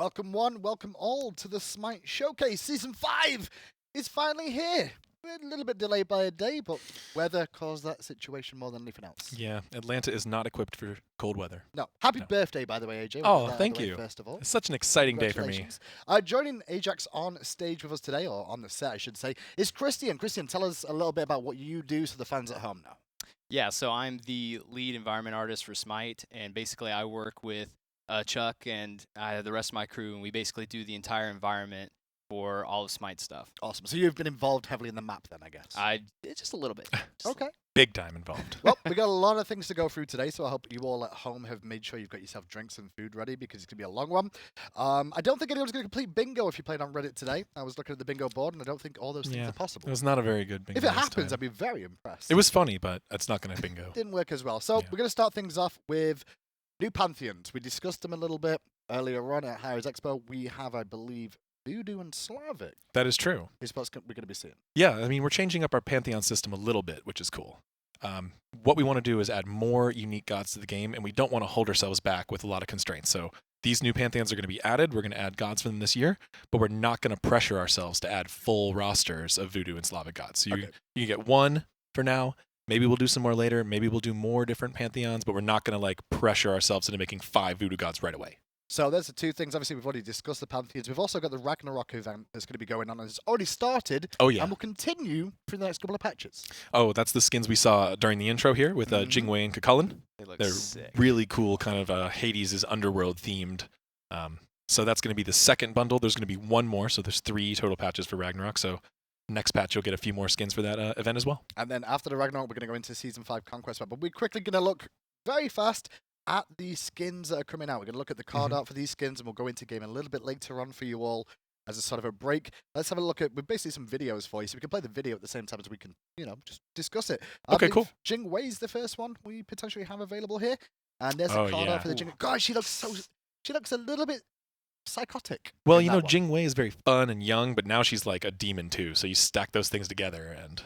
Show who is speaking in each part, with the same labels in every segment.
Speaker 1: Welcome one, welcome all to the SMITE Showcase. Season 5 is finally here. We're a little bit delayed by a day, but weather caused that situation more than anything else.
Speaker 2: Yeah, Atlanta is not equipped for cold weather.
Speaker 1: No. Happy birthday, by the way, AJ.
Speaker 2: Oh, thank you.
Speaker 1: First of all.
Speaker 2: It's such an exciting day for me.
Speaker 1: Joining Ajax on stage with us today, or on the set, I should say, is Christian. Christian, tell us a little bit about what you do so the fans at home know.
Speaker 3: Yeah, so I'm the lead environment artist for SMITE, and basically I work with Chuck and the rest of my crew, and we basically do the entire environment for all of SMITE stuff.
Speaker 1: Awesome. So you've been involved heavily in the map then, I guess.
Speaker 3: Just a little bit.
Speaker 1: Okay.
Speaker 2: Big time involved.
Speaker 1: Well, we got a lot of things to go through today, so I hope you all at home have made sure you've got yourself drinks and food ready because it's going to be a long one. I don't think anyone's going to complete bingo if you played on Reddit today. I was looking at the bingo board, and I don't think all those things are possible.
Speaker 2: It was not a very good bingo.
Speaker 1: If it happens, I'd be very impressed.
Speaker 2: It was funny, but it's not going to bingo.
Speaker 1: Didn't work as well. So we're going to start things off with new pantheons. We discussed them a little bit earlier on at Harry's Expo. We have, I believe, Voodoo and Slavic.
Speaker 2: That is true.
Speaker 1: Is what we're going to be seeing.
Speaker 2: Yeah, I mean, we're changing up our pantheon system a little bit, which is cool. What we want to do is add more unique gods to the game, and we don't want to hold ourselves back with a lot of constraints. So these new pantheons are going to be added. We're going to add gods for them this year, but we're not going to pressure ourselves to add full rosters of Voodoo and Slavic gods. So you get one for now. Maybe we'll do some more later. Maybe we'll do more different pantheons, but we're not going to pressure ourselves into making 5 Voodoo gods right away.
Speaker 1: So there's the two things. Obviously, we've already discussed the pantheons. We've also got the Ragnarok event that's going to be going on, and it's already started.
Speaker 2: Oh, yeah.
Speaker 1: And will continue for the next couple of patches.
Speaker 2: Oh, that's the skins we saw during the intro here with Jingwei and Kukulkan.
Speaker 3: They're
Speaker 2: sick. Really cool, kind of Hades is underworld themed. So that's going to be the second bundle. There's going to be one more, so there's 3 total patches for Ragnarok. So next patch, you'll get a few more skins for that event as well.
Speaker 1: And then after the Ragnarok, we're going to go into Season 5 Conquest map. But we're quickly going to look very fast at the skins that are coming out. We're going to look at the card art for these skins, and we'll go into game a little bit later on for you all as a sort of a break. Let's have a look at, we're basically some videos for you, so we can play the video at the same time as we can, just discuss it.
Speaker 2: Okay, cool.
Speaker 1: Jingwei's the first one we potentially have available here. And there's a card art for the Jingwei. God, she looks a little bit psychotic.
Speaker 2: Well, Jingwei is very fun and young, but now she's like a demon too, so you stack those things together and...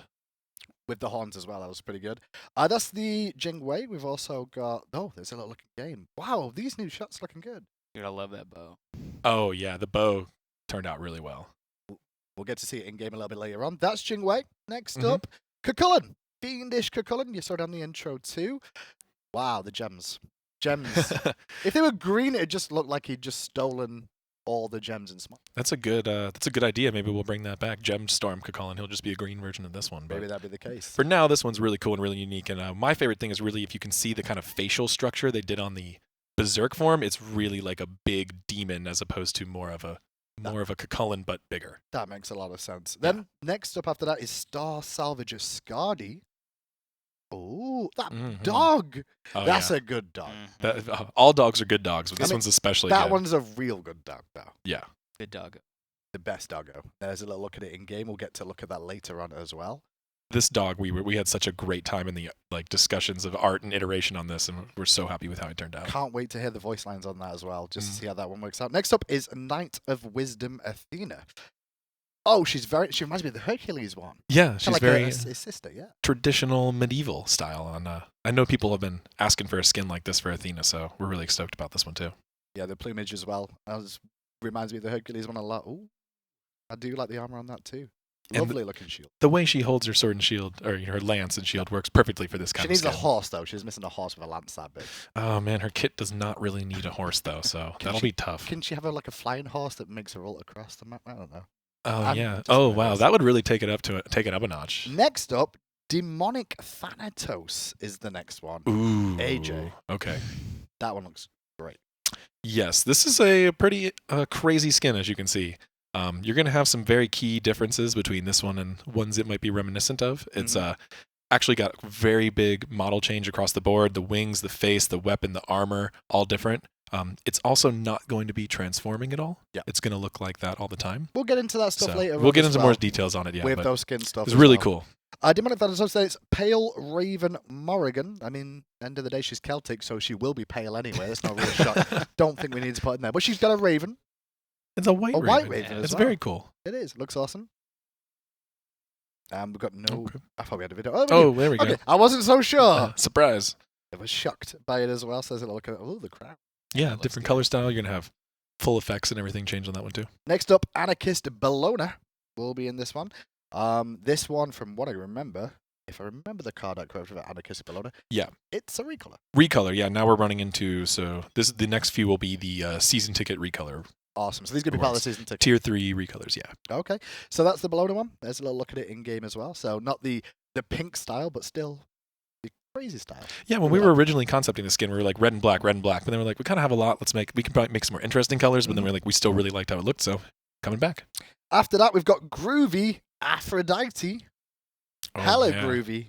Speaker 1: With the horns as well, that was pretty good. That's the Jingwei. We've also got... Oh, there's a little looking game. Wow, these new shots looking good.
Speaker 3: Dude, I love that bow.
Speaker 2: Oh, yeah, the bow turned out really well.
Speaker 1: We'll get to see it in game a little bit later on. That's Jingwei. Next up, Kukulkan. Fiendish Kukulkan. You saw it on the intro too. Wow, the gems. Gems. If they were green, it just looked like he'd just stolen all the gems in SMITE.
Speaker 2: That's a good idea. Maybe we'll bring that back. Gemstorm Kukulkan. He'll just be a green version of this one.
Speaker 1: Maybe that'd be the case.
Speaker 2: For now, this one's really cool and really unique. And my favorite thing is really if you can see the kind of facial structure they did on the Berserk form. It's really like a big demon as opposed to more of a Kukulkan but bigger.
Speaker 1: That makes a lot of sense. Then next up after that is Star Salvager Skadi. Oh, that dog. Oh, that's a good dog.
Speaker 2: All dogs are good dogs, but this one's especially good.
Speaker 1: That one's a real good dog, though.
Speaker 2: Yeah.
Speaker 3: Good doggo.
Speaker 1: The best doggo. There's a little look at it in game. We'll get to look at that later on as well.
Speaker 2: This dog, we had such a great time in the discussions of art and iteration on this, and we're so happy with how it turned out.
Speaker 1: Can't wait to hear the voice lines on that as well, just to see how that one works out. Next up is Knight of Wisdom Athena. Oh, she reminds me of the Hercules one.
Speaker 2: Yeah, she's
Speaker 1: like
Speaker 2: very
Speaker 1: his sister, yeah.
Speaker 2: Traditional medieval style. And I know people have been asking for a skin like this for Athena, so we're really stoked about this one too.
Speaker 1: Yeah, the plumage as well. Reminds me of the Hercules one a lot. Ooh, I do like the armor on that too. Lovely looking shield.
Speaker 2: The way she holds her sword and shield, or her lance and shield, works perfectly for this kind of skin.
Speaker 1: She needs a horse though. She's missing a horse with a lance that big.
Speaker 2: Oh man, her kit does not really need a horse though, so that'll be tough.
Speaker 1: Can she have a flying horse that makes her roll across the map? I don't know.
Speaker 2: Oh yeah. Oh wow, that would really take it up a notch.
Speaker 1: Next up, Demonic Thanatos is the next one.
Speaker 2: Ooh.
Speaker 1: AJ.
Speaker 2: Okay.
Speaker 1: That one looks great.
Speaker 2: Yes, this is a pretty crazy skin, as you can see. You're going to have some very key differences between this one and ones it might be reminiscent of. It's actually got very big model change across the board. The wings, the face, the weapon, the armor, all different. It's also not going to be transforming at all. Yeah. It's going to look like that all the time.
Speaker 1: We'll get into that stuff later.
Speaker 2: We'll get into more details on it, yeah.
Speaker 1: With those skin stuff.
Speaker 2: It's really cool.
Speaker 1: Demonic Thanatos says Pale Raven Morrigan. I mean, end of the day, she's Celtic, so she will be pale anyway. That's not a real shot. Don't think we need to put in there. But she's got a raven.
Speaker 2: It's a white raven.
Speaker 1: Raven
Speaker 2: It's very cool.
Speaker 1: It is. Looks awesome. We've got no...
Speaker 2: Okay.
Speaker 1: I thought we had a video.
Speaker 2: Oh, there we go.
Speaker 1: I wasn't so sure.
Speaker 2: Surprise.
Speaker 1: I was shocked by it as well. Says it look at the crown.
Speaker 2: Yeah, different color style. You're going to have full effects and everything changed on that one too.
Speaker 1: Next up, Anarchist Bologna will be in this one. This one, from what I remember, if I remember the card art correctly for Anarchist Bologna,
Speaker 2: Yeah.
Speaker 1: it's a recolor.
Speaker 2: Recolor, yeah. Now we're running into, so the next few will be the season ticket recolor.
Speaker 1: Awesome. So these are going to be part of the season ticket.
Speaker 2: Tier 3 recolors, yeah.
Speaker 1: Okay. So that's the Bologna one. There's a little look at it in game as well. So not the pink style, but still the crazy style.
Speaker 2: Yeah, when we were originally concepting the skin, we were like red and black. But then we were like, we kind of have a lot. We can probably make some more interesting colors. But then we we're like, we still really liked how it looked. So coming back.
Speaker 1: After that, we've got Groovy Aphrodite.
Speaker 2: Oh,
Speaker 1: Hella
Speaker 2: yeah.
Speaker 1: groovy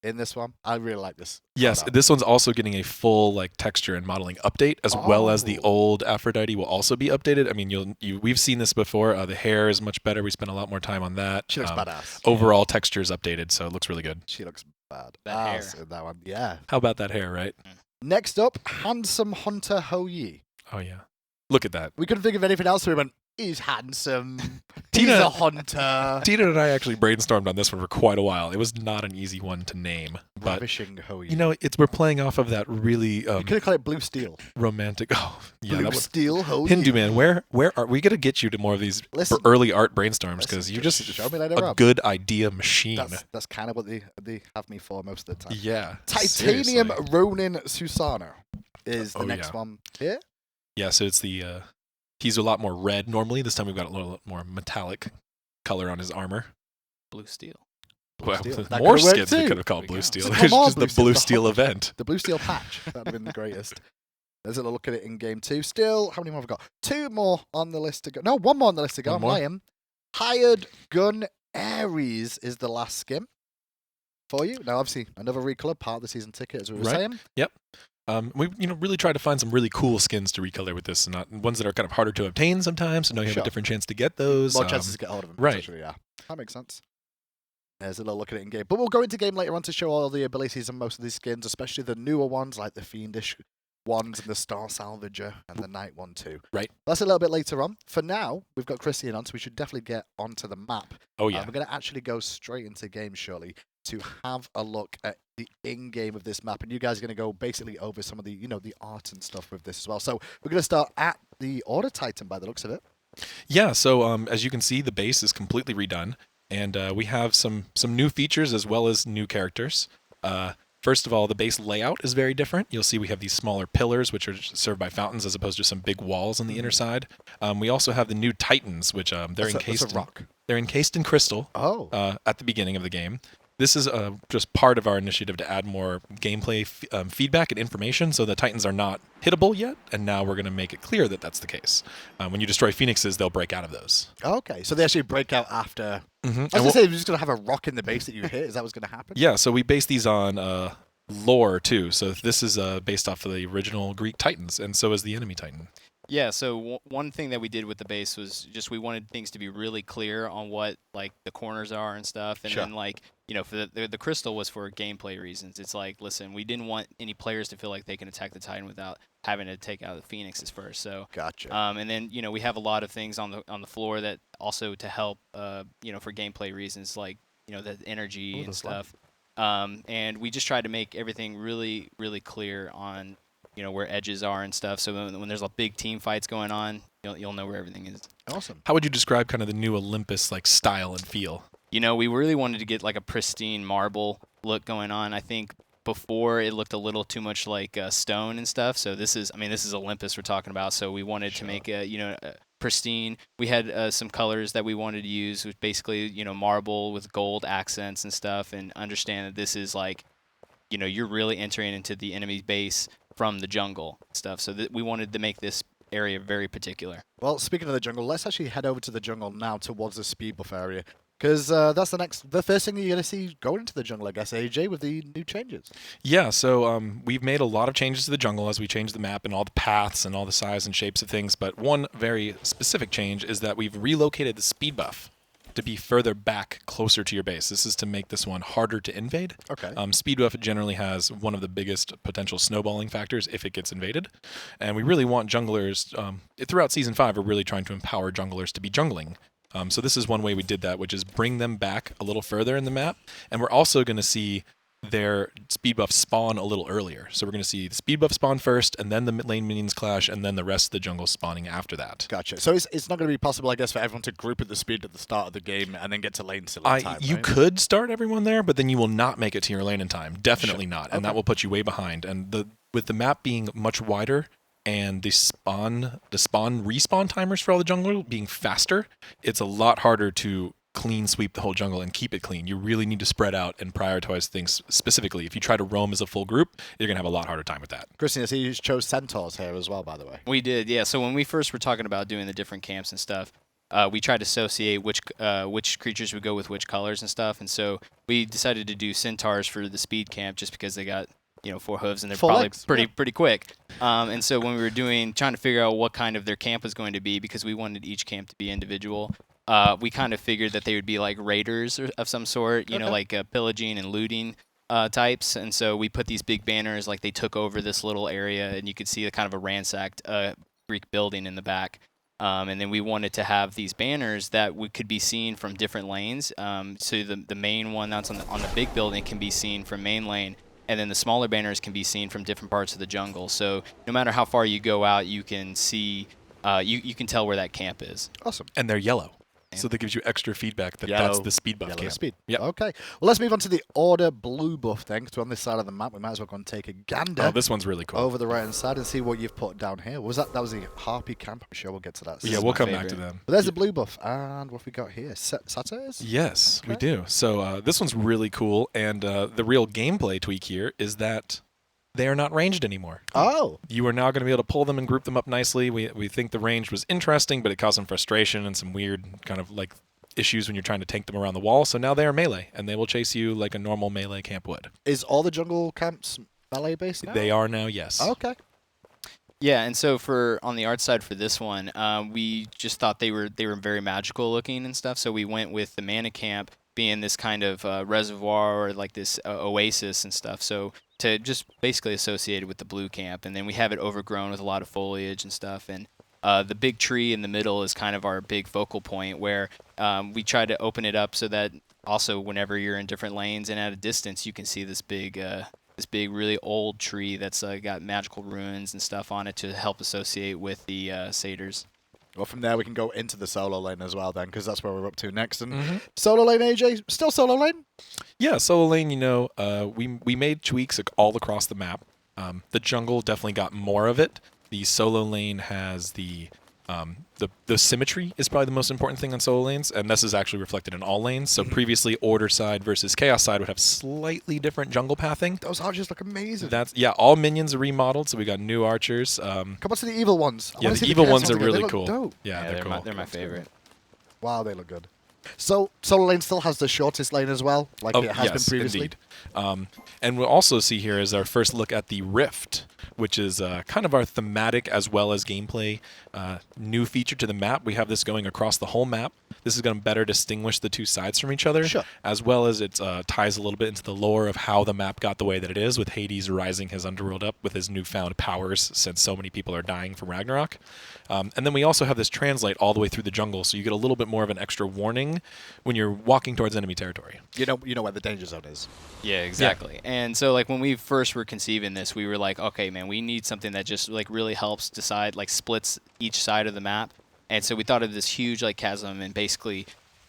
Speaker 1: in this one. I really like this.
Speaker 2: Yes,
Speaker 1: card art.
Speaker 2: this one's also getting a full like texture and modeling update, as well as the old Aphrodite will also be updated. I mean, we've seen this before. The hair is much better. We spent a lot more time on that.
Speaker 1: She looks badass.
Speaker 2: Overall texture is updated, so it looks really good.
Speaker 1: She looks bad.
Speaker 3: That hair.
Speaker 1: In that one. Yeah.
Speaker 2: How about that hair, right?
Speaker 1: Next up, Handsome Hunter Ho Yi.
Speaker 2: Oh yeah, look at that.
Speaker 1: We couldn't think of anything else, so we went, he's handsome.
Speaker 2: Tina-
Speaker 1: He's a hunter.
Speaker 2: Tina and I actually brainstormed on this one for quite a while. It was not an easy one to name, but
Speaker 1: Ravishing Ho Yi.
Speaker 2: you know, we're playing off of that really
Speaker 1: you could have called it Blue Steel.
Speaker 2: romantic. Oh yeah,
Speaker 1: Blue
Speaker 2: that was
Speaker 1: Steel Ho Yi.
Speaker 2: Hindu man. Where are we gonna get you to more of these
Speaker 1: Listen,
Speaker 2: early art brainstorms?
Speaker 1: listen,
Speaker 2: Because you're
Speaker 1: just
Speaker 2: just
Speaker 1: show me later
Speaker 2: a
Speaker 1: on.
Speaker 2: good idea machine.
Speaker 1: That's kind of what they have me for most of the time.
Speaker 2: Yeah.
Speaker 1: Titanium
Speaker 2: seriously.
Speaker 1: Ronin Susano is the
Speaker 2: Oh,
Speaker 1: next
Speaker 2: yeah.
Speaker 1: one here.
Speaker 2: Yeah, so it's the he's a lot more red normally. This time we've got a little more metallic color on his armor.
Speaker 3: Blue steel.
Speaker 1: Blue
Speaker 2: Well,
Speaker 1: Steel.
Speaker 2: with
Speaker 1: That
Speaker 2: more
Speaker 1: could've worked
Speaker 2: skins we
Speaker 1: too.
Speaker 2: could have called
Speaker 3: There
Speaker 2: Blue
Speaker 3: we go.
Speaker 2: Steel.
Speaker 1: So
Speaker 2: It's
Speaker 1: come on,
Speaker 2: just
Speaker 1: Blue
Speaker 2: the
Speaker 1: Steel,
Speaker 2: Blue
Speaker 1: the
Speaker 2: Steel
Speaker 1: whole-
Speaker 2: event.
Speaker 1: The Blue Steel patch. That'd have been the greatest. There's a little look at it in game 2. Still, how many more have we got? 2 more on the list to go. No, 1 more on the list to go.
Speaker 2: One
Speaker 1: I'm
Speaker 2: more?
Speaker 1: lying. Hired Gun Ares is the last skin for you. Now, obviously, another recolor, part of the season ticket, as we were
Speaker 2: Right.
Speaker 1: saying.
Speaker 2: We really tried to find some really cool skins to recolor with this, and not ones that are kind of harder to obtain sometimes. So now you have
Speaker 1: Sure.
Speaker 2: a different chance to get those.
Speaker 1: More chances to get hold of them.
Speaker 2: right.
Speaker 1: Essentially, yeah. That makes sense. There's a little look at it in game. But we'll go into game later on to show all the abilities of most of these skins, especially the newer ones like the Fiendish ones and the Star Salvager and the Night one too.
Speaker 2: Right.
Speaker 1: That's a little bit later on. For now, we've got Christian on, so we should definitely get onto the map.
Speaker 2: Oh yeah.
Speaker 1: We're going to actually go straight into game shortly to have a look at the in-game of this map, and you guys are going to go basically over some of the, the art and stuff with this as well. So we're going to start at the Order Titan by the looks of it.
Speaker 2: Yeah, so as you can see, the base is completely redone, and we have some new features as well as new characters. First of all, the base layout is very different. You'll see we have these smaller pillars, which are served by fountains, as opposed to some big walls on the inner side. We also have the new Titans, which they're encased.
Speaker 1: That's a rock.
Speaker 2: They're encased in crystal.
Speaker 1: Oh.
Speaker 2: At the beginning of the game. This is just part of our initiative to add more gameplay feedback and information, so the Titans are not hittable yet, and now we're going to make it clear that that's the case. When you destroy Phoenixes, they'll break out of those.
Speaker 1: Okay, so they actually break out after.
Speaker 2: Mm-hmm.
Speaker 1: I was going to say, you're just going to have a rock in the base that you hit. Is that what's going to happen?
Speaker 2: Yeah, so we base these on lore, too. So this is based off of the original Greek Titans, and so is the enemy Titan.
Speaker 3: Yeah, so one thing that we did with the base was just we wanted things to be really clear on what like the corners are and stuff, and
Speaker 1: Sure.
Speaker 3: then like for the crystal was for gameplay reasons. It's like, listen, we didn't want any players to feel like they can attack the Titan without having to take out the Phoenixes first. So
Speaker 1: Gotcha.
Speaker 3: and then we have a lot of things on the floor that also to help for gameplay reasons, like the energy and
Speaker 1: that's fun.
Speaker 3: stuff. And we just tried to make everything really really clear on where edges are and stuff. So when there's big team fights going on, you'll know where everything is.
Speaker 1: Awesome.
Speaker 2: How would you describe kind of the new Olympus like style and feel?
Speaker 3: We really wanted to get like a pristine marble look going on. I think before it looked a little too much like stone and stuff. So this is Olympus we're talking about. So we wanted to make a pristine. We had some colors that we wanted to use, which basically marble with gold accents and stuff, and understand that this is like you're really entering into the enemy base from the jungle stuff. So we wanted to make this area very particular.
Speaker 1: Well, speaking of the jungle, let's actually head over to the jungle now towards the speed buff area. Because that's the first thing you're going to see going into the jungle, I guess, AJ, with the new changes.
Speaker 2: Yeah, so we've made a lot of changes to the jungle as we change the map and all the paths and all the size and shapes of things. But one very specific change is that we've relocated the speed buff to be further back, closer to your base. This is to make this one harder to invade.
Speaker 1: Okay.
Speaker 2: Speed buff generally has one of the biggest potential snowballing factors if it gets invaded. And we really want junglers, throughout Season 5, we're really trying to empower junglers to be jungling. So this is one way we did that, which is bring them back a little further in the map. And we're also going to see their speed buffs spawn a little earlier. So we're going to see the speed buff spawn first, and then the mid lane minions clash, and then the rest of the jungle spawning after that.
Speaker 1: Gotcha. So it's not going to be possible, I guess, for everyone to group at the speed at the start of the game and then get to lane still in time,
Speaker 2: You
Speaker 1: right?
Speaker 2: could start everyone there, but then you will not make it to your lane in time. Definitely not, and
Speaker 1: Okay.
Speaker 2: that will put you way behind. And with the map being much wider and the respawn timers for all the jungle being faster, it's a lot harder to clean sweep the whole jungle and keep it clean. You really need to spread out and prioritize things specifically. If you try to roam as a full group, you're going to have a lot harder time with that.
Speaker 1: Christian, I see you chose centaurs here as well, by the way.
Speaker 3: We did, yeah. So when we first were talking about doing the different camps and stuff, we tried to associate which creatures would go with which colors and stuff, and so we decided to do centaurs for the speed camp just because they got 4 hooves and they're
Speaker 1: Four
Speaker 3: probably
Speaker 1: legs,
Speaker 3: pretty quick. And so when we were trying to figure out what kind of their camp was going to be, because we wanted each camp to be individual, we kind of figured that they would be like raiders of some sort,
Speaker 1: Okay.
Speaker 3: like pillaging and looting types. And so we put these big banners, like they took over this little area, and you could see a kind of a ransacked Greek building in the back. And then we wanted to have these banners that could be seen from different lanes. So the main one that's on the big building can be seen from main lane, and then the smaller banners can be seen from different parts of the jungle. So no matter how far you go out, you can see, you can tell where that camp is.
Speaker 1: Awesome.
Speaker 2: And they're yellow. So that gives you extra feedback that that's the speed buff
Speaker 1: Yellow
Speaker 2: camp.
Speaker 1: speed.
Speaker 2: Yep.
Speaker 1: Okay. Well, let's move on to the order blue buff then, because we're on this side of the map. We might as well go and take a gander
Speaker 2: Oh, this one's really cool.
Speaker 1: over the right-hand side and see what you've put down here. That was the Harpy camp. I'm sure we'll get to that.
Speaker 2: Yeah,
Speaker 3: is
Speaker 2: we'll
Speaker 3: my
Speaker 2: come back to
Speaker 3: favorite.
Speaker 2: them.
Speaker 1: But there's the blue buff. And what have we got here? Satyrs?
Speaker 2: Yes, we
Speaker 1: Okay.
Speaker 2: do. So this one's really cool, and the real gameplay tweak here is that they are not ranged anymore.
Speaker 1: Oh.
Speaker 2: You are now going to be able to pull them and group them up nicely. We think the range was interesting, but it caused some frustration and some weird kind of like issues when you're trying to tank them around the wall. So now they are melee, and they will chase you like a normal melee camp would.
Speaker 1: Is all the jungle camps melee based now?
Speaker 2: They are now, yes.
Speaker 1: Okay.
Speaker 3: Yeah, and so on the art side for this one, we just thought they were very magical looking and stuff. So we went with the mana camp being this kind of reservoir or like this oasis and stuff. So to just basically associate it with the blue camp, and then we have it overgrown with a lot of foliage and stuff. And the big tree in the middle is kind of our big focal point, where we try to open it up so that also whenever you're in different lanes and at a distance, you can see this big really old tree that's got magical ruins and stuff on it to help associate with the satyrs.
Speaker 1: Well, from there we can go into the solo lane as well then, because that's where we're up to next. And
Speaker 2: Mhm.
Speaker 1: solo lane, AJ, still solo lane?
Speaker 2: Yeah, solo lane, we made tweaks all across the map. The jungle definitely got more of it. The solo lane has the symmetry is probably the most important thing on solo lanes, and this is actually reflected in all lanes. So previously, order side versus chaos side would have slightly different jungle pathing.
Speaker 1: Those archers look amazing.
Speaker 2: All minions are remodeled, so we got new archers.
Speaker 1: Come on to the evil ones. I
Speaker 2: Yeah,
Speaker 1: wanna
Speaker 2: the
Speaker 1: see
Speaker 2: evil
Speaker 1: chaos
Speaker 2: ones are
Speaker 1: again. They
Speaker 2: really
Speaker 1: look
Speaker 2: cool.
Speaker 1: dope.
Speaker 2: Yeah, they're cool.
Speaker 3: They're my favorite.
Speaker 1: Wow, they look good. So solo lane still has the shortest lane as well, like it has been previously.
Speaker 2: Indeed. And we'll also see here is our first look at the Rift, which is kind of our thematic as well as gameplay new feature to the map. We have this going across the whole map. This is going to better distinguish the two sides from each other,
Speaker 1: Sure.
Speaker 2: as well as it ties a little bit into the lore of how the map got the way that it is, with Hades rising his underworld up with his newfound powers since so many people are dying from Ragnarok. And then we also have this translate all the way through the jungle, so you get a little bit more of an extra warning when you're walking towards enemy territory.
Speaker 1: You know where the danger zone is.
Speaker 3: Yeah, exactly. And so like when we first were conceiving this, we were like, okay, man, we need something that just like really helps decide, like splits each side of the map. And so we thought of this huge like chasm and basically,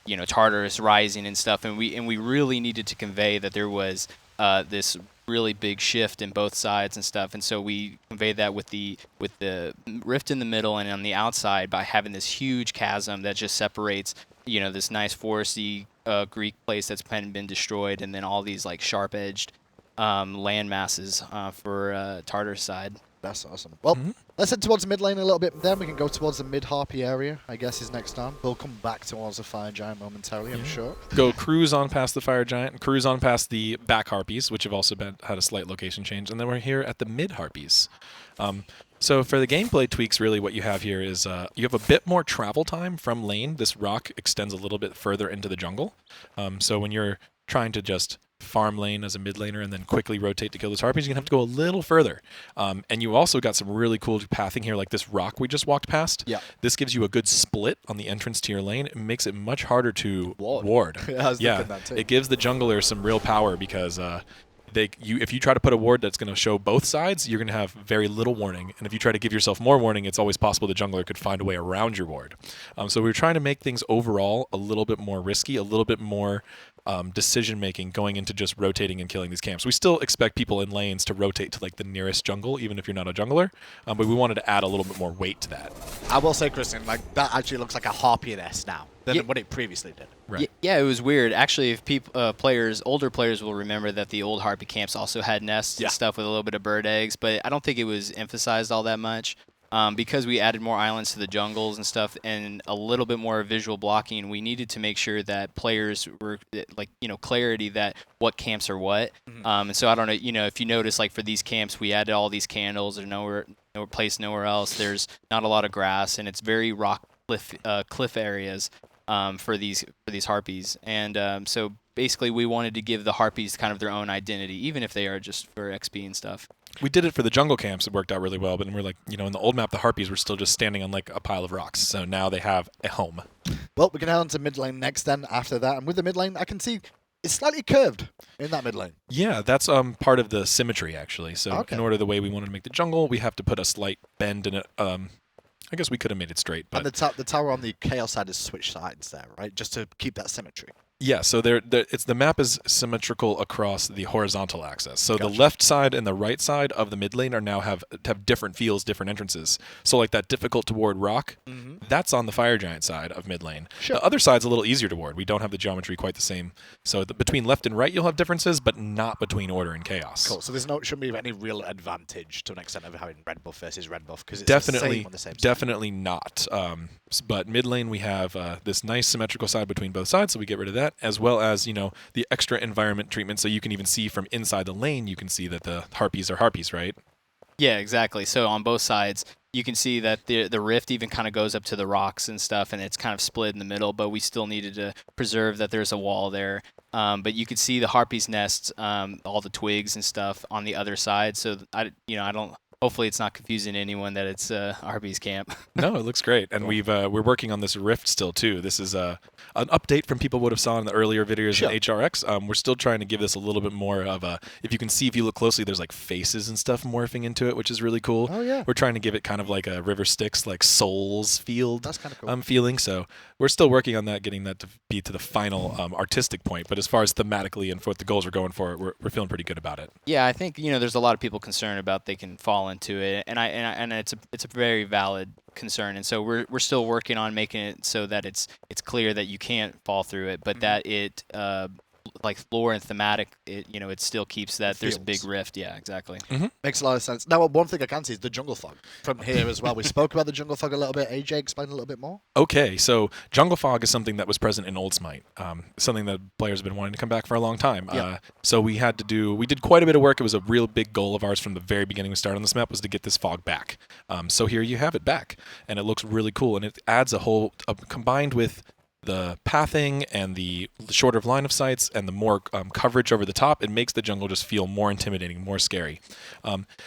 Speaker 3: Tartarus rising and stuff. And we really needed to convey that there was this really big shift in both sides and stuff. And so we conveyed that with the rift in the middle and on the outside by having this huge chasm that just separates, this nice foresty Greek place that's been destroyed, and then all these like sharp-edged land masses for Tartar's side.
Speaker 1: That's awesome. Well, let's head towards the mid lane a little bit. Then we can go towards the mid-harpy area, I guess is next on. We'll come back towards the fire giant momentarily, I'm sure.
Speaker 2: Go cruise on past the fire giant, cruise on past the back harpies, which have also had a slight location change, and then we're here at the mid harpies. So for the gameplay tweaks, really what you have here is you have a bit more travel time from lane. This rock extends a little bit further into the jungle. So when you're trying to just farm lane as a mid laner and then quickly rotate to kill those harpies, you're going to have to go a little further. And you also got some really cool pathing here, like this rock we just walked past.
Speaker 1: Yeah.
Speaker 2: This gives you a good split on the entrance to your lane. It makes it much harder to ward.
Speaker 1: I was thinking that too.
Speaker 2: It gives the jungler some real power because if you try to put a ward that's going to show both sides, you're going to have very little warning. And if you try to give yourself more warning, it's always possible the jungler could find a way around your ward. So we were trying to make things overall a little bit more risky, a little bit more decision making going into just rotating and killing these camps. We still expect people in lanes to rotate to like the nearest jungle, even if you're not a jungler. But we wanted to add a little bit more weight to that.
Speaker 1: I will say, Christian, like that actually looks like a harpy nest now than what it previously did.
Speaker 2: Right.
Speaker 3: Yeah, it was weird. Actually, if older players will remember that the old harpy camps also had nests and stuff with a little bit of bird eggs, but I don't think it was emphasized all that much. Because we added more islands to the jungles and stuff and a little bit more visual blocking, we needed to make sure that players were like, clarity that what camps are what. And so I don't know, if you notice, like for these camps, we added all these candles. There's no place nowhere else. There's not a lot of grass, and it's very rock cliff areas for these harpies. And so basically we wanted to give the harpies kind of their own identity, even if they are just for XP and stuff.
Speaker 2: We did it for the jungle camps. It worked out really well. But we're like, in the old map, the harpies were still just standing on like a pile of rocks. So now they have a home.
Speaker 1: Well, we can head on to mid lane next then after that. And with the mid lane, I can see it's slightly curved in that mid lane.
Speaker 2: Yeah, that's part of the symmetry, actually. So in order the way we wanted to make the jungle, we have to put a slight bend in it. I guess we could have made it straight. But
Speaker 1: and the tower on the chaos side is switched sides there, right? Just to keep that symmetry.
Speaker 2: Yeah, so the map is symmetrical across the horizontal axis. So the left side and the right side of the mid lane are now have different fields, different entrances. So like that difficult to ward rock, that's on the fire giant side of mid lane.
Speaker 1: Sure.
Speaker 2: The other side's a little easier to ward. We don't have the geometry quite the same. So between left and right you'll have differences, but not between order and chaos.
Speaker 1: Cool. So there's shouldn't be any real advantage to an extent of having red buff versus red buff because it's
Speaker 2: definitely
Speaker 1: the same on the same side.
Speaker 2: Definitely not. But mid lane we have this nice symmetrical side between both sides, so we get rid of that, as well as the extra environment treatment. So you can even see from inside the lane, you can see that the harpies are harpies, right?
Speaker 3: Yeah, exactly. So on both sides, you can see that the rift even kind of goes up to the rocks and stuff, and it's kind of split in the middle. But we still needed to preserve that there's a wall there. But you could see the harpies' nests, all the twigs and stuff on the other side. So I don't. Hopefully, it's not confusing anyone that it's Harpies camp.
Speaker 2: No, it looks great, and we're working on this rift still too. This is an update from people would have saw in the earlier videos in HRX. We're still trying to give this a little bit more of a. If you can see, if you look closely, there's like faces and stuff morphing into it, which is really cool.
Speaker 1: Oh yeah.
Speaker 2: We're trying to give it kind of like a River Styx, like Souls field.
Speaker 1: That's kind of cool.
Speaker 2: Feeling. So we're still working on that, getting that to be to the final artistic point. But as far as thematically and for what the goals we're going for, we're feeling pretty good about it.
Speaker 3: Yeah, I think there's a lot of people concerned about they can fall into it, and it's a very valid concern, and so we're still working on making it so that it's clear that you can't fall through it, but that it like lore and thematic, it still keeps that there's a big rift. Yeah, exactly.
Speaker 1: Makes a lot of sense. Now, one thing I can see is the jungle fog from here as well. We spoke about the jungle fog a little bit. AJ, explain a little bit more.
Speaker 2: Okay, so jungle fog is something that was present in Old Smite, something that players have been wanting to come back for a long time.
Speaker 1: Yeah.
Speaker 2: So we did quite a bit of work. It was a real big goal of ours from the very beginning we started on this map was to get this fog back. So here you have it back, and it looks really cool, and it adds combined with the pathing and the shorter line of sights and the more coverage over the top, it makes the jungle just feel more intimidating, more scary.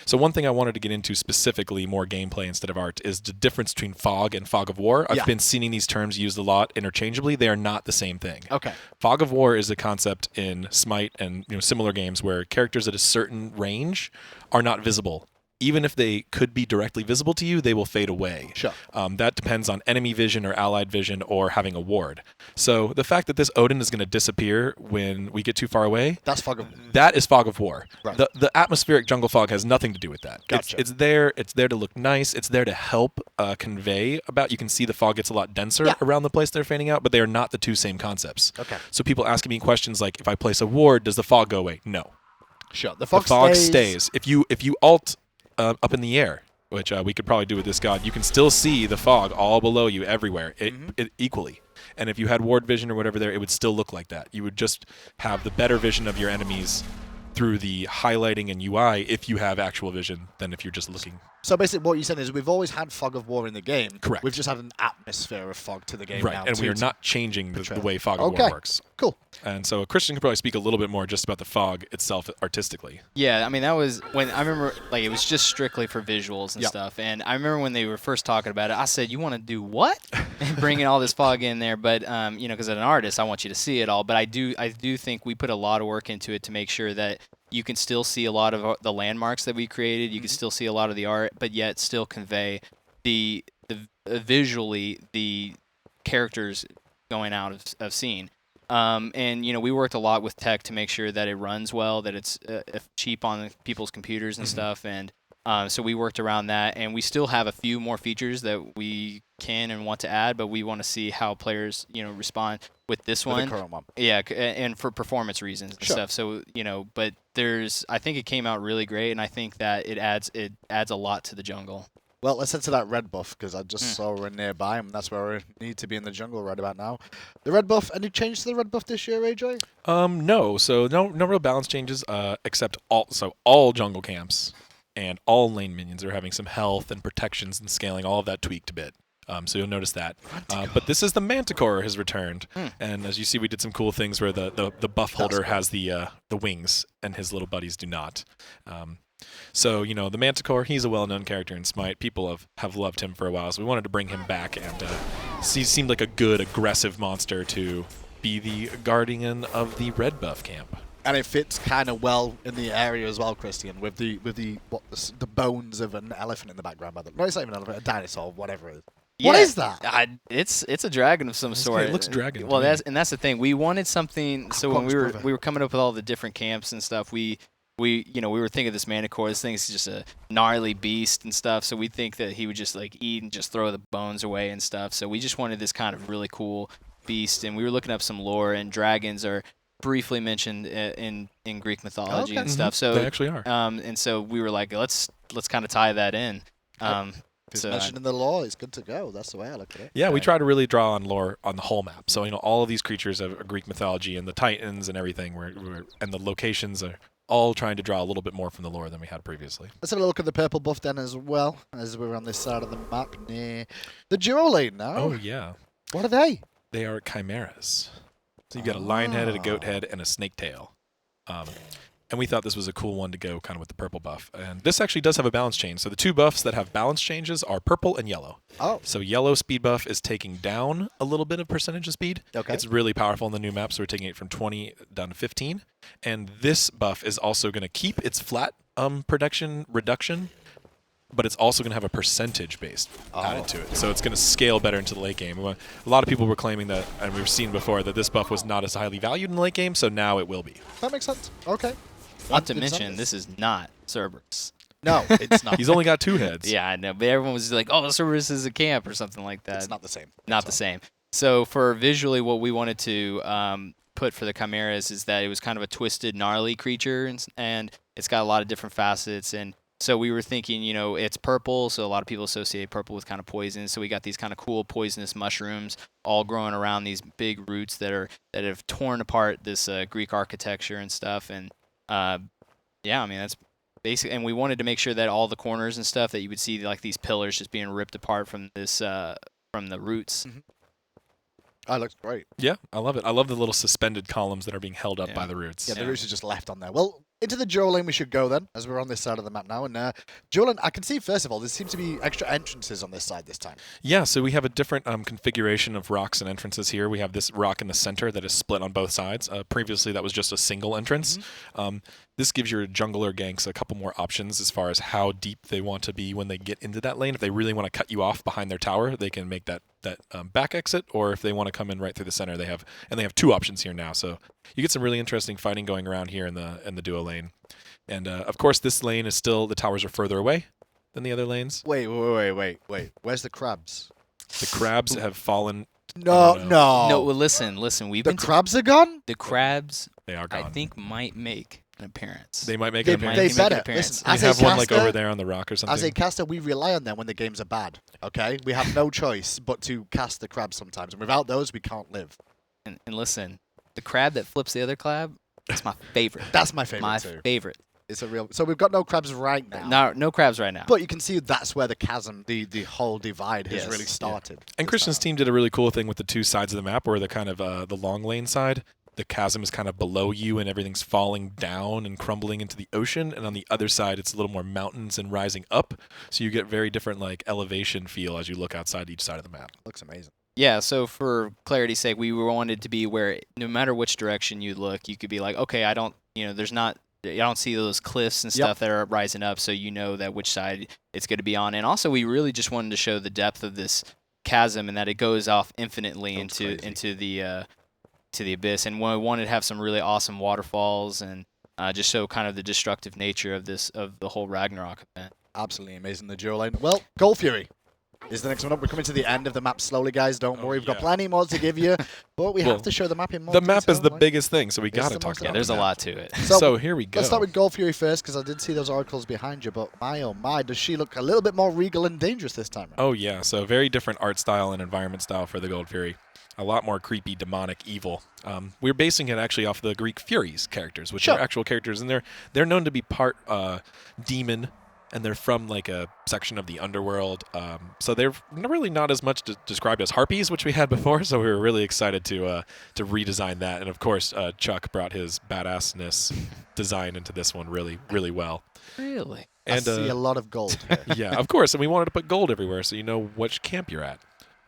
Speaker 2: So one thing I wanted to get into specifically, more gameplay instead of art, is the difference between fog and fog of war. I've been seeing these terms used a lot interchangeably. They are not the same thing.
Speaker 1: Okay.
Speaker 2: Fog of war is a concept in Smite and similar games where characters at a certain range are not visible. Even if they could be directly visible to you, they will fade away.
Speaker 1: Sure.
Speaker 2: That depends on enemy vision or allied vision or having a ward. So the fact that this Odin is going to disappear when we get too far away,
Speaker 1: that's fog of
Speaker 2: that is fog of war.
Speaker 1: Right.
Speaker 2: The atmospheric jungle fog has nothing to do with that.
Speaker 1: Gotcha.
Speaker 2: It's there to look nice. It's there to help convey about. You can see the fog gets a lot denser around the place they're fading out, but they are not the two same concepts.
Speaker 1: Okay.
Speaker 2: So people asking me questions like, if I place a ward, does the fog go away? No.
Speaker 1: Sure. The
Speaker 2: fog
Speaker 1: stays.
Speaker 2: If you alt up in the air, which we could probably do with this god, you can still see the fog all below you everywhere, it equally. And if you had ward vision or whatever there, it would still look like that. You would just have the better vision of your enemies through the highlighting and UI if you have actual vision than if you're just looking.
Speaker 1: So basically what you're saying is we've always had fog of war in the game.
Speaker 2: Correct.
Speaker 1: We've just had an atmosphere of fog to the game
Speaker 2: right,
Speaker 1: now.
Speaker 2: And we are not changing the way fog of war works.
Speaker 1: Cool.
Speaker 2: And so Christian could probably speak a little bit more just about the fog itself artistically.
Speaker 3: Yeah, I mean, that was when I remember, like, it was just strictly for visuals and stuff. And I remember when they were first talking about it, I said, you want to do what? And bringing all this fog in there. But, because as an artist, I want you to see it all. But I do think we put a lot of work into it to make sure that you can still see a lot of the landmarks that we created. You can still see a lot of the art, but yet still convey the visually the characters going out of scene. And we worked a lot with tech to make sure that it runs well, that it's cheap on people's computers and stuff, and so we worked around that. And we still have a few more features that we can and want to add, but we want to see how players respond with this
Speaker 1: With
Speaker 3: one.
Speaker 1: the current one.
Speaker 3: Yeah, and for performance reasons and stuff. So but I think it came out really great, and I think that it adds a lot to the jungle.
Speaker 1: Well, let's head to that red buff, because I just saw we're nearby, and that's where we need to be in the jungle right about now. The red buff, any change to the red buff this year, AJ?
Speaker 2: No. So no real balance changes, except all jungle camps and all lane minions are having some health and protections and scaling, all of that tweaked a bit. So you'll notice that. But this is the Manticore has returned, and as you see, we did some cool things where the buff holder has the wings, and his little buddies do not. So, the Manticore, he's a well-known character in Smite. People have loved him for a while, so we wanted to bring him back, and he seemed like a good, aggressive monster to be the guardian of the red buff camp.
Speaker 1: And it fits kind of well in the area as well, Christian, with the bones of an elephant in the background. No, it's not even an elephant, a dinosaur, whatever it is.
Speaker 3: Yeah,
Speaker 1: what is that?
Speaker 3: It's a dragon of some sort.
Speaker 2: It looks dragon.
Speaker 3: Well, that's the thing. We wanted something. So when we were coming up with all the different camps and stuff, we were thinking of this Manticore. This thing is just a gnarly beast and stuff. So we think that he would just eat and just throw the bones away and stuff. So we just wanted this kind of really cool beast. And we were looking up some lore, and dragons are briefly mentioned in Greek mythology and stuff. So
Speaker 2: they actually are.
Speaker 3: And so we were like, let's kind of tie that in.
Speaker 1: If it's mentioned in the lore, it's good to go. That's the way I look at it.
Speaker 2: Yeah, we try to really draw on lore on the whole map. So all of these creatures have Greek mythology, and the Titans and everything, and the locations are all trying to draw a little bit more from the lore than we had previously.
Speaker 1: Let's have a look at the purple buff then as well, as we're on this side of the map near the Duo Lane now.
Speaker 2: Oh, yeah.
Speaker 1: What are they?
Speaker 2: They are chimeras. So you've got a lion head, a goat head, and a snake tail. And we thought this was a cool one to go kind of with the purple buff. And this actually does have a balance change. So the two buffs that have balance changes are purple and yellow.
Speaker 1: Oh.
Speaker 2: So yellow speed buff is taking down a little bit of percentage of speed.
Speaker 1: Okay.
Speaker 2: It's really powerful in the new map, so we're taking it from 20 down to 15. And this buff is also going to keep its flat production reduction, but it's also going to have a percentage based added to it. So it's going to scale better into the late game. A lot of people were claiming that, and we've seen before, that this buff was not as highly valued in the late game, so now it will be.
Speaker 1: That makes sense. Okay.
Speaker 3: Not to mention, this is not Cerberus.
Speaker 1: No, it's not.
Speaker 2: He's only got 2 heads.
Speaker 3: Yeah, I know. But everyone was like, oh, Cerberus is a camp or something like that.
Speaker 1: It's not the same.
Speaker 3: Not the same. So for visually, what we wanted to put for the chimeras is that it was kind of a twisted, gnarly creature, and it's got a lot of different facets. And so we were thinking, it's purple, so a lot of people associate purple with kind of poison. So we got these kind of cool poisonous mushrooms all growing around these big roots that have torn apart this Greek architecture and stuff. And that's basically. And we wanted to make sure that all the corners and stuff that you would see, like these pillars just being ripped apart from this from the roots.
Speaker 1: Mm-hmm. That looks great.
Speaker 2: Yeah, I love it. I love the little suspended columns that are being held up by the roots.
Speaker 1: Yeah, the roots are just left on there. Well, into the Duo Lane we should go then, as we're on this side of the map now. And Duo Lane, I can see, first of all, there seems to be extra entrances on this side this time.
Speaker 2: Yeah, so we have a different configuration of rocks and entrances here. We have this rock in the center that is split on both sides. Previously, that was just a single entrance. This gives your jungler ganks a couple more options as far as how deep they want to be when they get into that lane. If they really want to cut you off behind their tower, they can make that back exit, or if they want to come in right through the center, they have 2 options here now. So you get some really interesting fighting going around here in the Duo Lane. And of course, this lane is still, the towers are further away than the other lanes.
Speaker 1: Wait. Where's the crabs?
Speaker 2: The crabs have fallen.
Speaker 1: No.
Speaker 3: No, well, listen.
Speaker 1: The crabs are gone?
Speaker 3: The crabs,
Speaker 2: They are gone.
Speaker 3: I think, might make an appearance.
Speaker 2: They might make
Speaker 1: They
Speaker 2: an appearance.
Speaker 1: better.
Speaker 3: appearance.
Speaker 1: Listen,
Speaker 2: They have one like over there on the rock or something.
Speaker 1: As a caster, we rely on them when the games are bad. Okay, we have no choice but to cast the crabs sometimes, and without those, we can't live.
Speaker 3: And listen, the crab that flips the other crab, that's my favorite.
Speaker 1: That's my favorite
Speaker 3: My
Speaker 1: too.
Speaker 3: favorite.
Speaker 1: It's a real. So we've got no crabs right now.
Speaker 3: No crabs right now.
Speaker 1: But you can see that's where the chasm, the whole divide has
Speaker 3: Yes,
Speaker 1: really started.
Speaker 2: And Christian's team did a really cool thing with the 2 sides of the map, where the kind of the long lane side, the chasm is kind of below you and everything's falling down and crumbling into the ocean, and on the other side it's a little more mountains and rising up, so you get very different elevation feel as you look outside each side of the map.
Speaker 1: Looks amazing.
Speaker 3: Yeah, so for clarity's sake, we wanted to be where no matter which direction you look, you could be like, okay, I don't, there's not don't see those cliffs and stuff that are rising up, so you know that which side it's going to be on. And also, we really just wanted to show the depth of this chasm and that it goes off infinitely into the abyss. And we wanted to have some really awesome waterfalls and just show kind of the destructive nature of the whole Ragnarok event.
Speaker 1: Absolutely amazing, the dual line. Well, Gold Fury is the next one up. We're coming to the end of the map slowly, guys. Don't worry, we've got plenty more to give you, but we have to show the map in more
Speaker 2: The map is the
Speaker 1: right?
Speaker 2: biggest thing, so we got to talk about it.
Speaker 3: Yeah, there's a lot to it.
Speaker 2: So here we go.
Speaker 1: Let's start with Gold Fury first, because I did see those oracles behind you, but my oh my, does she look a little bit more regal and dangerous this time?
Speaker 2: Oh yeah, so very different art style and environment style for the Gold Fury. A lot more creepy, demonic, evil. We're basing it actually off the Greek Furies characters, which are actual characters, and they're known to be part demon, and they're from like a section of the underworld. So they're really not as much described as harpies, which we had before. So we were really excited to redesign that, and of course Chuck brought his badassness design into this one really, really well.
Speaker 3: Really?
Speaker 1: And I see a lot of gold here.
Speaker 2: Yeah, of course, and we wanted to put gold everywhere, so you know which camp you're at.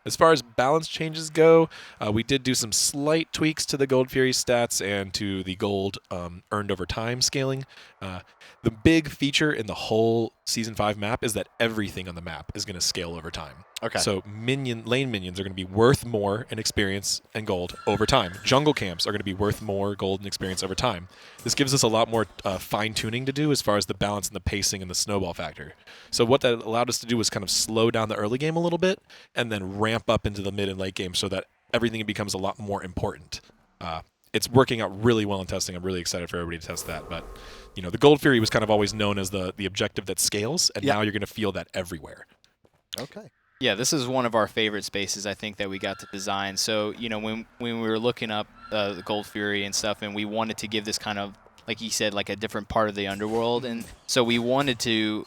Speaker 2: As far as balance changes go, we did do some slight tweaks to the Gold Fury stats and to the gold earned over time scaling. The big feature in the whole Season 5 map is that everything on the map is going to scale over time.
Speaker 1: Okay.
Speaker 2: So lane minions are going to be worth more in experience and gold over time. Jungle camps are going to be worth more gold and experience over time. This gives us a lot more fine-tuning to do as far as the balance and the pacing and the snowball factor. So what that allowed us to do was kind of slow down the early game a little bit and then ramp up into the mid and late game so that everything becomes a lot more important. It's working out really well in testing. I'm really excited for everybody to test that. But, you know, the Gold Fury was kind of always known as the objective that scales, and now you're going to feel that everywhere.
Speaker 1: Okay.
Speaker 3: Yeah, this is one of our favorite spaces, I think, that we got to design. So, you know, when we were looking up the Gold Fury and stuff, and we wanted to give this kind of, like he said, like a different part of the underworld, and so we wanted to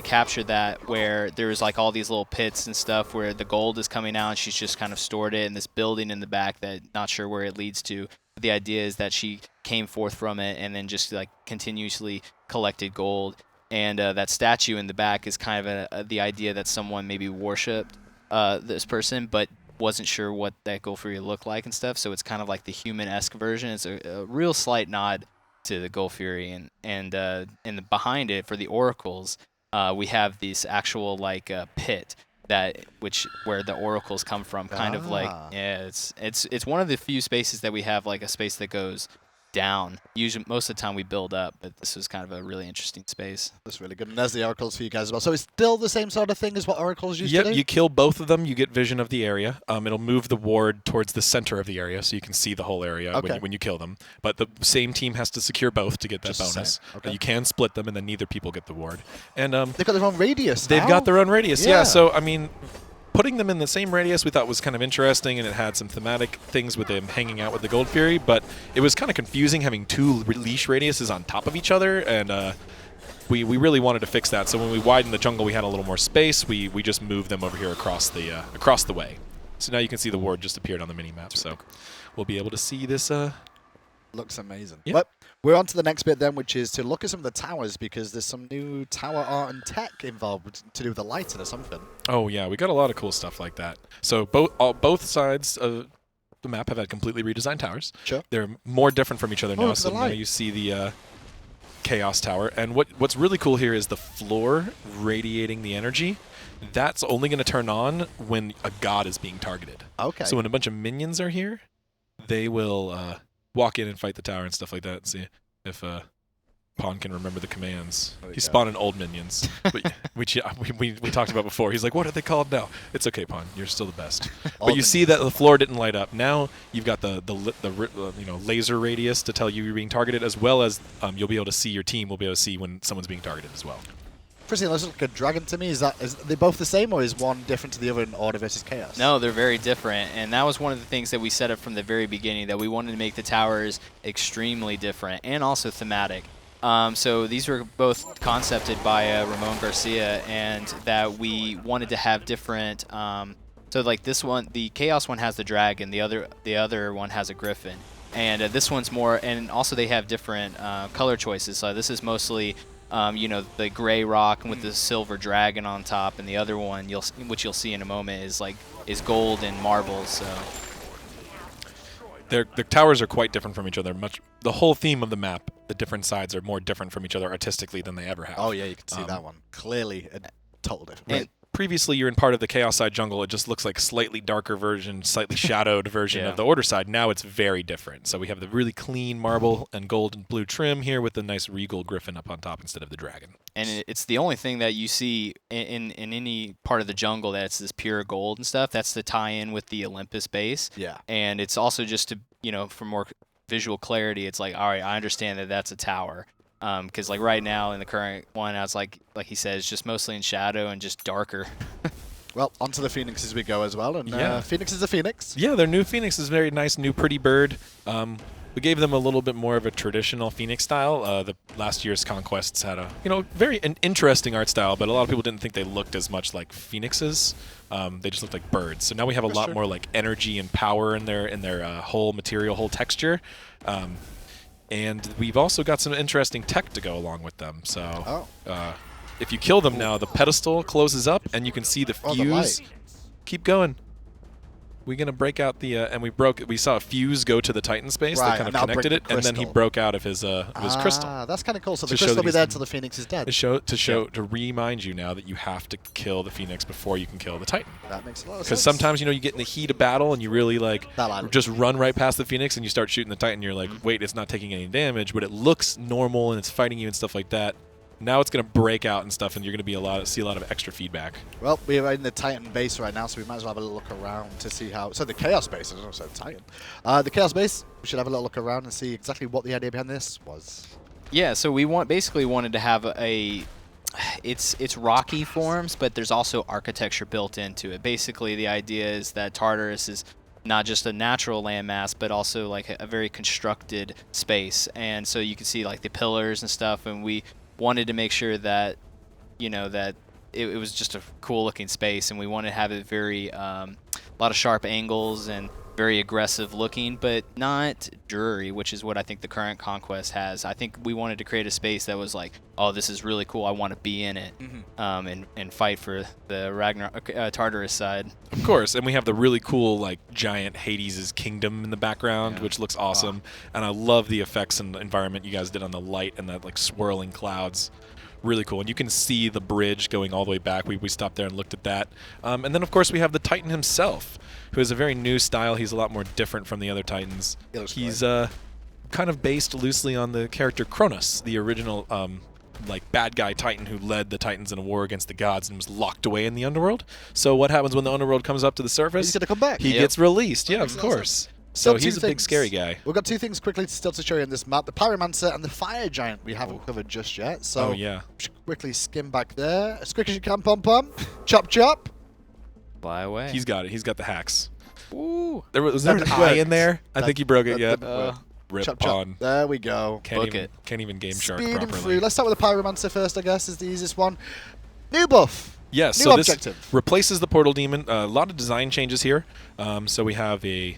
Speaker 3: capture that where there's like all these little pits and stuff where the gold is coming out, and she's just kind of stored it in this building in the back that not sure where it leads to. But the idea is that she came forth from it and then just like continuously collected gold. And that statue in the back is kind of the idea that someone maybe worshipped this person, but wasn't sure what that Gold Fury looked like and stuff. So it's kind of like the human-esque version. It's a real slight nod to the Gold Fury, and behind it for the oracles, we have this actual like pit where the oracles come from. Kind of like it's one of the few spaces that we have like a space that goes down. Usually, most of the time we build up, but this was kind of a really interesting space.
Speaker 1: That's really good. And there's the oracles for you guys as well. So it's still the same sort of thing as what oracles used to do?
Speaker 2: Yep, you kill both of them, you get vision of the area. It'll move the ward towards the center of the area, so you can see the whole area when you kill them. But the same team has to secure both to get that bonus. Okay. You can split them, and then neither people get the ward. And
Speaker 1: they've got their own radius.
Speaker 2: They've got their own radius. Yeah. So I mean, putting them in the same radius we thought was kind of interesting, and it had some thematic things with them hanging out with the Gold Fury, but it was kind of confusing having two leash radiuses on top of each other, and we really wanted to fix that. So when we widened the jungle, we had a little more space. We just moved them over here across the way. So now you can see the ward just appeared on the mini-map, so we'll be able to see this.
Speaker 1: Looks amazing.
Speaker 2: Yeah.
Speaker 1: But we're on to the next bit then, which is to look at some of the towers, because there's some new tower art and tech involved to do with the lighting or something.
Speaker 2: Oh yeah, we got a lot of cool stuff like that. So both sides of the map have had completely redesigned towers.
Speaker 1: Sure.
Speaker 2: They're more different from each other now. So now you see the Chaos Tower, and what's really cool here is the floor radiating the energy. That's only going to turn on when a god is being targeted.
Speaker 1: Okay.
Speaker 2: So when a bunch of minions are here, they will walk in and fight the tower and stuff like that, and see if Pawn can remember the commands. He's spawning old minions, which we talked about before. He's like, what are they called now? It's okay, Pawn. You're still the best. But you see that the floor didn't light up. Now you've got the laser radius to tell you you're being targeted, as well as you'll be able to see your team. Will be able to see when someone's being targeted as well.
Speaker 1: First thing, looks like a dragon to me. Is they both the same, or is one different to the other in Order versus Chaos?
Speaker 3: No, they're very different, and that was one of the things that we set up from the very beginning, that we wanted to make the towers extremely different and also thematic. So these were both concepted by Ramon Garcia, and that we wanted to have different. So like this one, the Chaos one has the dragon, the other one has a griffin, and this one's more. And also they have different color choices. So this is mostly. The gray rock with the silver dragon on top, and the other one, which you'll see in a moment, is gold and marbles. So
Speaker 2: The towers are quite different from each other. The whole theme of the map, the different sides are more different from each other artistically than they ever have.
Speaker 1: Oh yeah, you can see that one clearly. A total different.
Speaker 2: And previously, you're in part of the Chaos side jungle. It just looks like a slightly darker version, slightly shadowed version of the Order side. Now it's very different. So we have the really clean marble and gold and blue trim here with the nice regal griffin up on top instead of the dragon.
Speaker 3: And it's the only thing that you see in any part of the jungle that's this pure gold and stuff. That's the tie-in with the Olympus base.
Speaker 1: Yeah.
Speaker 3: And it's also just to, for more visual clarity, it's like, all right, I understand that that's a tower. Because like right now in the current one, it's like he said, it's just mostly in shadow and just darker.
Speaker 1: Well, onto the phoenixes we go as well. And Phoenix is a phoenix.
Speaker 2: Yeah, their new phoenix is very nice, new pretty bird. We gave them a little bit more of a traditional Phoenix style. The last year's conquests had a very interesting art style, but a lot of people didn't think they looked as much like phoenixes. They just looked like birds. So now we have a lot more like energy and power in their whole material, whole texture. And we've also got some interesting tech to go along with them. So if you kill them now, the pedestal closes up, and you can see the fuse. Keep going. We're going to break out the, and we saw a fuse go to the Titan space that kind of connected it, and then he broke out of his crystal.
Speaker 1: That's kind of cool. So the crystal will be there until the Phoenix is dead.
Speaker 2: To remind you now that you have to kill the Phoenix before you can kill the Titan.
Speaker 1: That makes a lot of sense.
Speaker 2: Because sometimes, you get in the heat of battle and you really just run right past the Phoenix and you start shooting the Titan, you're like, wait, it's not taking any damage, but it looks normal and it's fighting you and stuff like that. Now it's going to break out and stuff, and you're going to see a lot of extra feedback.
Speaker 1: Well, we're in the Titan base right now, so we might as well have a little look around to see how... So the Chaos base, I don't know if it's Titan. The Chaos base, we should have a little look around and see exactly what the idea behind this was.
Speaker 3: Yeah, so we basically wanted to have it's rocky forms, but there's also architecture built into it. Basically, the idea is that Tartarus is not just a natural landmass, but also like a very constructed space. And so you can see like the pillars and stuff, and we wanted to make sure that that it was just a cool looking space, and we wanted to have it very a lot of sharp angles and very aggressive looking, but not dreary, which is what I think the current Conquest has. I think we wanted to create a space that was like, oh, this is really cool, I want to be in it, and fight for the Tartarus side.
Speaker 2: Of course, and we have the really cool like giant Hades' kingdom in the background, which looks awesome, and I love the effects and the environment you guys did on the light and that like swirling clouds. Really cool, and you can see the bridge going all the way back. We stopped there and looked at that, and then of course we have the Titan himself, who is a very new style. He's a lot more different from the other Titans. He's kind of based loosely on the character Kronos, the original like bad guy Titan who led the Titans in a war against the gods and was locked away in the underworld. So what happens when the underworld comes up to the surface?
Speaker 1: He's gonna come back.
Speaker 2: He gets released. Yeah, of course. So he's a big scary guy.
Speaker 1: We've got two things quickly still to show you in this map. The Pyromancer and the Fire Giant we haven't covered just yet. So quickly skim back there. As quick as you can, Pom-Pom. Chop, chop.
Speaker 3: Fly away.
Speaker 2: He's got it. He's got the hacks.
Speaker 3: Ooh.
Speaker 2: Was there an eye in there? I think he broke it yet. Rip
Speaker 1: chop, chop.
Speaker 2: on.
Speaker 1: There we go.
Speaker 2: Can't even game shark
Speaker 1: Speeding
Speaker 2: properly.
Speaker 1: through. Let's start with the Pyromancer first, I guess, is the easiest one. New buff.
Speaker 2: Yes,
Speaker 1: New
Speaker 2: so
Speaker 1: objective.
Speaker 2: This replaces the Portal Demon. A lot of design changes here. So we have a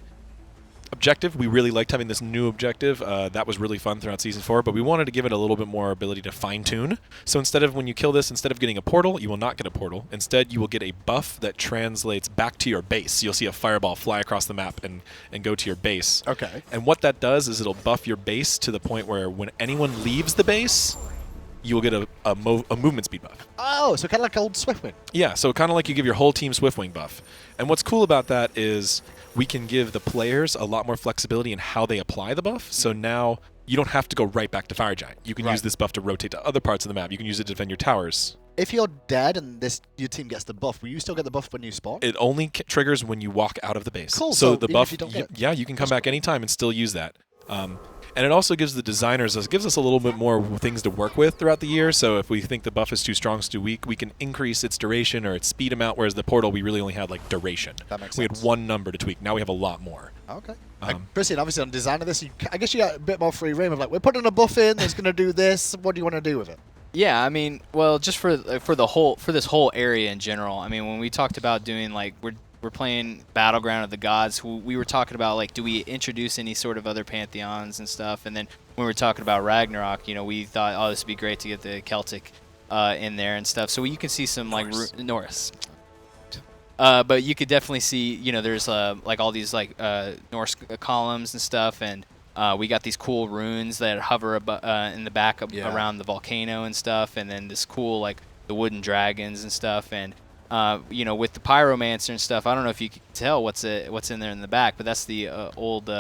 Speaker 2: objective. We really liked having this new objective. That was really fun throughout Season 4, but we wanted to give it a little bit more ability to fine-tune. So instead of when you kill this, instead of getting a portal, you will not get a portal. Instead, you will get a buff that translates back to your base. You'll see a fireball fly across the map and go to your base.
Speaker 1: Okay.
Speaker 2: And what that does is it'll buff your base to the point where when anyone leaves the base, you will get a movement speed buff.
Speaker 1: Oh, so kind of like old Swiftwing.
Speaker 2: Yeah, so kind of like you give your whole team Swiftwing buff. And what's cool about that is we can give the players a lot more flexibility in how they apply the buff. So now you don't have to go right back to Fire Giant. You can use this buff to rotate to other parts of the map. You can use it to defend your towers.
Speaker 1: If you're dead and your team gets the buff, will you still get the buff when you spawn?
Speaker 2: It only triggers when you walk out of the base.
Speaker 1: Cool.
Speaker 2: So the buff,
Speaker 1: if you don't get
Speaker 2: you can come back anytime and still use that. And it also gives the designers, gives us a little bit more things to work with throughout the year. So if we think the buff is too strong, it's too weak, we can increase its duration or its speed amount, whereas the portal, we really only had like duration.
Speaker 1: That makes
Speaker 2: we
Speaker 1: sense.
Speaker 2: had one number to tweak. Now we have a lot more.
Speaker 1: Okay. Christian, obviously on design of this, I guess you got a bit more free reign of like, we're putting a buff in that's going to do this. What do you want to do with it?
Speaker 3: Yeah, I mean, well, just for this whole area in general. I mean, when we talked about doing like we're playing Battleground of the Gods, we were talking about like, do we introduce any sort of other pantheons and stuff? And then when we were talking about Ragnarok, we thought, oh, this would be great to get the Celtic in there and stuff. So you can see some like Norse. But you could definitely see, there's like all these like Norse columns and stuff, and we got these cool runes that hover in the back around the volcano and stuff, and then this cool like the wooden dragons and stuff, and with the pyromancer and stuff. I don't know if you can tell what's in there in the back, but that's the old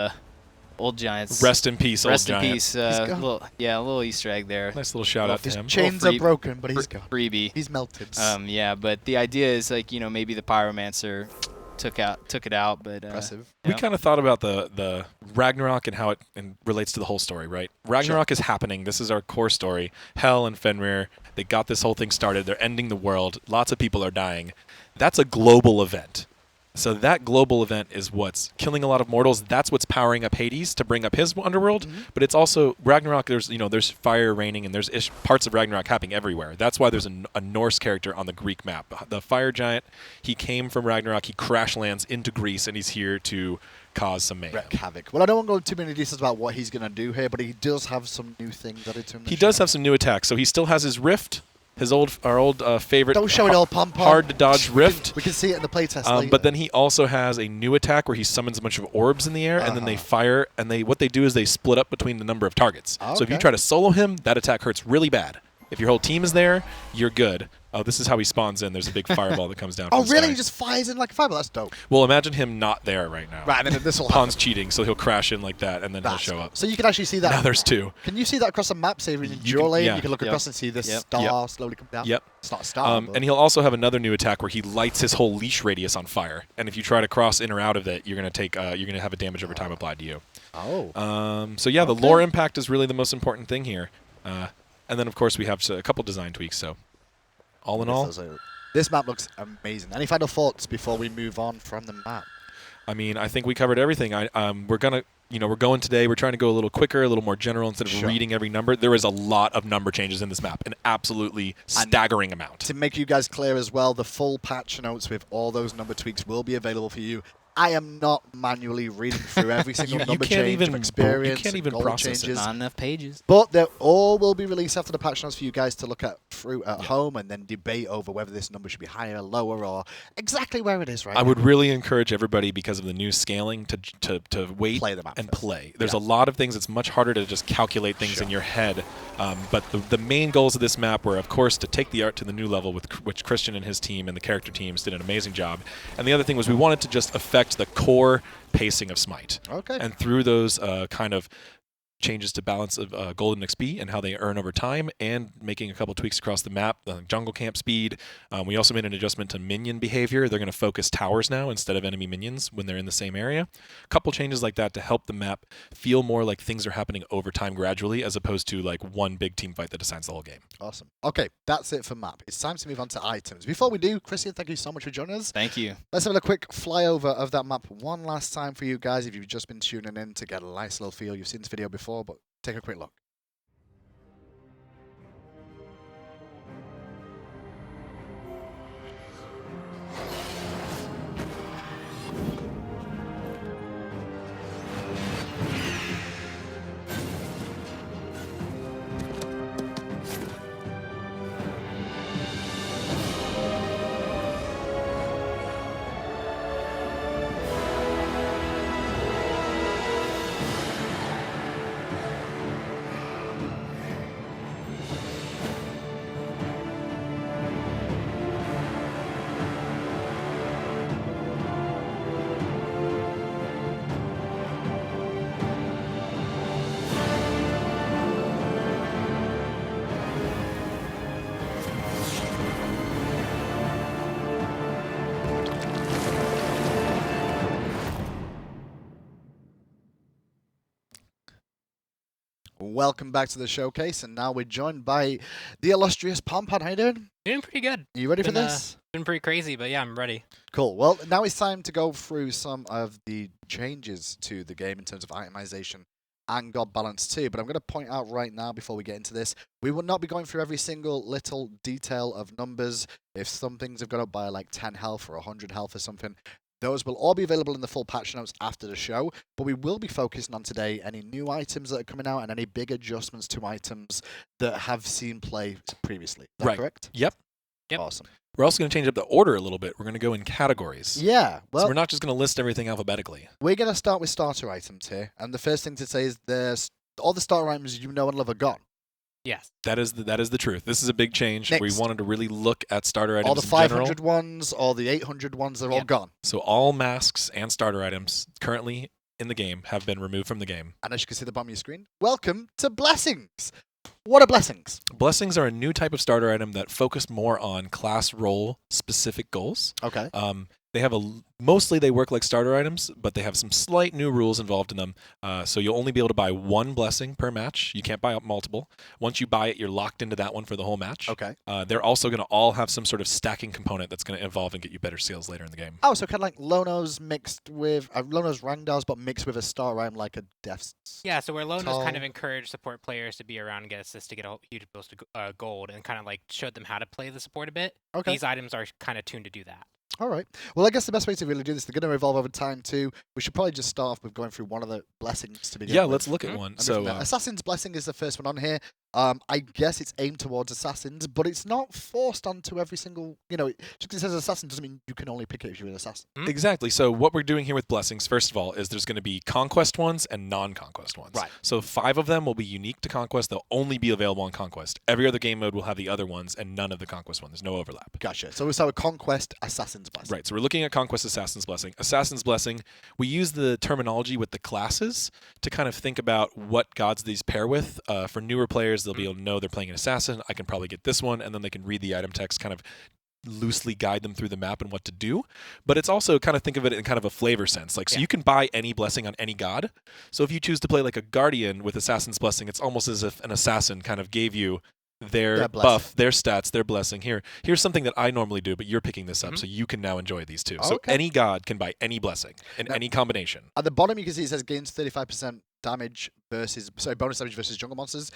Speaker 3: giants.
Speaker 2: Rest in peace, old giant.
Speaker 3: Rest in peace. A little Easter egg there.
Speaker 2: Nice little shout out to him.
Speaker 1: His chains are broken, but he's gone.
Speaker 3: Freebie.
Speaker 1: He's melted.
Speaker 3: Yeah, but the idea is like maybe the pyromancer took it out, but
Speaker 1: Impressive.
Speaker 2: We kind of thought about the Ragnarok and how it relates to the whole story, right? Ragnarok is happening. This is our core story. Hel and Fenrir, they got this whole thing started. They're ending the world. Lots of people are dying. That's a global event. So that global event is what's killing a lot of mortals. That's what's powering up Hades to bring up his underworld. Mm-hmm. But it's also Ragnarok. There's fire raining, and there's parts of Ragnarok happening everywhere. That's why there's a Norse character on the Greek map. The fire giant. He came from Ragnarok. He crash lands into Greece, and he's here to cause some mayhem.
Speaker 1: Wreak havoc. Well, I don't want to go into too many details about what he's going to do here, but he does have some new things added to him.
Speaker 2: He does have some new attacks. So he still has his rift. Our old favorite.
Speaker 1: Don't show it all, pom-pom.
Speaker 2: Hard to dodge rift.
Speaker 1: We can see it in the playtest later.
Speaker 2: But then he also has a new attack where he summons a bunch of orbs in the air, and then they fire. And what they do is they split up between the number of targets. So if you try to solo him, that attack hurts really bad. If your whole team is there, you're good. Oh, this is how he spawns in. There's a big fireball that comes down.
Speaker 1: Oh,
Speaker 2: from the
Speaker 1: really?
Speaker 2: sky.
Speaker 1: He just fires in like a fireball? That's dope.
Speaker 2: Well, imagine him not there right now.
Speaker 1: Right, and then this will
Speaker 2: Pon's cheating, so he'll crash in like that, and then he'll show up.
Speaker 1: So you can actually see that.
Speaker 2: Now there's two.
Speaker 1: Can you see that across the map? Say in your lane, you can look across and see this star slowly come down.
Speaker 2: Yep.
Speaker 1: It's not a star.
Speaker 2: And he'll also have another new attack where he lights his whole leash radius on fire, and if you try to cross in or out of it, you're gonna have a damage over time applied to you.
Speaker 1: Oh.
Speaker 2: So yeah, the lore impact is really the most important thing here. And then, of course, we have a couple design tweaks. So, all in all,
Speaker 1: this map looks amazing. Any final thoughts before we move on from the map?
Speaker 2: I mean, I think we covered everything. We're going today. We're trying to go a little quicker, a little more general instead of reading every number. There is a lot of number changes in this map, an absolutely staggering amount.
Speaker 1: To make you guys clear as well, the full patch notes with all those number tweaks will be available for you. I am not manually reading through every single number change of experience.
Speaker 2: You can't even process
Speaker 1: changes.
Speaker 2: it.
Speaker 3: Not enough pages.
Speaker 1: But they all will be released after the patch notes for you guys to look at through at home and then debate over whether this number should be higher, lower, or exactly where it is right now.
Speaker 2: I would really encourage everybody, because of the new scaling, to wait and play. There's a lot of things. It's much harder to just calculate things in your head. But the main goals of this map were, of course, to take the art to the new level, which Christian and his team and the character teams did an amazing job. And the other thing was we wanted to just affect the core pacing of SMITE.
Speaker 1: Okay.
Speaker 2: And through those kind of changes to balance of golden XP and how they earn over time, and making a couple tweaks across the map, jungle camp speed. We also made an adjustment to minion behavior. They're going to focus towers now instead of enemy minions when they're in the same area. A couple changes like that to help the map feel more like things are happening over time gradually, as opposed to like one big team fight that decides the whole game.
Speaker 1: Awesome. Okay, that's it for map. It's time to move on to items. Before we do, Christian, thank you so much for joining us.
Speaker 3: Thank you.
Speaker 1: Let's have a quick flyover of that map one last time for you guys if you've just been tuning in to get a nice little feel. You've seen this video before, but take a quick look. Welcome back to the showcase, and now we're joined by the illustrious Pompan. How you doing?
Speaker 4: Doing pretty good.
Speaker 1: Are you ready for this?
Speaker 4: Been pretty crazy, but yeah, I'm ready.
Speaker 1: Cool. Well, now it's time to go through some of the changes to the game in terms of itemization and god balance too. But I'm going to point out right now, before we get into this, we will not be going through every single little detail of numbers. If some things have gone up by like 10 health or 100 health or something, those will all be available in the full patch notes after the show, but we will be focusing on today any new items that are coming out and any big adjustments to items that have seen play previously. Is that correct?
Speaker 2: Yep.
Speaker 4: Yep.
Speaker 1: Awesome.
Speaker 2: We're also going to change up the order a little bit. We're going to go in categories.
Speaker 1: Yeah,
Speaker 2: So
Speaker 1: well,
Speaker 2: we're not just going to list everything alphabetically.
Speaker 1: we're going to start with starter items here. And the first thing to say is all the starter items you know and love are gone.
Speaker 4: Yes.
Speaker 2: That is the truth. This is a big change. We
Speaker 1: Next.
Speaker 2: wanted to really look at starter items
Speaker 1: All the
Speaker 2: in
Speaker 1: 500
Speaker 2: general.
Speaker 1: ones, all the 800 ones, they're all
Speaker 4: Yep.
Speaker 1: gone.
Speaker 2: So all masks and starter items currently in the game have been removed from the game.
Speaker 1: And as you can see at the bottom of your screen, welcome to Blessings. What are Blessings?
Speaker 2: Blessings are a new type of starter item that focus more on class role specific goals.
Speaker 1: Okay.
Speaker 2: They have mostly they work like starter items, but they have some slight new rules involved in them. So you'll only be able to buy one blessing per match. You can't buy multiple. Once you buy it, you're locked into that one for the whole match.
Speaker 1: Okay.
Speaker 2: They're also going to all have some sort of stacking component that's going to evolve and get you better seals later in the game.
Speaker 1: Oh, so kind of like Lono's mixed with Lono's Rangdals, but mixed with a starter item like a Death's.
Speaker 4: Yeah, so where Lonos kind of
Speaker 1: Tall.
Speaker 4: encouraged support players to be around and get assists to get a huge boost of gold and kind of like showed them how to play the support a bit.
Speaker 1: Okay.
Speaker 4: These items are kind of tuned to do that.
Speaker 1: All right. Well, I guess the best way to really do this, they're going to evolve over time too. We should probably just start off with going through one of the blessings to begin
Speaker 2: Yeah,
Speaker 1: with.
Speaker 2: let's look at
Speaker 4: Mhm.
Speaker 2: one.
Speaker 1: And
Speaker 2: So
Speaker 1: Assassin's Blessing is the first one on here. I guess it's aimed towards assassins, but it's not forced onto every single. Just because it says assassin doesn't mean you can only pick it if you're an assassin.
Speaker 2: exactly. So what we're doing here with blessings, first of all, is there's going to be conquest ones and non-conquest ones.
Speaker 1: Right.
Speaker 2: So 5 of them will be unique to conquest. They'll only be available on conquest. Every other game mode will have the other ones, and none of the conquest ones. There's no overlap.
Speaker 1: Gotcha. So we start with Conquest Assassin's Blessing.
Speaker 2: Right. So we're looking at conquest assassin's blessing. Assassin's blessing. We use the terminology with the classes to kind of think about what gods these pair with. For newer players, they'll be able to know they're playing an assassin. I can probably get this one, and then they can read the item text, kind of loosely guide them through the map and what to do. But it's also kind of think of it in kind of a flavor sense. Like, so
Speaker 4: Yeah.
Speaker 2: you can buy any blessing on any god. So if you choose to play like a guardian with assassin's blessing, it's almost as if an assassin kind of gave you their
Speaker 1: Their blessing.
Speaker 2: buff, their stats, their blessing. Here's something that I normally do, but you're picking this up,
Speaker 4: Mhm.
Speaker 2: so you can now enjoy these too. So
Speaker 1: Okay.
Speaker 2: any god can buy any blessing in
Speaker 1: Now-
Speaker 2: any combination.
Speaker 1: At the bottom, you can see it says gains 35% damage bonus damage versus jungle monsters.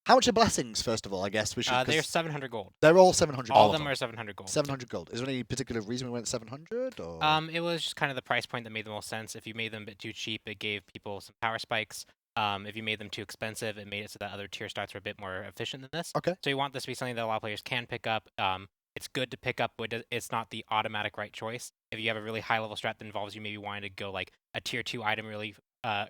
Speaker 1: How much are blessings, first of all, I guess? We should, 'cause
Speaker 4: They're 700 gold.
Speaker 1: they're all 700
Speaker 4: All
Speaker 1: gold.
Speaker 4: of them are 700 gold.
Speaker 1: 700 gold. Is there any particular reason we went 700? Or?
Speaker 4: It was just kind of the price point that made the most sense. If you made them a bit too cheap, it gave people some power spikes. If you made them too expensive, it made it so that other tier starts were a bit more efficient than this.
Speaker 1: Okay.
Speaker 4: So you want this to be something that a lot of players can pick up. It's good to pick up, but it's not the automatic right choice. If you have a really high level strat that involves you maybe wanting to go like a tier 2 item really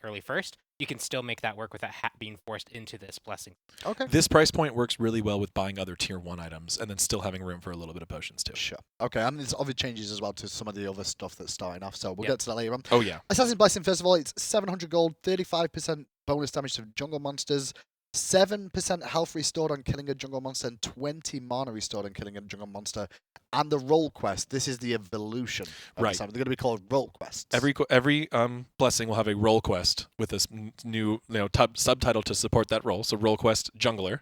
Speaker 4: early first, you can still make that work without being forced into this blessing.
Speaker 1: Okay.
Speaker 2: This price point works really well with buying other tier 1 items and then still having room for a little bit of potions too.
Speaker 1: Sure. Okay, and there's other changes as well to some of the other stuff that's starting off, so we'll
Speaker 4: Yep.
Speaker 1: get to that later on.
Speaker 2: Oh yeah.
Speaker 1: Assassin's Blessing, first of all, it's 700 gold, 35% bonus damage to jungle monsters, 7% health restored on killing a jungle monster, and 20 mana restored on killing a jungle monster. And the role quest, this is the evolution of
Speaker 2: Right.
Speaker 1: this item. They're going to be called role quests.
Speaker 2: Every blessing will have a role quest with this new subtitle to support that role. So role quest jungler,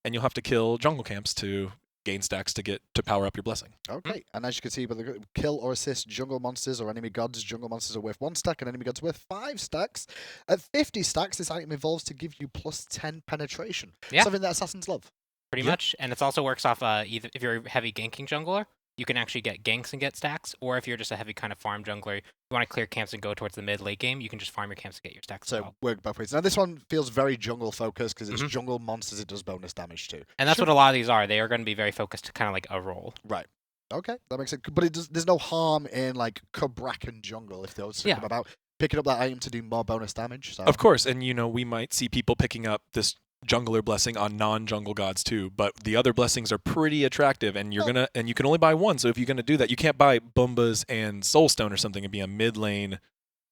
Speaker 2: and you'll have to kill jungle camps to gain stacks to power up your blessing.
Speaker 1: Okay, and as you can see, whether you kill or assist jungle monsters or enemy gods, jungle monsters are worth 1 stack and enemy gods worth 5 stacks. At 50 stacks, this item evolves to give you plus 10 penetration.
Speaker 4: Yeah.
Speaker 1: Something that assassins love.
Speaker 4: Pretty
Speaker 2: Yep.
Speaker 4: much, and it also works off either if you're a heavy ganking jungler, you can actually get ganks and get stacks, or if you're just a heavy kind of farm jungler, you want to clear camps and go towards the mid-late game, you can just farm your camps to get your stacks as
Speaker 1: So
Speaker 4: well.
Speaker 1: work both ways. Now this one feels very jungle focused because it's
Speaker 4: Mhm.
Speaker 1: jungle monsters. It does bonus damage too.
Speaker 4: And that's
Speaker 1: Sure.
Speaker 4: what a lot of these are. They are going to be very focused, kind of like a role.
Speaker 1: Right. Okay, that makes sense. But there's no harm in like Cabrakan jungle if those
Speaker 4: Yeah.
Speaker 1: come about picking up that item to do more bonus damage. So.
Speaker 2: Of course, and we might see people picking up this jungler blessing on non-jungle gods too, but the other blessings are pretty attractive, and you can only buy one. So if you're gonna do that, you can't buy Bumbas and Soulstone or something and be a mid lane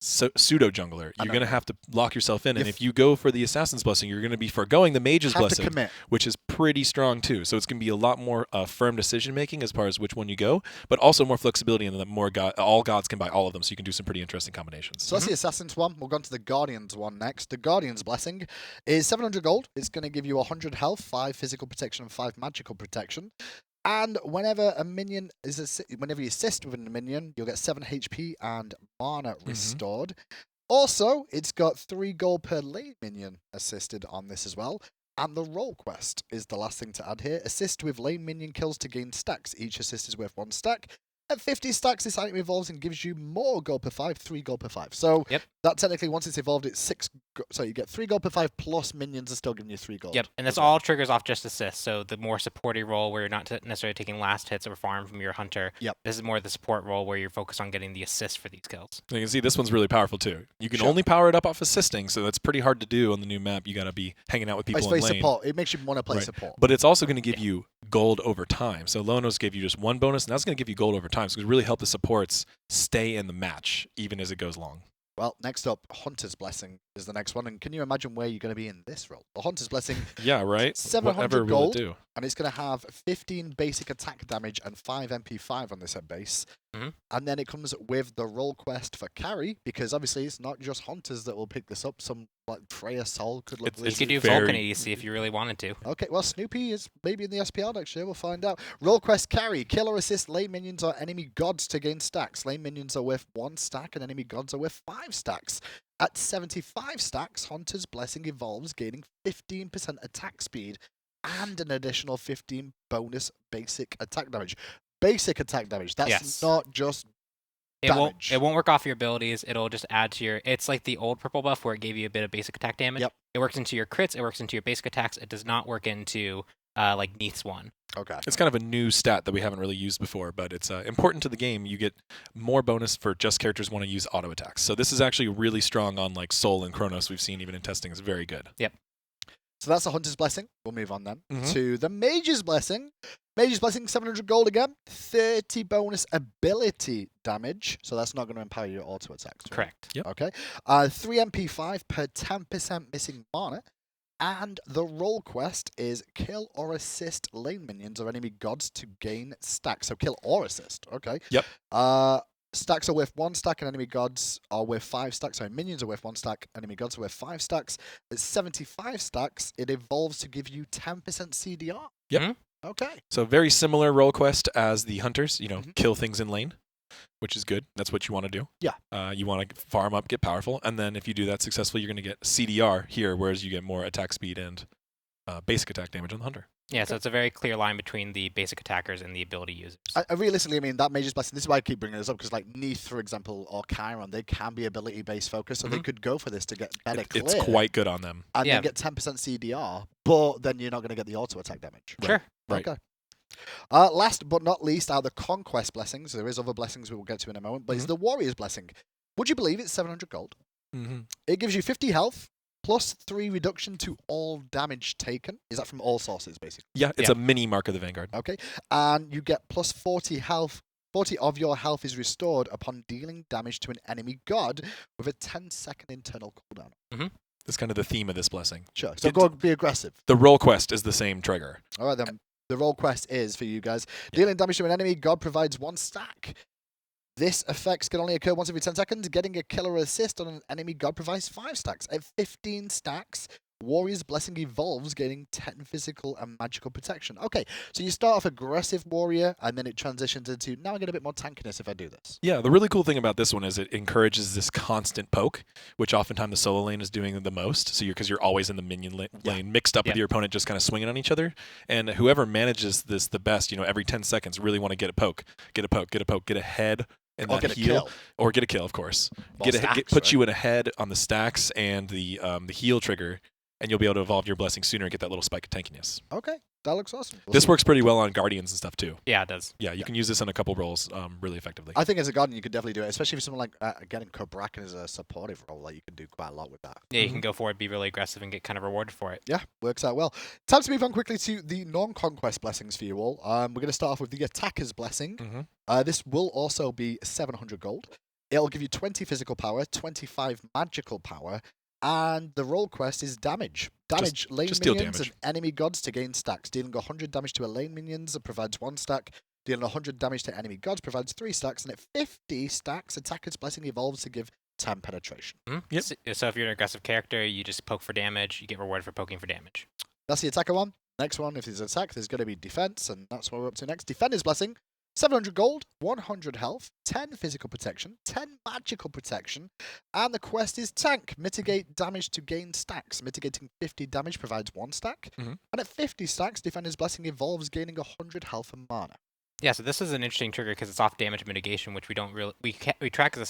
Speaker 2: pseudo jungler.
Speaker 1: I
Speaker 2: You're
Speaker 1: know.
Speaker 2: gonna have to lock yourself in, and
Speaker 1: If-
Speaker 2: if you go for the assassin's blessing, you're gonna be foregoing the mage's
Speaker 1: Have to
Speaker 2: blessing,
Speaker 1: commit.
Speaker 2: which is pretty strong too. So it's gonna be a lot more firm decision making as far as which one you go, but also more flexibility in that all gods can buy all of them, so you can do some pretty interesting combinations.
Speaker 1: So that's the Assassin's one. We'll go on to the Guardians one next. The Guardian's Blessing is 700 gold. It's going to give you 100 health, 5 physical protection, and 5 magical protection. And whenever you assist with a minion, you'll get 7 HP and mana restored. Also, it's got 3 gold per lane minion assisted on this as well. And the role quest is the last thing to add here. Assist with lane minion kills to gain stacks. Each assist is worth 1 stack. At 50 stacks, this item evolves and gives you more gold per 5, 3 gold per 5. So
Speaker 4: Yep.
Speaker 1: that technically, once it's evolved, it's so you get 3 gold per 5 plus minions are still giving you 3 gold.
Speaker 4: Yep, and this
Speaker 1: as well.
Speaker 4: all triggers off just assist. So the more supporty role where you're not necessarily taking last hits or farm from your hunter.
Speaker 1: Yep.
Speaker 4: This is more the support role where you're focused on getting the assist for these kills.
Speaker 2: You can see this one's really powerful too. You can
Speaker 1: Sure.
Speaker 2: only power it up off assisting, so that's pretty hard to do on the new map. You got to be hanging out with people
Speaker 1: It's
Speaker 2: in
Speaker 1: very
Speaker 2: lane.
Speaker 1: support. It makes you want to play
Speaker 2: Right.
Speaker 1: support.
Speaker 2: But it's also going to give you gold over time. So Lonos gave you just one bonus, and that's going to give you gold over time. So it's really help the supports stay in the match even as it goes long.
Speaker 1: Well, next up, Hunter's Blessing is the next one. And can you imagine where you're going to be in this role? The Hunter's Blessing,
Speaker 2: Yeah, right?
Speaker 1: 700
Speaker 2: Whatever will
Speaker 1: gold.
Speaker 2: it do?
Speaker 1: and it's going to have 15 basic attack damage and 5 MP5 on this base.
Speaker 4: Mhm.
Speaker 1: And then it comes with the role quest for carry, because obviously it's not just hunters that will pick this up. Some like Freya Soul could look
Speaker 2: It's
Speaker 4: You could do
Speaker 2: very-
Speaker 4: Vulcan EDC if you really wanted to.
Speaker 1: Okay, well, Snoopy is maybe in the SPL next year. We'll find out. Role quest carry. Kill or assist lane minions or enemy gods to gain stacks. Lane minions are worth 1 stack and enemy gods are worth 5 stacks. At 75 stacks, Hunter's Blessing evolves, gaining 15% attack speed and an additional 15 bonus basic attack damage. Basic attack damage. That's
Speaker 4: Yes.
Speaker 1: not just
Speaker 4: It
Speaker 1: damage.
Speaker 4: won't work off your abilities. It'll just add to your. It's like the old purple buff where it gave you a bit of basic attack damage.
Speaker 1: Yep.
Speaker 4: It works into your crits. It works into your basic attacks. It does not work into like Neath's one.
Speaker 1: Okay.
Speaker 2: It's kind of a new stat that we haven't really used before, but it's important to the game. You get more bonus for just characters want to use auto attacks. So this is actually really strong on like Soul and Chronos. We've seen even in testing. It's very good.
Speaker 1: So that's the Hunter's Blessing. We'll move on then
Speaker 2: Mhm.
Speaker 1: to the Mage's Blessing. Mage's Blessing, 700 gold again, 30 bonus ability damage. So that's not going to empower your auto attacks. right?
Speaker 4: Correct.
Speaker 2: Yep.
Speaker 1: Okay. 3 MP5 per 10% missing mana. And the role quest is kill or assist lane minions or enemy gods to gain stacks. So kill or assist. Okay.
Speaker 2: Yep.
Speaker 1: Stacks are worth 1 stack and enemy gods are worth 5 stacks. Sorry, minions are worth 1 stack, enemy gods are worth 5 stacks. At 75 stacks, it evolves to give you 10% CDR.
Speaker 2: Yep.
Speaker 4: Mhm.
Speaker 1: Okay.
Speaker 2: So very similar role quest as the Hunters. You know,
Speaker 1: Mhm.
Speaker 2: kill things in lane, which is good. That's what you want to do.
Speaker 1: Yeah.
Speaker 2: You want to farm up, get powerful, and then if you do that successfully, you're going to get CDR here, whereas you get more attack speed and basic attack damage on the Hunter.
Speaker 4: Yeah, so it's a very clear line between the basic attackers and the ability users.
Speaker 1: I realistically, I mean, that Mage's Blessing, this is why I keep bringing this up, because like Neath, for example, or Chiron, they can be ability-based focused, so they
Speaker 2: Mhm.
Speaker 1: could go for this to get better
Speaker 2: It's
Speaker 1: clear
Speaker 2: quite good on them.
Speaker 1: and
Speaker 4: Yeah.
Speaker 1: then get 10% CDR, but then you're not going to get the auto attack damage.
Speaker 4: Sure.
Speaker 2: Right.
Speaker 1: Okay. Last but not least are the Conquest Blessings. There is other blessings we will get to in a moment, but it's the Warrior's Blessing. Would you believe it's 700 gold?
Speaker 2: Mm-hmm.
Speaker 1: It gives you 50 health, plus 3 reduction to all damage taken. Is that from all sources, basically?
Speaker 2: Yeah, it's
Speaker 4: Yeah.
Speaker 2: a mini Mark of the Vanguard.
Speaker 1: Okay. And you get plus 40 health. 40 of your health is restored upon dealing damage to an enemy god with a 10-second internal cooldown.
Speaker 2: That's kind of the theme of this blessing.
Speaker 1: Sure. So
Speaker 2: Get-
Speaker 1: go be aggressive.
Speaker 2: The role quest is the same trigger.
Speaker 1: All right, then. The role quest is for you guys. Dealing damage to an enemy god provides 1 stack. This effects can only occur once every 10 seconds. Getting a killer assist on an enemy god provides 5 stacks. At 15 stacks, Warrior's Blessing evolves, gaining 10 physical and magical protection. Okay, so you start off aggressive warrior, and then it transitions into, now I get a bit more tankiness if I do this.
Speaker 2: Yeah, the really cool thing about this one is it encourages this constant poke, which oftentimes the solo lane is doing the most. So because you're always in the minion lane, mixed up with
Speaker 4: Yeah.
Speaker 2: your opponent, just kind of swinging on each other. And whoever manages this the best, every 10 seconds, really want to get a poke, get a head, and
Speaker 1: Or
Speaker 2: that
Speaker 1: get a
Speaker 2: heal,
Speaker 1: kill.
Speaker 2: or get a kill, of course.
Speaker 1: Well, stacks,
Speaker 2: Put
Speaker 1: right?
Speaker 2: you in a head on the stacks and the heal trigger, and you'll be able to evolve your blessing sooner and get that little spike of tankiness.
Speaker 1: Okay, that looks awesome. We'll
Speaker 2: This
Speaker 1: see.
Speaker 2: works pretty well on guardians and stuff too.
Speaker 4: Yeah, it does.
Speaker 2: Yeah, you can use this in a couple roles really effectively.
Speaker 1: I think as a guardian, you could definitely do it, especially for someone like, again, in Kobrakan is a supportive role. Like, you can do quite a lot with that.
Speaker 4: Yeah, you can go for it, be really aggressive, and get kind of rewarded for it.
Speaker 1: Yeah, works out well. Time to move on quickly to the non-conquest blessings for you all. We're going to start off with the Attacker's Blessing.
Speaker 2: Mhm.
Speaker 1: This will also be 700 gold. It'll give you 20 physical power, 25 magical power, and the role quest is damage. Damage lane
Speaker 2: just deal
Speaker 1: minions
Speaker 2: damage.
Speaker 1: and enemy gods to gain stacks. Dealing 100 damage to a lane minions provides 1 stack. Dealing 100 damage to enemy gods provides 3 stacks. And at 50 stacks, Attacker's Blessing evolves to give 10 penetration.
Speaker 2: Yep.
Speaker 4: So if you're an aggressive character, you just poke for damage. You get rewarded for poking for damage.
Speaker 1: That's the attacker one. Next one, if there's attack, there's going to be defense, and that's what we're up to next. Defender's Blessing, 700 gold, 100 health, 10 physical protection, 10 magical protection, and the quest is tank. Mitigate damage to gain stacks. Mitigating 50 damage provides 1 stack,
Speaker 2: Mhm.
Speaker 1: and at 50 stacks, Defender's Blessing evolves, gaining 100 health and mana.
Speaker 4: Yeah, so this is an interesting trigger because it's off damage mitigation, which we don't really we track as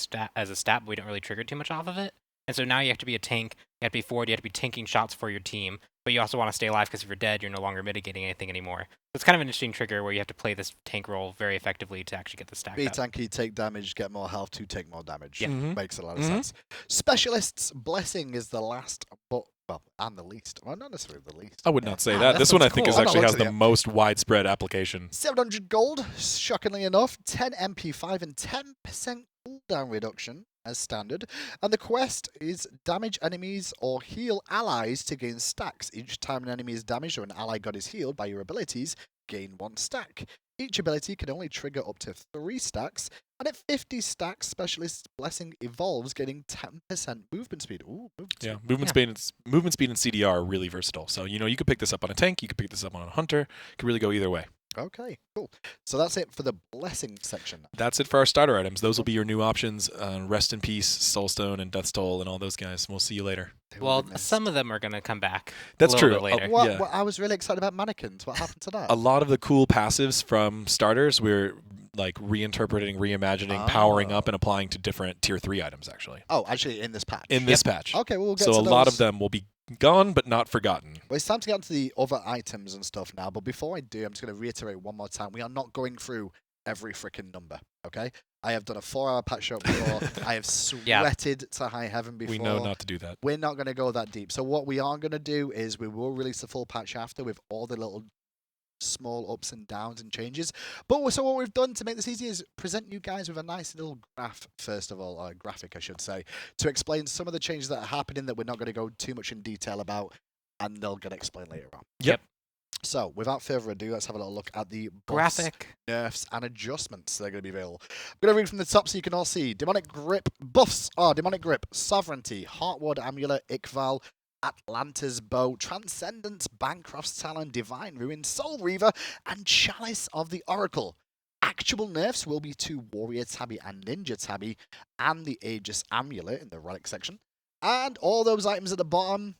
Speaker 4: a stat, but we don't really trigger too much off of it. And so now you have to be a tank, you have to be forward, you have to be tanking shots for your team, but you also want to stay alive because if you're dead, you're no longer mitigating anything anymore. So it's kind of an interesting trigger where you have to play this tank role very effectively to actually get the stack
Speaker 1: Be
Speaker 4: up.
Speaker 1: tanky, take damage, get more health to take more damage.
Speaker 4: Yeah.
Speaker 1: Makes a lot of sense. Specialists Blessing is the last, but well, and the least. Well, not necessarily the least.
Speaker 2: I would not say
Speaker 1: Ah,
Speaker 2: that.
Speaker 1: that
Speaker 2: This one I
Speaker 1: sounds
Speaker 2: think
Speaker 1: cool.
Speaker 2: is
Speaker 1: I'm not
Speaker 2: actually has
Speaker 1: looking
Speaker 2: the
Speaker 1: at it.
Speaker 2: most widespread application.
Speaker 1: 700 gold, shockingly enough, 10 MP5 and 10% cooldown reduction as standard. And the quest is damage enemies or heal allies to gain stacks. Each time an enemy is damaged or an ally god is healed by your abilities, gain 1 stack. Each ability can only trigger up to 3 stacks, and at 50 stacks, Specialist Blessing evolves, getting 10% movement speed. Ooh, movement speed.
Speaker 2: Yeah, movement speed and CDR are really versatile. So you could pick this up on a tank, you could pick this up on a hunter. It could really go either way.
Speaker 1: Okay, cool. So that's it for the Blessing section.
Speaker 2: That's it for our starter items. Those will be your new options. Rest in Peace, Soulstone, and Death's Toll, and all those guys. We'll see you later.
Speaker 1: They will
Speaker 4: Well,
Speaker 1: be missed.
Speaker 4: some of them are going to come back.
Speaker 2: That's
Speaker 4: a little
Speaker 2: true.
Speaker 4: Bit later.
Speaker 1: What,
Speaker 2: Yeah.
Speaker 1: what- I was really excited about mannequins. What happened to that?
Speaker 2: A lot of the cool passives from starters, we're like reinterpreting, reimagining, powering up, and applying to different tier 3 items, actually.
Speaker 1: Oh, actually, in this patch.
Speaker 2: In this patch.
Speaker 1: Okay, well, we'll get
Speaker 2: So
Speaker 1: to
Speaker 2: a lot
Speaker 1: those.
Speaker 2: of them will be gone, but not forgotten.
Speaker 1: Well, it's time to get onto the other items and stuff now. But before I do, I'm just going to reiterate one more time. We are not going through every freaking number, okay? I have done a 4-hour patch up before. I have sweated to high heaven before.
Speaker 2: We know not to do that.
Speaker 1: We're not going to go that deep. So what we are going to do is we will release a full patch after with all the little small ups and downs and changes. But so what we've done to make this easy is present you guys with a nice little graph, first of all, or a graphic, I should say, to explain some of the changes that are happening that we're not going to go too much in detail about, and they'll get explained later on.
Speaker 2: Yep.
Speaker 1: So, without further ado, let's have a little look at the buffs,
Speaker 4: Graphic.
Speaker 1: nerfs, and adjustments that are going to be available. I'm going to read from the top so you can all see. Demonic Grip buffs are Demonic Grip, Sovereignty, Heartward Amulet, Iqval, Atlanta's Bow, Transcendence, Bancroft's Talon, Divine Ruin, Soul Reaver, and Chalice of the Oracle. Actual nerfs will be to Warrior Tabby and Ninja Tabby, and the Aegis Amulet in the relic section. And all those items at the bottom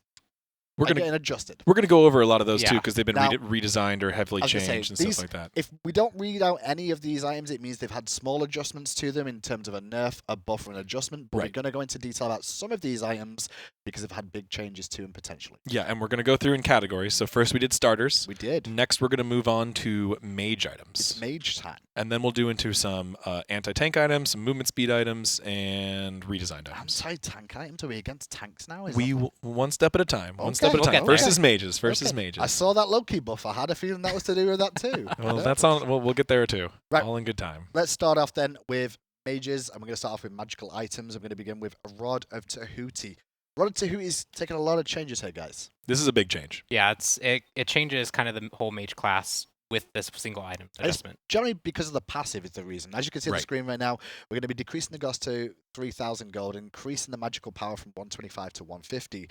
Speaker 2: We're
Speaker 1: are
Speaker 2: gonna
Speaker 1: getting adjusted.
Speaker 2: we're gonna go over a lot of those too
Speaker 4: Yeah.
Speaker 2: because they've been
Speaker 1: Now-
Speaker 2: redesigned or heavily
Speaker 1: I was gonna say,
Speaker 2: changed and
Speaker 1: these-
Speaker 2: stuff like that.
Speaker 1: If we don't read out any of these items, it means they've had small adjustments to them in terms of a nerf, a buff, or an adjustment. But we're
Speaker 2: Right.
Speaker 1: going to go into detail about some of these items because they've had big changes to them potentially.
Speaker 2: Yeah, and we're gonna go through in categories. So first we did starters.
Speaker 1: We did.
Speaker 2: Next we're gonna move on to mage items.
Speaker 1: It's mage time.
Speaker 2: And then we'll do into some anti-tank items, some movement speed items, and redesigned
Speaker 1: I'm
Speaker 2: items.
Speaker 1: sorry, tank items. Are we against tanks now? Is
Speaker 2: We
Speaker 1: that-
Speaker 2: one step at a time. One
Speaker 1: Okay.
Speaker 2: step at a
Speaker 4: We'll
Speaker 2: time.
Speaker 4: get
Speaker 2: First
Speaker 4: there.
Speaker 2: is mages. First is
Speaker 1: Okay.
Speaker 2: mages.
Speaker 1: I saw that Loki buff. I had a feeling that was to do with that too.
Speaker 2: Well, that's on. We'll get there too.
Speaker 1: Right.
Speaker 2: All in good time.
Speaker 1: Let's start off then with mages, and we're going to start off with magical items. I'm going to begin with Rod of Tahuti. Rod of Tahuti's taken a lot of changes here, guys.
Speaker 2: This is a big change.
Speaker 4: Yeah, it changes kind of the whole mage class with this single item adjustment.
Speaker 1: Generally, because of the passive is the reason. As you can see on the
Speaker 2: Right.
Speaker 1: screen right now, we're going to be decreasing the cost to 3,000 gold, increasing the magical power from 125 to 150.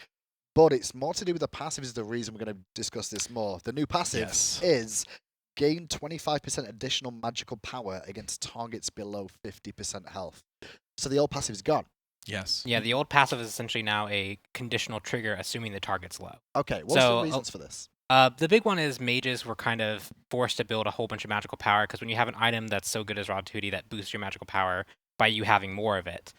Speaker 1: But it's more to do with the passive is the reason we're going to discuss this more. The new passive
Speaker 2: Yes.
Speaker 1: is gain 25% additional magical power against targets below 50% health. So the old passive is gone.
Speaker 2: Yes.
Speaker 4: Yeah, the old passive is essentially now a conditional trigger, assuming the target's low.
Speaker 1: Okay, what's
Speaker 4: So,
Speaker 1: the reasons for this?
Speaker 4: The big one is mages were kind of forced to build a whole bunch of magical power because when you have an item that's so good as Rod 2D that boosts your magical power by you having more of it,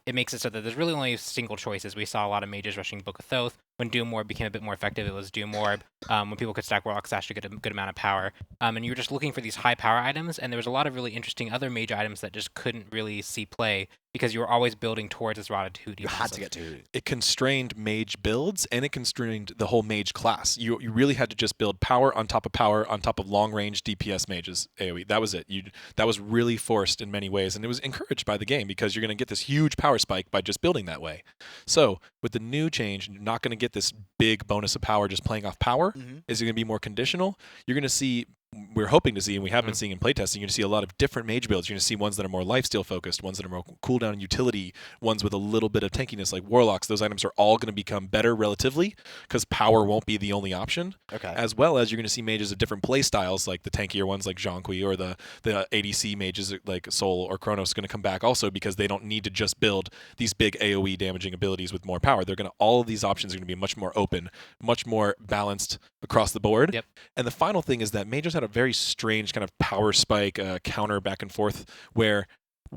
Speaker 4: it makes it so that there's really only single choices. We saw a lot of mages rushing Book of Thoth. When Doom Orb became a bit more effective, it was Doom Orb. When people could stack Warlocks, actually get a good amount of power. And you were just looking for these high power items, and there was a lot of really interesting other mage items that just couldn't really see play because you were always building towards this Rod 2D.
Speaker 1: You had to get to
Speaker 2: It constrained mage builds and it constrained the whole mage class. You really had to just build power on top of long range DPS mages AoE. That was it. That was really forced in many ways, and it was encouraged by the game because you're going to get this huge power spike by just building that way. So with the new change, you're not going to get this big bonus of power just playing off power. Is it going to be more conditional? You're going to see. We're hoping to see, and we have been seeing in playtesting, you're going to see a lot of different mage builds. You're going to see ones that are more lifesteal focused, ones that are more cooldown and utility, ones with a little bit of tankiness like Warlocks. Those items are all going to become better relatively because power won't be the only option.
Speaker 1: Okay.
Speaker 2: As well as you're going to see mages of different play styles, like the tankier ones like Zhonghui or the ADC mages like Soul or Chronos going to come back also because they don't need to just build these big AoE damaging abilities with more power. All of these options are going to be much more open, much more balanced across the board.
Speaker 4: Yep.
Speaker 2: And the final thing is that mages had a very strange kind of power spike counter back and forth where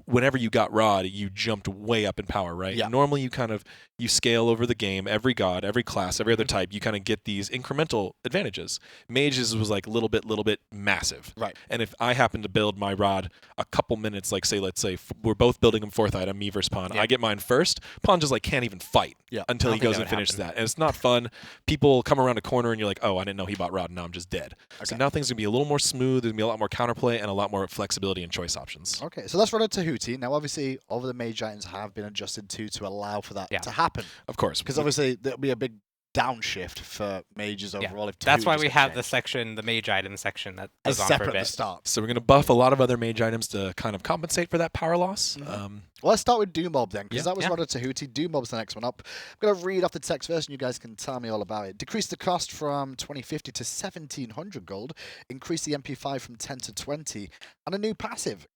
Speaker 2: whenever you got Rod, you jumped way up in power, right?
Speaker 1: Yeah.
Speaker 2: Normally you scale over the game, every god, every class, every other type, you kind of get these incremental advantages. Mages was like little bit massive.
Speaker 1: Right.
Speaker 2: And if I happen to build my Rod a couple minutes, like let's say we're both building him fourth item, me versus Pawn, I get mine first, Pawn just like can't even fight until he goes and finishes that. And it's not fun. People come around a corner and you're like, oh, I didn't know he bought Rod, and now I'm just dead.
Speaker 1: Okay.
Speaker 2: So now things are going to be a little more smooth, there's going to be a lot more counterplay and a lot more flexibility and choice options.
Speaker 1: Okay, so let's run into Hootie. Now, obviously, all of the mage items have been adjusted to allow for that to happen.
Speaker 2: Of course.
Speaker 1: Because obviously, there'll be a big downshift for mages overall. If
Speaker 4: that's why
Speaker 1: Tahuti's
Speaker 4: we
Speaker 1: gonna
Speaker 4: have
Speaker 1: change.
Speaker 4: the section, the mage item section that
Speaker 1: As
Speaker 4: goes on for
Speaker 1: separate
Speaker 4: a
Speaker 1: at the
Speaker 4: bit.
Speaker 1: start.
Speaker 2: So we're going to buff a lot of other mage items to kind of compensate for that power loss.
Speaker 1: Well, let's start with Doomob then, because that was
Speaker 4: Yeah.
Speaker 1: Rod of Tahuti. Doomob's the next one up. I'm going to read off the text first, and you guys can tell me all about it. Decrease the cost from 2050 to 1700 gold. Increase the MP5 from 10 to 20. And a new passive,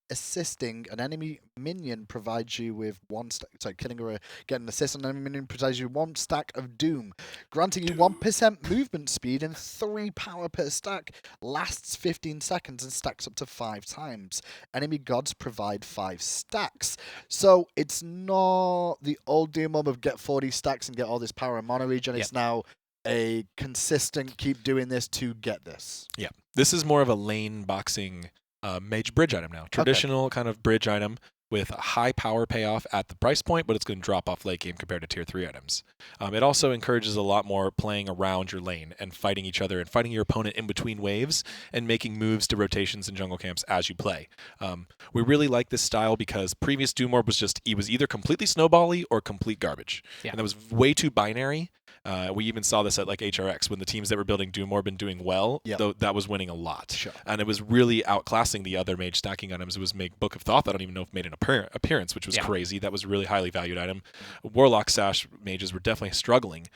Speaker 1: assisting an enemy minion provides you with one stack. Sorry, getting an assist on an enemy minion provides you 1 stack of Doom, granting you 1% movement speed and 3 power per stack. Lasts 15 seconds and stacks up to 5 times. Enemy gods provide 5 stacks. So it's not the old Doom mob of get 40 stacks and get all this power and mono regen. It's now a consistent keep doing this to get this.
Speaker 2: Yeah. This is more of a lane boxing mage bridge item now. Traditional kind of bridge item with a high power payoff at the price point, but it's going to drop off late game compared to tier 3 items. It also encourages a lot more playing around your lane and fighting each other and fighting your opponent in between waves and making moves to rotations and jungle camps as you play. We really like this style because previous Doom Orb was he was either completely snowbally or complete garbage.
Speaker 4: Yeah.
Speaker 2: And that was way too binary. We even saw this at like HRX when the teams that were building Doom Orb and doing well, though that was winning a lot.
Speaker 1: Sure.
Speaker 2: And it was really outclassing the other mage stacking items. It was make Book of Thoth. I don't even know if it made an appearance, which was crazy. That was a really highly valued item. Warlock Sash mages were definitely struggling.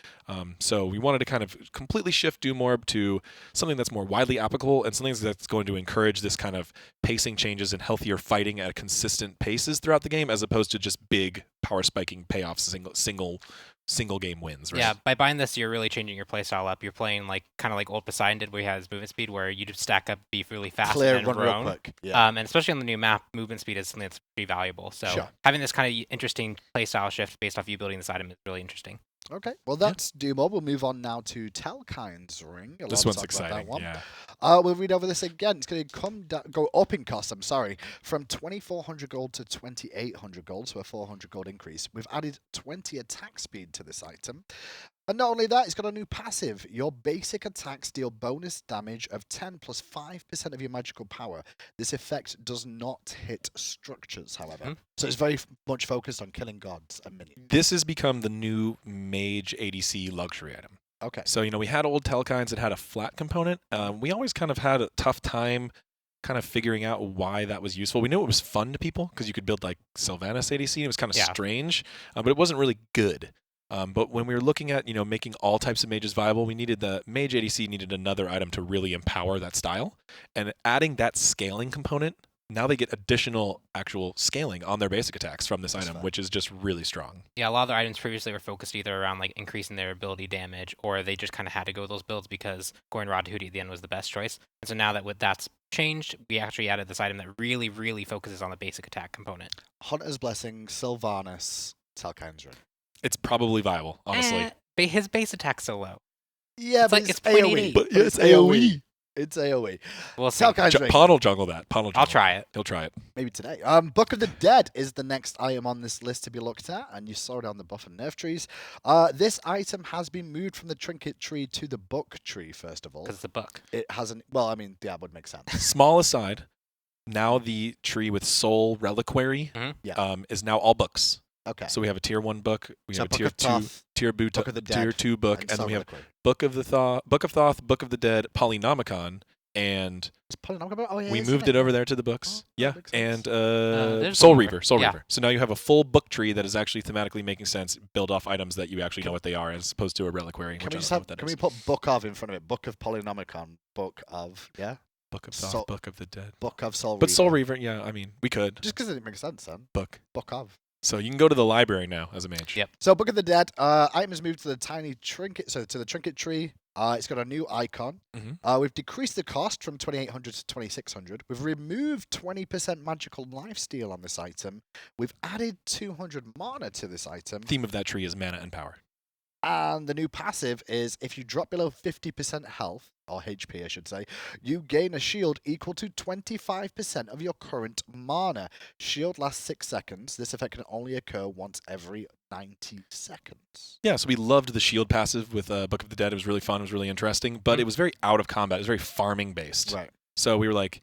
Speaker 2: So we wanted to kind of completely shift Doom Orb to something that's more widely applicable and something that's going to encourage this kind of pacing changes and healthier fighting at consistent paces throughout the game, as opposed to just big power spiking payoffs, single game wins, right?
Speaker 4: Yeah, by buying this, you're really changing your playstyle up. You're playing kind of like old Poseidon did, where he had his movement speed, where you just stack up, be really fast,
Speaker 1: Clear,
Speaker 4: and
Speaker 1: run real
Speaker 4: roam.
Speaker 1: quick. Yeah.
Speaker 4: And especially on the new map, movement speed is something that's pretty valuable. So
Speaker 1: Sure.
Speaker 4: having this kind of interesting playstyle shift based off you building this item is really interesting.
Speaker 1: Okay, well that's Doomob. We'll move on now to Telkind's Ring.
Speaker 2: This one's exciting. Yeah.
Speaker 1: We'll read over this again. It's going to go up in cost, from 2,400 gold to 2,800 gold, so a 400 gold increase. We've added 20 attack speed to this item. And not only that, it's got a new passive. Your basic attacks deal bonus damage of 10 plus 5% of your magical power. This effect does not hit structures, however. So it's very much focused on killing gods and minions.
Speaker 2: This has become the new mage ADC luxury item.
Speaker 1: Okay.
Speaker 2: So, we had old Telkines that had a flat component. We always kind of had a tough time kind of figuring out why that was useful. We knew it was fun to people because you could build like Sylvanas ADC. It was kind of strange, but it wasn't really good. But when we were looking at, making all types of mages viable, the mage ADC needed another item to really empower that style. And adding that scaling component, now they get additional actual scaling on their basic attacks from this item, which is just really strong.
Speaker 4: Yeah, a lot of the items previously were focused either around like increasing their ability damage, or they just kind of had to go with those builds because going Rod Tahuti at the end was the best choice. And so now that that's changed, we actually added this item that really, really focuses on the basic attack component.
Speaker 1: Hunter's Blessing, Sylvanas, Telkind's Ring.
Speaker 2: It's probably viable, honestly.
Speaker 4: His base attack's so low.
Speaker 1: Yeah, but
Speaker 4: it's
Speaker 1: AoE.
Speaker 4: 0.88.
Speaker 1: But it's AoE. It's AoE.
Speaker 4: We'll see.
Speaker 1: Telkind's Ring.
Speaker 2: Pawn will jungle that.
Speaker 4: I'll try it.
Speaker 2: He'll try it.
Speaker 1: Maybe today. Book of the Dead is the next item on this list to be looked at, and you saw it on the buff and nerf trees. This item has been moved from the trinket tree to the book tree, first of all.
Speaker 4: Because it's a book.
Speaker 1: It hasn't. Well, I mean, that would make sense.
Speaker 2: Small aside, now the tree with soul reliquary is now all books.
Speaker 1: Okay.
Speaker 2: So we have a tier 1 book, we have a
Speaker 1: Book
Speaker 2: tier
Speaker 1: of
Speaker 2: 2,
Speaker 1: Thoth,
Speaker 2: tier
Speaker 1: Book of the
Speaker 2: tier
Speaker 1: Dead,
Speaker 2: 2 book, and then
Speaker 1: Soul
Speaker 2: we have
Speaker 1: Reliquary.
Speaker 2: Book of Thoth, Book of the Dead, Polynomicon, and
Speaker 1: Is Polynomial? Oh, yeah,
Speaker 2: we
Speaker 1: isn't
Speaker 2: moved it over there to the books.
Speaker 1: Oh,
Speaker 2: yeah,
Speaker 1: that makes sense.
Speaker 2: and
Speaker 4: there's
Speaker 2: Soul
Speaker 4: one
Speaker 2: Reaver.
Speaker 4: more.
Speaker 2: Soul
Speaker 4: Yeah.
Speaker 2: Reaver. So now you have a full book tree that is actually thematically making sense, build off items that you actually know what they are, as opposed to a reliquary,
Speaker 1: Can
Speaker 2: which
Speaker 1: we
Speaker 2: I
Speaker 1: just
Speaker 2: don't know
Speaker 1: have?
Speaker 2: what that
Speaker 1: Can
Speaker 2: is.
Speaker 1: we put Book of in front of it? Book of Polynomicon. Book of
Speaker 2: Book of
Speaker 1: Soul-
Speaker 2: Thoth, Book of the Dead.
Speaker 1: Book of Soul Reaver.
Speaker 2: But Soul Reaver, yeah, I mean, we could.
Speaker 1: Just because it makes sense, then.
Speaker 2: Book.
Speaker 1: Book of.
Speaker 2: So you can go to the library now as a mage.
Speaker 4: Yep.
Speaker 1: So Book of the Dead, items moved to the tiny trinket, so to the trinket tree. It's got a new icon. We've decreased the cost from 2,800 to 2,600. We've removed 20% magical lifesteal on this item. We've added 200 mana to this item.
Speaker 2: Theme of that tree is mana and power.
Speaker 1: And the new passive is if you drop below 50% health, or HP I should say, you gain a shield equal to 25% of your current mana. Shield lasts 6 seconds. This effect can only occur once every 90 seconds.
Speaker 2: Yeah, so we loved the shield passive with Book of the Dead. It was really fun. It was really interesting. But it was very out of combat. It was very farming based.
Speaker 1: Right.
Speaker 2: So we were like,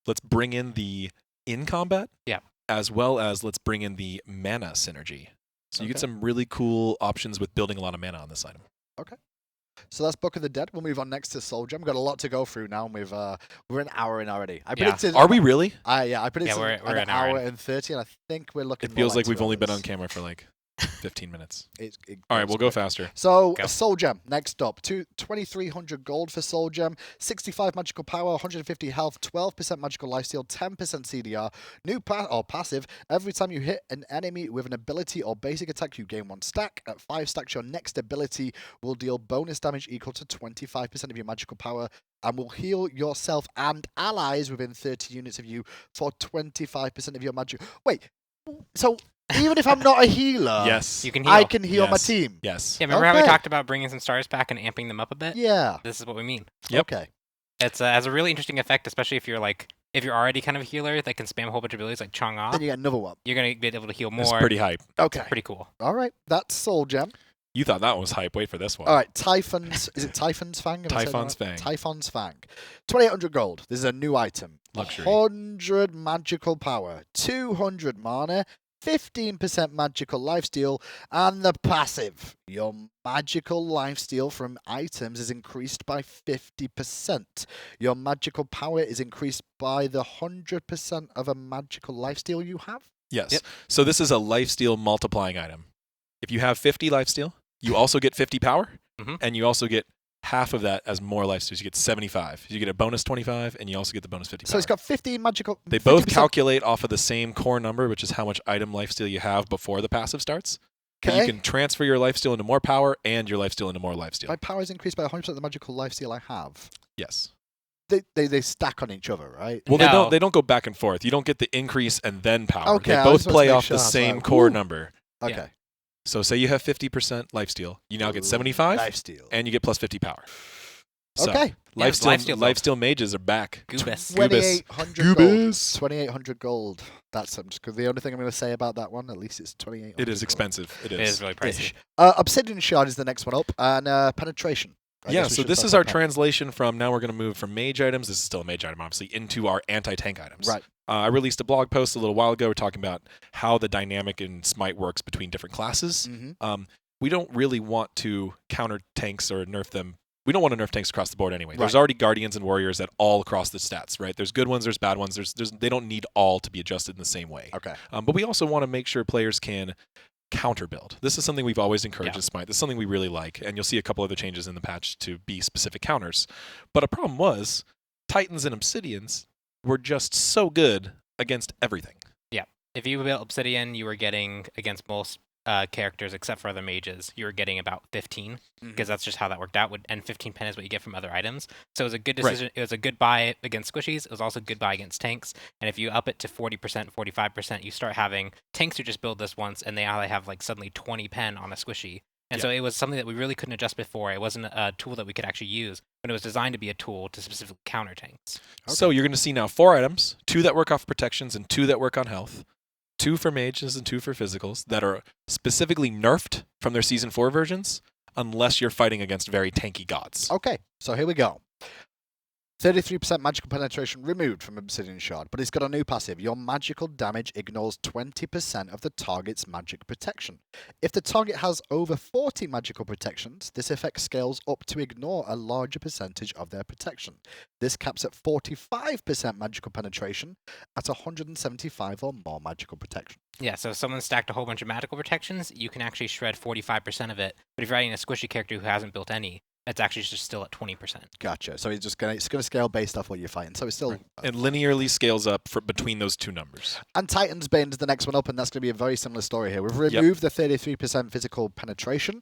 Speaker 2: let's bring in the in-combat.
Speaker 4: Yeah.
Speaker 2: As well as let's bring in the mana synergy. So you get some really cool options with building a lot of mana on this item.
Speaker 1: Okay. So that's Book of the Dead. We'll move on next to Soul Gem. We've got a lot to go through now. And we're an hour in already. I predicted.
Speaker 2: Are we really?
Speaker 1: I predicted
Speaker 4: we're
Speaker 1: an
Speaker 4: an hour
Speaker 1: hour
Speaker 4: in.
Speaker 1: and 30, and I think we're looking.
Speaker 2: It feels
Speaker 1: more
Speaker 2: like we've
Speaker 1: 2
Speaker 2: only been on
Speaker 1: hours.
Speaker 2: camera for like 15 minutes.
Speaker 1: It
Speaker 2: All right,
Speaker 1: goes
Speaker 2: we'll go
Speaker 1: quick.
Speaker 2: faster.
Speaker 1: So,
Speaker 4: Go.
Speaker 1: Soul Gem, next up. 2,300 gold for Soul Gem, 65 magical power, 150 health, 12% magical lifesteal, 10% CDR. New passive, every time you hit an enemy with an ability or basic attack, you gain 1 stack. At 5 stacks, your next ability will deal bonus damage equal to 25% of your magical power and will heal yourself and allies within 30 units of you for 25% of your magic. Wait, so even if I'm not a healer,
Speaker 2: Yes.
Speaker 4: You can heal.
Speaker 1: I can heal my
Speaker 2: Yes.
Speaker 1: team?
Speaker 2: Yes.
Speaker 4: Yeah, remember how we
Speaker 1: Okay.
Speaker 4: talked about bringing some stars back and amping them up a bit?
Speaker 1: Yeah.
Speaker 4: This is what we mean.
Speaker 2: Yep.
Speaker 1: Okay.
Speaker 4: It's has a really interesting effect, especially if you're already kind of a healer that can spam a whole bunch of abilities like Chong
Speaker 1: Then
Speaker 4: Ah.
Speaker 1: you get another one.
Speaker 4: You're gonna be able to heal more.
Speaker 2: It's pretty hype.
Speaker 1: Okay.
Speaker 4: Pretty cool.
Speaker 1: All right. That's Soul Gem.
Speaker 2: You thought that one was hype. Wait for this one.
Speaker 1: All right. Typhon's. Is it Typhon's Fang? Am I saying that
Speaker 2: Typhon's
Speaker 1: right?
Speaker 2: Fang.
Speaker 1: Typhon's Fang. 2,800 gold. This is a new item.
Speaker 2: Luxury.
Speaker 1: 100 magical power. 200 mana. 15% magical lifesteal. And the passive. Your magical lifesteal from items is increased by 50%. Your magical power is increased by the 100% of a magical lifesteal you have.
Speaker 2: Yes.
Speaker 4: Yep.
Speaker 2: So this is a lifesteal multiplying item. If you have 50 lifesteal, you also get 50 power, and you also get half of that as more lifesteal. You get 75. You get a bonus 25, and you also get the bonus 50 power.
Speaker 1: So it's got 15 magical.
Speaker 2: They both
Speaker 1: 50%.
Speaker 2: calculate off of the same core number, which is how much item lifesteal you have before the passive starts. But
Speaker 1: Okay.
Speaker 2: you can transfer your lifesteal into more power and your lifesteal into more lifesteal.
Speaker 1: My power is increased by 100% of the magical lifesteal I have.
Speaker 2: Yes.
Speaker 1: They stack on each other, right?
Speaker 2: Well,
Speaker 4: No.
Speaker 2: they don't go back and forth. You don't get the increase and then power.
Speaker 1: Okay,
Speaker 2: They
Speaker 1: I
Speaker 2: both
Speaker 1: just wanted to
Speaker 2: play
Speaker 1: make
Speaker 2: off
Speaker 1: sure.
Speaker 2: the
Speaker 1: I was
Speaker 2: same
Speaker 1: like,
Speaker 2: core
Speaker 1: ooh.
Speaker 2: number.
Speaker 1: Okay.
Speaker 2: So say you have 50% lifesteal, you now get 75,
Speaker 1: Lifesteal.
Speaker 2: and you get plus 50 power. So
Speaker 1: Okay.
Speaker 4: Yeah,
Speaker 2: lifesteal mages are back.
Speaker 4: Goobus.
Speaker 1: 2,800 gold.
Speaker 2: Goobus.
Speaker 1: 2,800 gold. That's just the only thing I'm going to say about that one. At least it's 2,800.
Speaker 2: It is
Speaker 1: gold.
Speaker 2: expensive. It
Speaker 4: It is
Speaker 2: is.
Speaker 4: really pricey.
Speaker 1: Ish. Obsidian Shard is the next one up, and penetration. I
Speaker 2: Yeah,
Speaker 1: guess we
Speaker 2: so
Speaker 1: should
Speaker 2: this
Speaker 1: start
Speaker 2: is our
Speaker 1: with that.
Speaker 2: translation from now we're going to move from mage items, this is still a mage item obviously, into our anti-tank items.
Speaker 1: Right.
Speaker 2: I released a blog post a little while ago talking about how the dynamic in Smite works between different classes.
Speaker 1: Mhm.
Speaker 2: We don't really want to counter tanks or nerf them. We don't want to nerf tanks across the board anyway. There's
Speaker 1: Right.
Speaker 2: already guardians and warriors at all across the stats, right? There's good ones, there's bad ones. They don't need all to be adjusted in the same way.
Speaker 1: Okay.
Speaker 2: But we also want to make sure players can counter build. This is something we've always encouraged in Smite. This is something we really like, and you'll see a couple other changes in the patch to be specific counters. But a problem was Titans and Obsidians were just so good against everything.
Speaker 4: If you built Obsidian, you were getting against most characters except for other mages. You were getting about 15 because that's just how that worked out. And 15 pen is what you get from other items. So it was a good
Speaker 2: Right.
Speaker 4: decision. It was a good buy against squishies. It was also a good buy against tanks. And if you up it to 40%, 45%, you start having tanks who just build this once and they have like suddenly 20 pen on a squishy. And so it was something that we really couldn't adjust before. It wasn't a tool that we could actually use, but it was designed to be a tool to specifically counter tanks.
Speaker 2: So you're going to see now 4 items, 2 that work off protections and 2 that work on health, 2 for mages and 2 for physicals that are specifically nerfed from their Season 4 versions unless you're fighting against very tanky gods.
Speaker 1: Okay, so here we go. 33% magical penetration removed from Obsidian Shard, but it's got a new passive. Your magical damage ignores 20% of the target's magic protection. If the target has over 40 magical protections, this effect scales up to ignore a larger percentage of their protection. This caps at 45% magical penetration at 175 or more magical protection.
Speaker 4: Yeah, so if someone stacked a whole bunch of magical protections, you can actually shred 45% of it. But if you're adding a squishy character who hasn't built any, It's actually just still at 20%.
Speaker 1: Gotcha. So it's gonna scale based off what you're fighting. So it's still
Speaker 2: It linearly scales up between those two numbers.
Speaker 1: And Titan's Bane is the next one up, and that's going to be a very similar story here. We've removed the 33% physical penetration.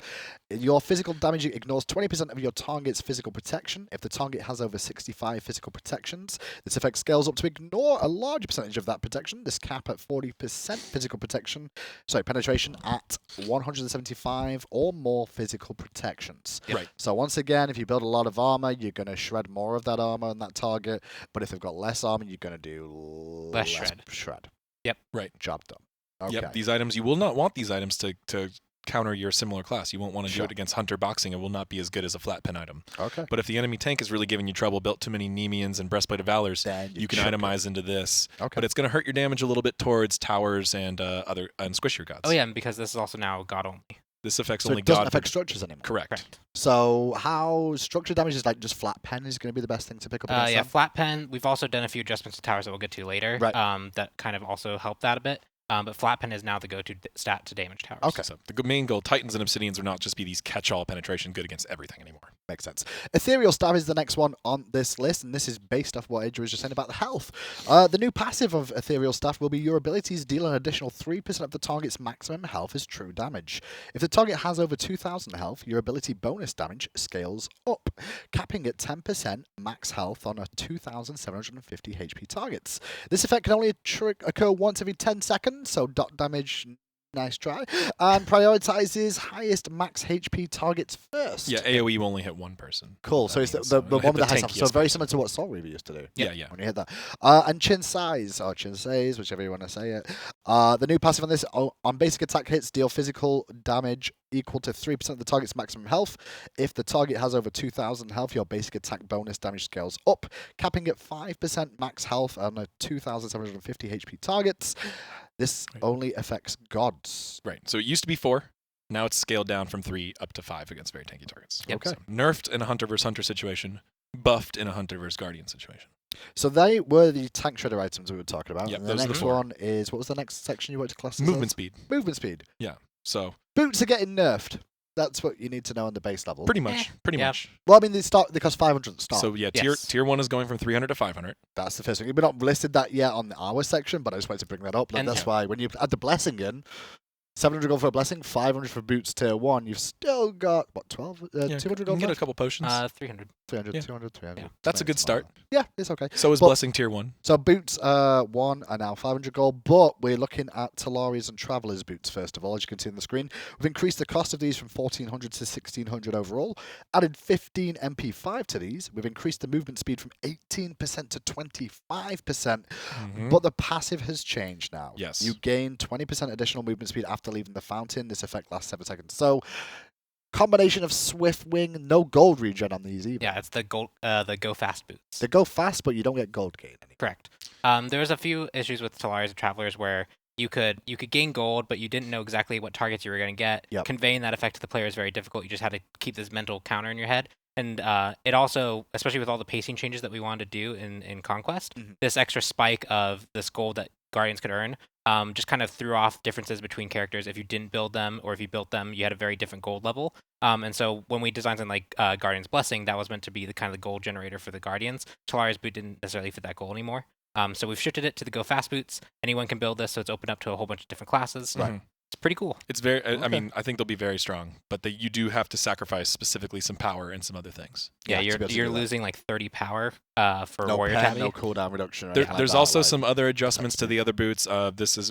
Speaker 1: Your physical damage ignores 20% of your target's physical protection. If the target has over 65 physical protections, this effect scales up to ignore a larger percentage of that protection. This cap at 40% physical penetration at 175 or more physical protections.
Speaker 2: Right.
Speaker 1: So once again, if you build a lot of armor, you're going to shred more of that armor on that target. But if they've got less armor, you're going to do
Speaker 4: Less shred.
Speaker 1: Yep.
Speaker 2: Right.
Speaker 1: Job done. Okay.
Speaker 2: Yep. These items, you will not want these items to counter your similar class. You won't want to do
Speaker 1: Sure.
Speaker 2: it against Hunter Boxing. It will not be as good as a flat pen item.
Speaker 1: Okay.
Speaker 2: But if the enemy tank is really giving you trouble, built too many Nemeans and Breastplate of Valors,
Speaker 1: Then
Speaker 2: you can
Speaker 1: chuck it.
Speaker 2: itemize into this.
Speaker 1: Okay.
Speaker 2: But it's going to hurt your damage a little bit towards towers and Squishier gods.
Speaker 4: Oh yeah, and because this is also now God only.
Speaker 2: This affects
Speaker 1: So
Speaker 2: only
Speaker 1: it doesn't
Speaker 2: god.
Speaker 1: affect structures anymore.
Speaker 2: Correct.
Speaker 1: So how structure damage is like just flat pen is going to be the best thing to pick up against
Speaker 4: Yeah,
Speaker 1: them?
Speaker 4: flat pen. We've also done a few adjustments to towers that we'll get to later.
Speaker 1: Right.
Speaker 4: That kind of also help that a bit. But flat pen is now the go-to stat to damage towers.
Speaker 1: Okay.
Speaker 2: So the main goal, Titans and Obsidians, are not just be these catch-all penetration good against everything anymore.
Speaker 1: Makes sense. Ethereal Staff is the next one on this list, and this is based off what Adrian was just saying about the health. The new passive of Ethereal Staff will be your abilities deal an additional 3% of the target's maximum health as true damage. If the target has over 2,000 health, your ability bonus damage scales up, capping at 10% max health on a 2,750 HP targets. This effect can only occur once every 10 seconds, so dot damage. Nice try. And prioritizes highest max HP targets first.
Speaker 2: Yeah, AoE will only hit one person.
Speaker 1: Cool. So it's the
Speaker 2: It'll
Speaker 1: one
Speaker 2: hit
Speaker 1: with the highest
Speaker 2: tankiest
Speaker 1: health. So very
Speaker 2: person.
Speaker 1: similar to what Soul Reaver used to do.
Speaker 2: Yeah.
Speaker 1: When you hit that. And Chin Size, or Chin Says, whichever you want to say it. The new passive on this, on basic attack hits, deal physical damage equal to 3% of the target's maximum health. If the target has over 2,000 health, your basic attack bonus damage scales up, capping at 5% max health on a 2,750 HP targets. This only affects gods.
Speaker 2: Right. So it used to be 4. Now it's scaled down from 3 up to 5 against very tanky targets.
Speaker 1: Yep. Okay.
Speaker 2: So nerfed in a Hunter versus Hunter situation, buffed in a Hunter versus Guardian situation.
Speaker 1: So they were the tank shredder items we were talking about.
Speaker 2: Yep,
Speaker 1: And the
Speaker 2: those are the
Speaker 1: next
Speaker 2: 4.
Speaker 1: one is, what was the next section you wanted to class as?
Speaker 2: Movement speed.
Speaker 1: Movement speed.
Speaker 2: So
Speaker 1: Boots are getting nerfed. That's what you need to know on the base level.
Speaker 2: pretty much.
Speaker 4: Yeah.
Speaker 1: Well, I mean, they cost 500 at the start.
Speaker 2: So yeah,
Speaker 4: Yes.
Speaker 2: tier 1 is going from 300 to 500.
Speaker 1: That's the first thing. We've not listed that yet on our section, but I just wanted to bring that up.
Speaker 4: And-
Speaker 1: That's why when you add the blessing in, 700 gold for a blessing, 500 for boots tier 1, you've still got, what, 12?
Speaker 2: Yeah,
Speaker 1: 200
Speaker 2: you can
Speaker 1: gold
Speaker 2: get a
Speaker 1: left?
Speaker 2: couple potions.
Speaker 4: 300.
Speaker 1: 300,
Speaker 2: yeah.
Speaker 1: 200, 300.
Speaker 4: Yeah.
Speaker 2: That's a good start.
Speaker 1: Yeah, it's okay.
Speaker 2: So is
Speaker 1: but-
Speaker 2: Blessing tier 1.
Speaker 1: So boots 1 are now 500 gold, but we're looking at Talari's and Traveler's boots first of all, as you can see on the screen. We've increased the cost of these from 1,400 to 1,600 overall, added 15 MP5 to these. We've increased the movement speed from 18% to 25%, but the passive has changed now.
Speaker 2: Yes.
Speaker 1: You gain 20% additional movement speed after leaving the fountain. This effect lasts 7 seconds. So combination of Swift Wing, no gold regen on these either.
Speaker 4: Yeah, it's the go fast boots.
Speaker 1: They go fast, but you don't get gold gain.
Speaker 4: Correct. There's a few issues with Talaris and Travelers where you could gain gold, but you didn't know exactly what targets you were going to get.
Speaker 1: Yep.
Speaker 4: Conveying that effect to the player is very difficult. You just had to keep this mental counter in your head. And it also, especially with all the pacing changes that we wanted to do in Conquest, this extra spike of this gold that Guardians could earn just kind of threw off differences between characters. If you didn't build them, or if you built them, you had a very different gold level. And so when we designed something like Guardian's Blessing, that was meant to be the kind of the gold generator for the Guardians. Talari's boot didn't necessarily fit that goal anymore. So we've shifted it to the go fast boots. Anyone can build this, so it's opened up to a whole bunch of different classes.
Speaker 2: Right.
Speaker 4: It's pretty cool.
Speaker 2: It's very. I
Speaker 1: Okay.
Speaker 2: mean, I think they'll be very strong, but you do have to sacrifice specifically some power and some other things.
Speaker 4: Yeah,
Speaker 1: to be able to
Speaker 4: you're
Speaker 1: do that.
Speaker 4: losing like 30 power for
Speaker 1: No
Speaker 4: Warrior
Speaker 1: pen,
Speaker 4: Tabby.
Speaker 1: no cooldown reduction. or
Speaker 2: There,
Speaker 1: anything like
Speaker 2: there's
Speaker 1: that,
Speaker 2: also
Speaker 1: like-
Speaker 2: some other adjustments to the other boots.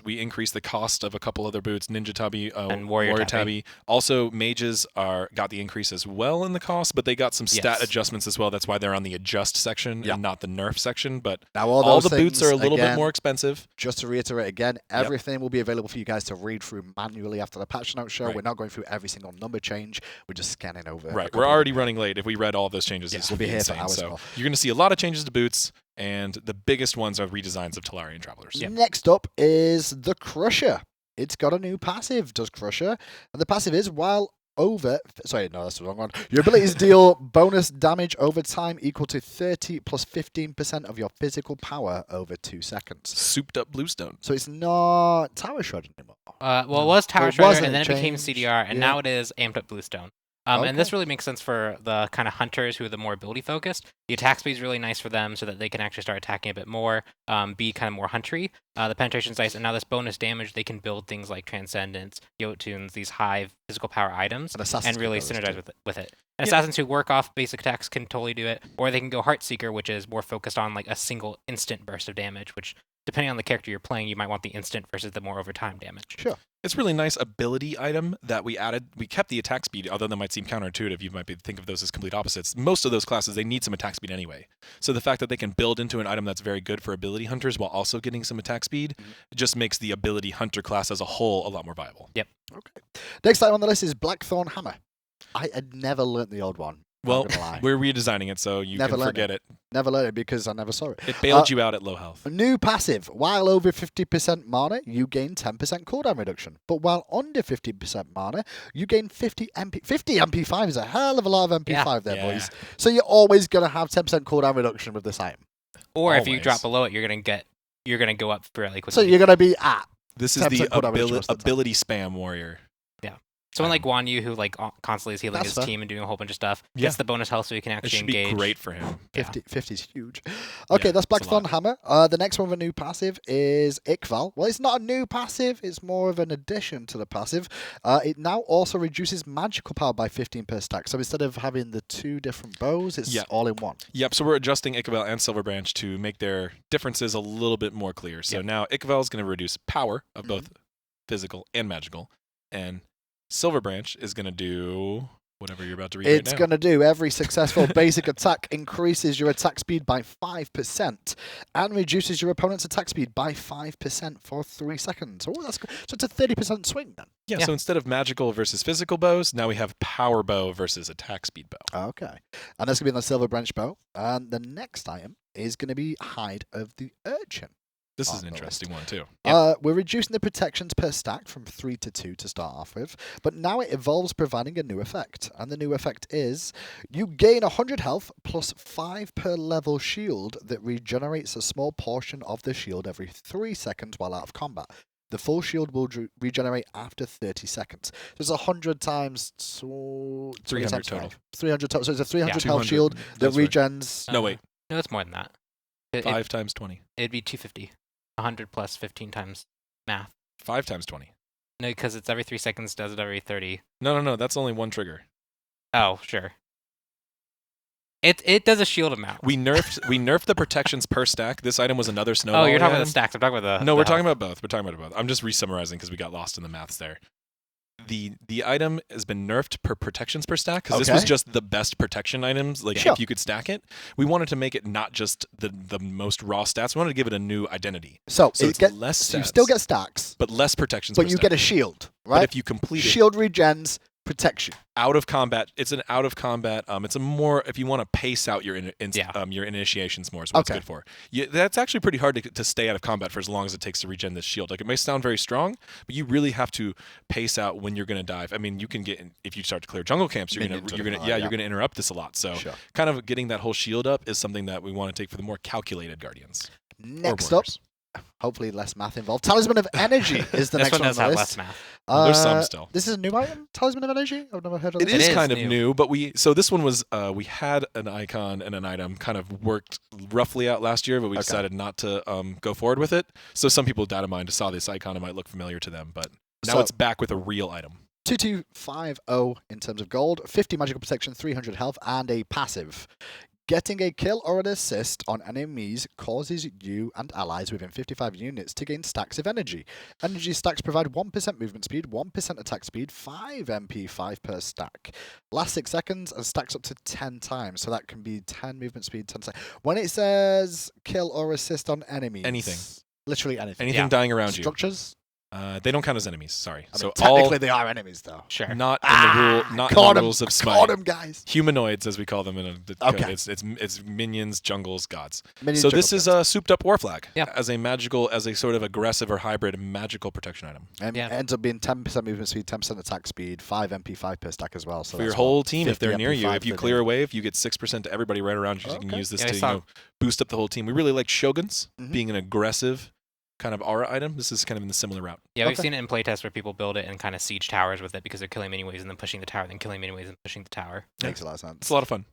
Speaker 2: We increased the cost of a couple other boots, Ninja Tabi
Speaker 4: And Warrior Tabby.
Speaker 2: Also, mages got the increase as well in the cost, but they got some stat
Speaker 4: Yes.
Speaker 2: adjustments as well. That's why they're on the adjust section
Speaker 1: Yeah.
Speaker 2: and not the nerf section. But
Speaker 1: Now
Speaker 2: all
Speaker 1: those
Speaker 2: the boots are a
Speaker 1: things,
Speaker 2: little bit
Speaker 1: again,
Speaker 2: more expensive.
Speaker 1: Just to reiterate again, everything will be available for you guys to read through manually after the patch notes show.
Speaker 2: Right.
Speaker 1: We're not going through every single number change. We're just scanning over. a
Speaker 2: Right,
Speaker 1: couple
Speaker 2: we're
Speaker 1: of
Speaker 2: already
Speaker 1: them.
Speaker 2: running late. If we read all of those changes,
Speaker 1: Yeah,
Speaker 2: this
Speaker 1: we'll
Speaker 2: would
Speaker 1: be
Speaker 2: be
Speaker 1: here for
Speaker 2: insane.
Speaker 1: hours
Speaker 2: So
Speaker 1: more.
Speaker 2: you're going to see a lot of changes to boots, and the biggest ones are redesigns of Talarian Travelers.
Speaker 4: Yeah.
Speaker 1: Next up is the Crusher. It's got a new passive, does Crusher. And the passive is, sorry, no, that's the wrong one. Your abilities deal bonus damage over time equal to 30 plus 15% of your physical power over 2 seconds.
Speaker 2: Souped up bluestone.
Speaker 1: So it's not Tower Shred anymore.
Speaker 4: Well, it was Tower
Speaker 1: Well, it
Speaker 4: Shredder,
Speaker 1: wasn't,
Speaker 4: and then
Speaker 1: it
Speaker 4: it became
Speaker 1: changed,
Speaker 4: CDR, and
Speaker 1: yeah.
Speaker 4: now it is Amped Up Bluestone. And this
Speaker 1: Okay.
Speaker 4: really makes sense for the kind of hunters who are the more ability focused. The attack speed is really nice for them so that they can actually start attacking a bit more, be kind of more huntery. The penetration's nice, and now this bonus damage, they can build things like Transcendence, Yotunes, these high physical power items,
Speaker 1: And Assassins
Speaker 4: and really
Speaker 1: can do this
Speaker 4: synergize
Speaker 1: too.
Speaker 4: with it. And Assassins who work off basic attacks can totally do it, or they can go Heartseeker, which is more focused on like a single instant burst of damage, which depending on the character you're playing, you might want the instant versus the more over time damage.
Speaker 1: Sure.
Speaker 2: It's a really nice ability item that we added. We kept the attack speed, although that might seem counterintuitive. You might think of those as complete opposites. Most of those classes, they need some attack speed anyway. So the fact that they can build into an item that's very good for ability hunters while also getting some attack speed just makes the ability hunter class as a whole a lot more viable.
Speaker 4: Yep.
Speaker 1: Okay. Next item on the list is Blackthorn Hammer. I had never learnt the old one.
Speaker 2: Well,
Speaker 1: not gonna lie.
Speaker 2: we're redesigning it, so you
Speaker 1: Never
Speaker 2: can
Speaker 1: learned
Speaker 2: forget it.
Speaker 1: Never learned it because I never saw it.
Speaker 2: It bailed you out at low health.
Speaker 1: A new passive. While over 50% mana, you gain 10% cooldown reduction. But while under 50% mana, you gain 50 MP. 50 MP5 is a hell of a lot of MP5 there,
Speaker 2: Yeah.
Speaker 1: boys. So you're always going to have 10% cooldown reduction with this item.
Speaker 4: Or if you
Speaker 2: Always.
Speaker 4: drop below it, you're gonna go up fairly quickly.
Speaker 1: So you're going to be at.
Speaker 2: This is
Speaker 1: 10%
Speaker 2: the
Speaker 1: cooldown reduction most of the time.
Speaker 2: ability spam warrior.
Speaker 4: Someone like Guan Yu, who like constantly is healing
Speaker 1: That's
Speaker 4: his
Speaker 1: fair.
Speaker 4: team and doing a whole bunch of stuff,
Speaker 2: Yeah.
Speaker 4: gets the bonus health so he can
Speaker 2: It
Speaker 4: actually
Speaker 2: should
Speaker 4: engage.
Speaker 2: be great for him.
Speaker 1: 50 is huge. Okay,
Speaker 2: Yeah,
Speaker 1: that's
Speaker 2: it's a
Speaker 1: Blackthorn
Speaker 2: lot.
Speaker 1: Hammer. The next one with a new passive is Iqval. Well, it's not a new passive. It's more of an addition to the passive. It now also reduces magical power by 15 per stack. So instead of having the two different bows, it's
Speaker 2: Yeah.
Speaker 1: all in one.
Speaker 2: Yep, so we're adjusting Ichabel and Silverbranch to make their differences a little bit more clear. So
Speaker 4: Yep.
Speaker 2: now Ichabel is going to reduce power of both physical and magical, and Silverbranch is going to do whatever you're about to read
Speaker 1: It's
Speaker 2: right now.
Speaker 1: going to do every successful basic attack increases your attack speed by 5% and reduces your opponent's attack speed by 5% for 3 seconds. Oh, that's good. So it's a 30% swing then.
Speaker 2: Yeah,
Speaker 4: Yeah.
Speaker 2: so instead of magical versus physical bows, now we have power bow versus attack speed bow.
Speaker 1: Okay. And that's going to be on the Silver Branch bow. And the next item is going to be Hide of the Urchin.
Speaker 2: This is
Speaker 1: on
Speaker 2: an
Speaker 1: the
Speaker 2: interesting one too.
Speaker 1: We're reducing the protections per stack from 3 to 2 to start off with, but now it evolves providing a new effect. And the new effect is you gain 100 health plus 5 per level shield that regenerates a small portion of the shield every 3 seconds while out of combat. The full shield will regenerate after 30 seconds. So it's 100 times
Speaker 2: 300
Speaker 1: times
Speaker 2: total.
Speaker 1: 5. 300 total. So it's a 300
Speaker 2: 200.
Speaker 1: health shield that
Speaker 2: That's right.
Speaker 1: regens.
Speaker 2: No, wait,
Speaker 4: No, it's more than that.
Speaker 2: 5 times 20.
Speaker 4: It'd be 250. 100 plus 15 times math.
Speaker 2: 5 times 20.
Speaker 4: No, because it's every 3 seconds, does it every 30.
Speaker 2: No, that's only one trigger.
Speaker 4: Oh, sure. It does a shield amount.
Speaker 2: We nerfed the protections per stack. This item was another snowball.
Speaker 4: Oh, you're talking about
Speaker 2: item.
Speaker 4: the stacks. I'm talking about the.
Speaker 2: No,
Speaker 4: the
Speaker 2: we're talking
Speaker 4: health.
Speaker 2: about both. We're talking about both. I'm just re-summarizing because we got lost in the maths there. The item has been nerfed per protections per stack because this was
Speaker 1: Okay.
Speaker 2: just the best protection items. Like
Speaker 1: Sure.
Speaker 2: if you could stack it, we wanted to make it not just the most raw stats. We wanted to give it a new identity.
Speaker 1: So,
Speaker 2: So
Speaker 1: it
Speaker 2: it's
Speaker 1: get,
Speaker 2: less
Speaker 1: so you
Speaker 2: stats,
Speaker 1: still get stacks,
Speaker 2: but less protections.
Speaker 1: but
Speaker 2: per
Speaker 1: you
Speaker 2: stack.
Speaker 1: get a shield,
Speaker 2: But
Speaker 1: right?
Speaker 2: if you complete it
Speaker 1: Shield regens protection.
Speaker 2: out of combat, it's an out of combat. It's a more if you want to pace out your
Speaker 4: Yeah.
Speaker 2: your initiations more is what
Speaker 1: Okay.
Speaker 2: it's good for. That's actually pretty hard to stay out of combat for as long as it takes to regen this shield. Like it may sound very strong, but you really have to pace out when you're going to dive. I mean, you can get if you start to clear jungle camps,
Speaker 1: Minions are
Speaker 2: you're
Speaker 1: fine,
Speaker 2: gonna you're gonna interrupt this a lot. So
Speaker 1: Sure.
Speaker 2: kind of getting that whole shield up is something that we want to take for the more calculated guardians. or
Speaker 1: Next up,
Speaker 2: warriors.
Speaker 1: hopefully less math involved. Talisman of Energy is the
Speaker 4: This
Speaker 1: next
Speaker 4: one
Speaker 1: one on
Speaker 4: does
Speaker 1: the
Speaker 4: have
Speaker 1: list.
Speaker 4: less math.
Speaker 2: There's some still.
Speaker 1: This is a new item, Talisman of Energy. I've never heard of
Speaker 2: It
Speaker 1: this.
Speaker 2: is
Speaker 4: is
Speaker 2: kind of
Speaker 4: new.
Speaker 2: new, but so this one was we had an icon and an item kind of worked roughly out last year, but we
Speaker 1: Okay.
Speaker 2: decided not to go forward with it. So some people with data mined saw this icon, it might look familiar to them, but now
Speaker 1: So-
Speaker 2: it's back with a real item.
Speaker 1: 2250 in terms of gold, 50 magical protection, 300 health, and a passive. Getting a kill or an assist on enemies causes you and allies within 55 units to gain stacks of energy. Energy stacks provide 1% movement speed, 1% attack speed, 5 MP5 per stack. Last 6 seconds and stacks up to 10 times. So that can be 10 movement speed, 10 seconds. When it says kill or assist on enemies,
Speaker 2: Anything.
Speaker 1: Literally anything.
Speaker 2: Anything
Speaker 4: Yeah.
Speaker 2: dying around you.
Speaker 1: Structures?
Speaker 2: They don't count as enemies, sorry.
Speaker 1: I
Speaker 2: So
Speaker 1: mean, technically
Speaker 2: all
Speaker 1: they are enemies though.
Speaker 4: Sure.
Speaker 2: not in the rule not in
Speaker 1: Caught
Speaker 2: the
Speaker 1: 'em,
Speaker 2: rules of
Speaker 1: Caught
Speaker 2: SMITE.
Speaker 1: 'em, guys.
Speaker 2: Humanoids, as we call them in the
Speaker 1: Okay.
Speaker 2: code. It's minions, jungles, gods.
Speaker 1: Minion
Speaker 2: So this
Speaker 1: jungle
Speaker 2: is a souped up war flag
Speaker 4: Yeah.
Speaker 2: as a sort of aggressive or hybrid magical protection item.
Speaker 1: And
Speaker 4: Yeah.
Speaker 1: it ends up being 10% movement speed, 10% attack speed, 5 MP5 per stack as well. So
Speaker 2: For your
Speaker 1: that's
Speaker 2: whole
Speaker 1: what,
Speaker 2: team, if
Speaker 1: 50
Speaker 2: they're near you,
Speaker 1: MP5
Speaker 2: if you
Speaker 1: per
Speaker 2: clear
Speaker 1: day.
Speaker 2: a wave, you get 6% to everybody right around you. So you can
Speaker 1: Okay.
Speaker 2: use this
Speaker 4: Yeah, I
Speaker 2: to
Speaker 4: saw-
Speaker 2: boost up the whole team. We really like Shoguns
Speaker 1: Mhm.
Speaker 2: being an aggressive kind of aura item. This is kind of in the similar route.
Speaker 4: Yeah, we've
Speaker 1: Okay.
Speaker 4: seen it in playtests where people build it and kind of siege towers with it because they're killing mini waves and then pushing the tower, then killing mini waves and pushing the tower.
Speaker 1: Makes a lot of sense.
Speaker 2: It's a lot of fun.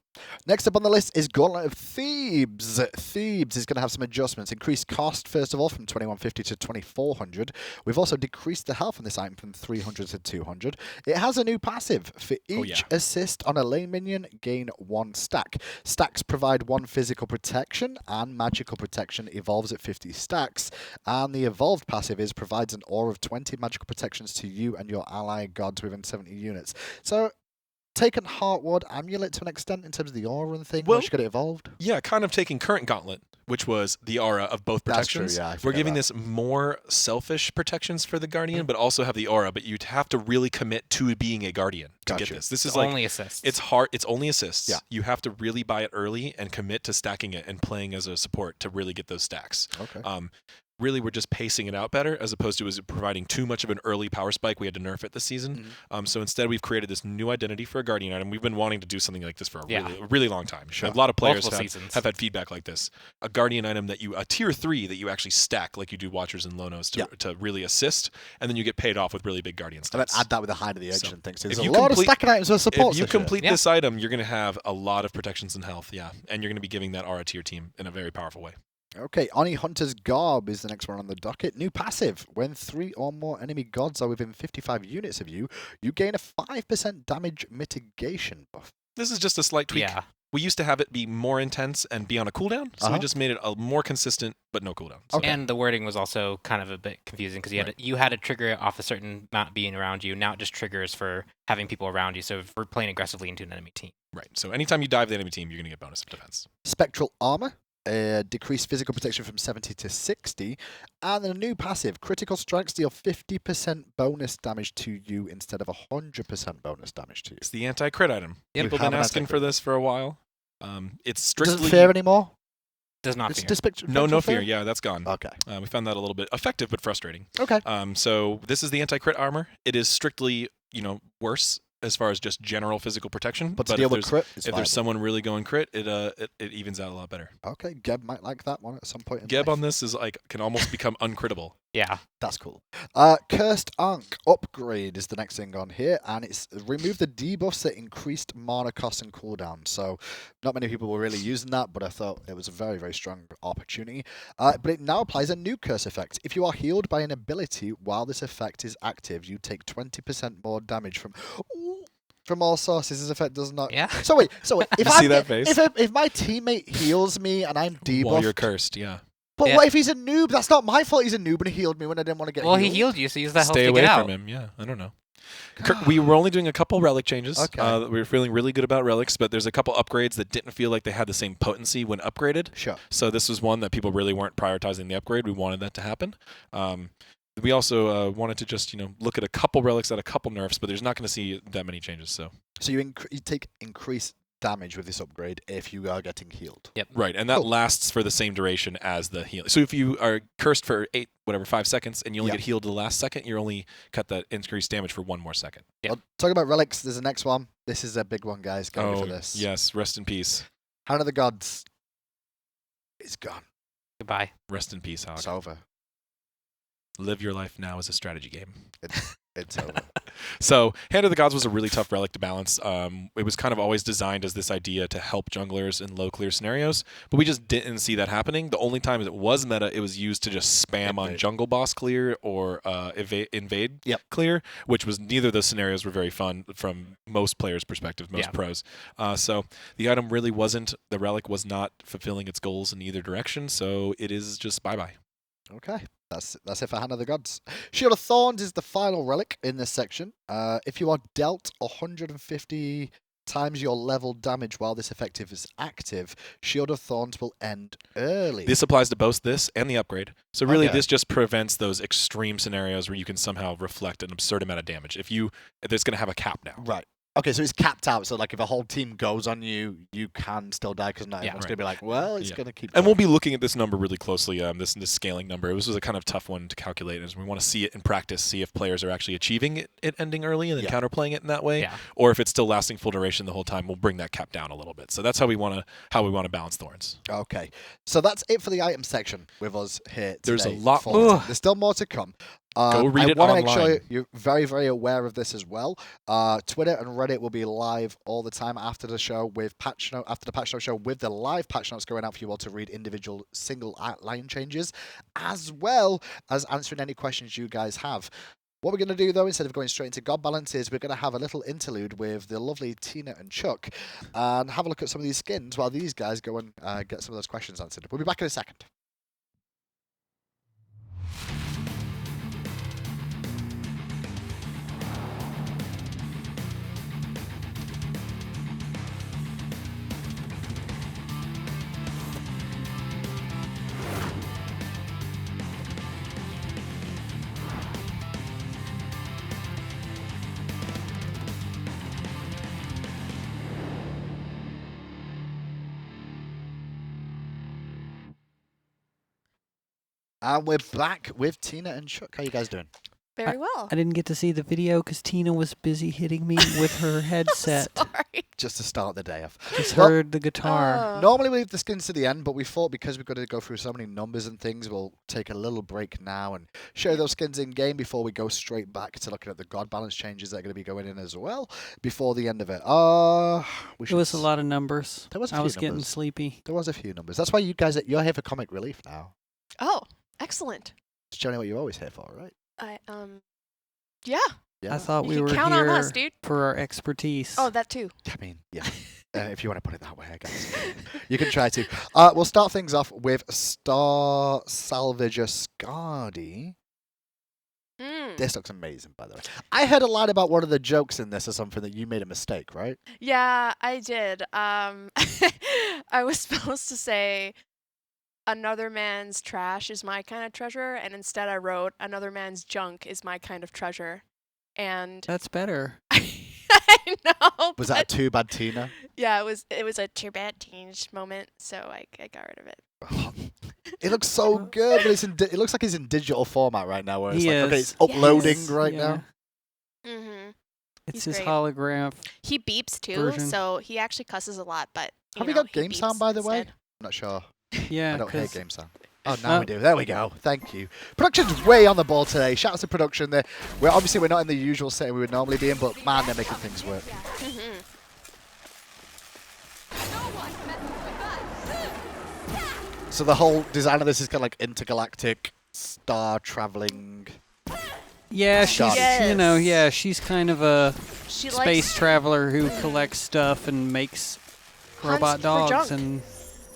Speaker 1: Next up on the list is Gauntlet of Thebes. Thebes is going to have some adjustments. Increased cost, first of all, from 2150 to 2400. We've also decreased the health on this item from 300 to 200. It has a new passive. For each assist on a lane minion, gain 1 stack. Stacks provide 1 physical protection, and magical protection evolves at 50 stacks. And the evolved passive is provides an aura of 20 magical protections to you and your ally gods within 70 units. So, taken Heartward Amulet to an extent in terms of the aura and thing.
Speaker 2: Well,
Speaker 1: Once you get it evolved.
Speaker 2: Yeah, kind of taking current Gauntlet, which was the aura of both
Speaker 1: That's true,
Speaker 2: protections.
Speaker 1: yeah, I
Speaker 2: We're
Speaker 1: forget
Speaker 2: giving
Speaker 1: that.
Speaker 2: this more selfish protections for the Guardian, but also have the aura. But you'd have to really commit to being a Guardian to
Speaker 1: Gotcha.
Speaker 2: get this. This is
Speaker 4: It's
Speaker 2: like
Speaker 4: only assists.
Speaker 2: it's hard. It's only assists.
Speaker 1: Yeah.
Speaker 2: You have to really buy it early and commit to stacking it and playing as a support to really get those stacks.
Speaker 1: Okay.
Speaker 2: Really, we're just pacing it out better as opposed to providing too much of an early power spike. We had to nerf it this season. So instead, we've created this new identity for a Guardian item. We've been wanting to do something like this for a really long time.
Speaker 1: Sure.
Speaker 2: A lot of players
Speaker 4: Multiple seasons.
Speaker 2: have had feedback like this. A Guardian item a tier 3 that you actually stack like you do Watchers and Lonos to really assist, and then you get paid off with really big Guardian
Speaker 1: And then
Speaker 2: stats.
Speaker 1: add that with the Hide of the Edge
Speaker 2: So,
Speaker 1: and things.
Speaker 2: if
Speaker 1: There's a
Speaker 2: you
Speaker 1: lot of
Speaker 2: complete-
Speaker 1: stacking items for support.
Speaker 2: If you complete
Speaker 4: Yeah.
Speaker 2: this item, you're going to have a lot of protections and health, and you're going to be giving that aura to your team in a very powerful way.
Speaker 1: Okay, Oni Hunter's Garb is the next one on the docket. New passive. When 3 or more enemy gods are within 55 units of you, you gain a 5% damage mitigation buff.
Speaker 2: This is just a slight tweak.
Speaker 4: Yeah.
Speaker 2: We used to have it be more intense and be on a cooldown, so we
Speaker 1: Uh-huh.
Speaker 2: just made it a more consistent but no cooldown. So
Speaker 1: Okay.
Speaker 4: And the wording was also kind of a bit confusing because you had to trigger it off a certain amount being around you. Now it just triggers for having people around you. So if we're playing aggressively into an enemy team.
Speaker 2: Right. So anytime you dive the enemy team, you're going to get bonus of defense.
Speaker 1: Spectral Armor. Decreased physical protection from 70 to 60. And a new passive. Critical strikes deal 50% bonus damage to you instead of 100% bonus damage to you.
Speaker 2: It's the anti-crit item.
Speaker 4: Yep.
Speaker 2: People
Speaker 1: We
Speaker 2: have been
Speaker 1: have an
Speaker 2: asking for
Speaker 1: anti-crit.
Speaker 2: this for a while. It's
Speaker 1: Doesn't
Speaker 2: strictly
Speaker 1: fear anymore?
Speaker 4: Does not
Speaker 1: It's
Speaker 4: fear.
Speaker 1: just
Speaker 2: no fear. Yeah, that's gone.
Speaker 1: Okay.
Speaker 2: We found that a little bit effective but frustrating.
Speaker 1: Okay.
Speaker 2: So this is the anti-crit armor. It is strictly, worse as far as just general physical protection.
Speaker 1: But to deal
Speaker 2: if
Speaker 1: with
Speaker 2: there's,
Speaker 1: crit, it's
Speaker 2: if
Speaker 1: viable.
Speaker 2: there's someone really going crit, it evens out a lot better.
Speaker 1: Okay, Geb might like that one at some point in
Speaker 2: Geb
Speaker 1: life.
Speaker 2: on this is can almost become uncrittable.
Speaker 4: Yeah.
Speaker 1: That's cool. Cursed Ankh upgrade is the next thing on here, and it's remove the debuffs that increased mana cost and cooldown. So not many people were really using that, but I thought it was a very, very strong opportunity. But it now applies a new curse effect. If you are healed by an ability while this effect is active, you take 20% more damage from all sources. This effect does not.
Speaker 4: Yeah.
Speaker 1: So wait. If
Speaker 2: See that face?
Speaker 1: If my teammate heals me and I'm debuffed,
Speaker 2: While you're cursed, yeah.
Speaker 1: but
Speaker 4: Yeah.
Speaker 1: what if he's a noob? That's not my fault. He's a noob and he healed me when I didn't want to get
Speaker 4: Well,
Speaker 1: healed.
Speaker 4: he healed you, so use that health
Speaker 2: Stay
Speaker 4: to
Speaker 2: away
Speaker 4: get out.
Speaker 2: from him. Yeah, I don't know. We were only doing a couple relic changes.
Speaker 1: Okay.
Speaker 2: We were feeling really good about relics, but there's a couple upgrades that didn't feel like they had the same potency when upgraded.
Speaker 1: Sure.
Speaker 2: So this was one that people really weren't prioritizing the upgrade. We wanted that to happen. We also wanted to just look at a couple relics at a couple nerfs, but there's not going to see that many changes. So
Speaker 1: You take increased damage with this upgrade if you are getting healed.
Speaker 4: Yep.
Speaker 2: right, and that
Speaker 1: Cool.
Speaker 2: lasts for the same duration as the healing. So if you are cursed for 5 seconds, and you only
Speaker 1: Yeah.
Speaker 2: get healed the last second, you only cut that increased damage for 1 more second.
Speaker 4: Yep.
Speaker 1: Talking about relics, there's the next one. This is a big one, guys. Get ready for this.
Speaker 2: yes, rest in peace.
Speaker 1: Hand of the Gods is gone.
Speaker 4: Goodbye.
Speaker 2: Rest in peace, Hog.
Speaker 1: It's over.
Speaker 2: Live your life now as a strategy game.
Speaker 1: It's over.
Speaker 2: So, Hand of the Gods was a really tough relic to balance. It was kind of always designed as this idea to help junglers in low clear scenarios, but we just didn't see that happening. The only time it was meta, it was used to just spam on
Speaker 1: Invade.
Speaker 2: jungle boss clear or invade
Speaker 1: Yep.
Speaker 2: clear, which was neither of those scenarios were very fun from most players' perspective, most
Speaker 4: Yeah.
Speaker 2: pros. So the item really wasn't, the relic was not fulfilling its goals in either direction, so it is just bye-bye.
Speaker 1: Okay. That's it for Hand of the Gods. Shield of Thorns is the final relic in this section. If you are dealt 150 times your level damage while this effective is active, Shield of Thorns will end early.
Speaker 2: This applies to both this and the upgrade. So really,
Speaker 1: Okay.
Speaker 2: this just prevents those extreme scenarios where you can somehow reflect an absurd amount of damage. If there's going to have a cap now.
Speaker 1: Right. Okay, so it's capped out. So like, if a whole team goes on you, you can still die because not
Speaker 4: Yeah.
Speaker 1: everyone's
Speaker 2: Right.
Speaker 1: gonna be like, well, it's
Speaker 2: Yeah.
Speaker 1: gonna keep.
Speaker 2: And we'll
Speaker 1: going.
Speaker 2: be looking at this number really closely. This scaling number. This was a kind of tough one to calculate, as we want to see it in practice, see if players are actually achieving it ending early and then
Speaker 1: Yeah.
Speaker 2: counterplaying it in that way,
Speaker 4: Yeah.
Speaker 2: or if it's still lasting full duration the whole time. We'll bring that cap down a little bit. So that's how we want to balance thorns.
Speaker 1: Okay, so that's it for the item section with us here.
Speaker 2: There's a
Speaker 1: today
Speaker 2: lot
Speaker 1: for-
Speaker 2: more.
Speaker 1: There's still more to come.
Speaker 2: Go read
Speaker 1: I
Speaker 2: it
Speaker 1: want to make sure
Speaker 2: online.
Speaker 1: you're very, very aware of this as well. Twitter and Reddit will be live all the time after the show with after the patch note show with the live patch notes going out for you all to read individual single line changes, as well as answering any questions you guys have. What we're going to do, though, instead of going straight into God Balance, is we're going to have a little interlude with the lovely Tina and Chuck and have a look at some of these skins while these guys go and get some of those questions answered. We'll be back in a second. And we're back with Tina and Chuck. How you guys doing?
Speaker 5: Very well.
Speaker 6: I didn't get to see the video because Tina was busy hitting me with her headset.
Speaker 5: Sorry.
Speaker 1: Just to start the day off.
Speaker 6: Just
Speaker 1: Well,
Speaker 6: heard the guitar.
Speaker 1: Normally we leave the skins to the end, but we thought because we've got to go through so many numbers and things, we'll take a little break now and show those skins in game before we go straight back to looking at the God Balance changes that are going to be going in as well before the end of it.
Speaker 6: It was a lot of numbers.
Speaker 1: There was a
Speaker 6: I
Speaker 1: few
Speaker 6: was getting
Speaker 1: numbers.
Speaker 6: sleepy.
Speaker 1: There was a few numbers. That's why you guys, you're here for comic relief now.
Speaker 5: Oh, excellent.
Speaker 1: It's generally what you're always here for, right?
Speaker 5: Yeah.
Speaker 1: Yeah.
Speaker 6: I thought
Speaker 5: You
Speaker 6: we
Speaker 5: can
Speaker 6: were
Speaker 5: count
Speaker 6: here
Speaker 5: on us, dude.
Speaker 6: for our expertise.
Speaker 5: Oh, that too.
Speaker 1: I mean, yeah. If you want to put it that way, I guess. You can try to. We'll start things off with Star Salvager Scardy. This looks amazing, by the way. I heard a lot about one of the jokes in this or something that you made a mistake, right?
Speaker 5: Yeah, I did. I was supposed to say another man's trash is my kind of treasure, and instead I wrote another man's junk is my kind of treasure. And
Speaker 6: That's better.
Speaker 5: I know.
Speaker 1: Was that a too bad Tina?
Speaker 5: Yeah, it was a too bad teens moment, so I got rid of it.
Speaker 1: It looks so good, but it looks like it's in digital format right now, where it's
Speaker 6: He
Speaker 1: like, okay,
Speaker 6: is.
Speaker 1: it's uploading
Speaker 5: Yes.
Speaker 1: right
Speaker 6: Yeah.
Speaker 1: now.
Speaker 5: Mm-hmm.
Speaker 6: It's
Speaker 5: He's
Speaker 6: his
Speaker 5: great.
Speaker 6: holograph.
Speaker 5: He beeps too,
Speaker 6: Version.
Speaker 5: so he actually cusses a lot, but
Speaker 1: Have we
Speaker 5: know,
Speaker 1: got
Speaker 5: he
Speaker 1: game sound,
Speaker 5: beeps
Speaker 1: by the way?
Speaker 5: instead.
Speaker 1: I'm not sure.
Speaker 6: Yeah,
Speaker 1: I don't hear
Speaker 6: 'cause
Speaker 1: game sound. Oh, now we
Speaker 6: Oh.
Speaker 1: do. There we go. Thank you. Production's way on the ball today. Shout out to production there. We're not in the usual setting we would normally be in, but man, they're making things work.
Speaker 5: Mhm.
Speaker 1: So the whole design of this is kind of like intergalactic star traveling.
Speaker 6: yeah, she's
Speaker 5: Yes.
Speaker 6: she's kind of a
Speaker 5: She
Speaker 6: space
Speaker 5: likes
Speaker 6: traveler who collects stuff and makes
Speaker 5: hunts
Speaker 6: robot
Speaker 5: for
Speaker 6: dogs
Speaker 5: junk.
Speaker 6: and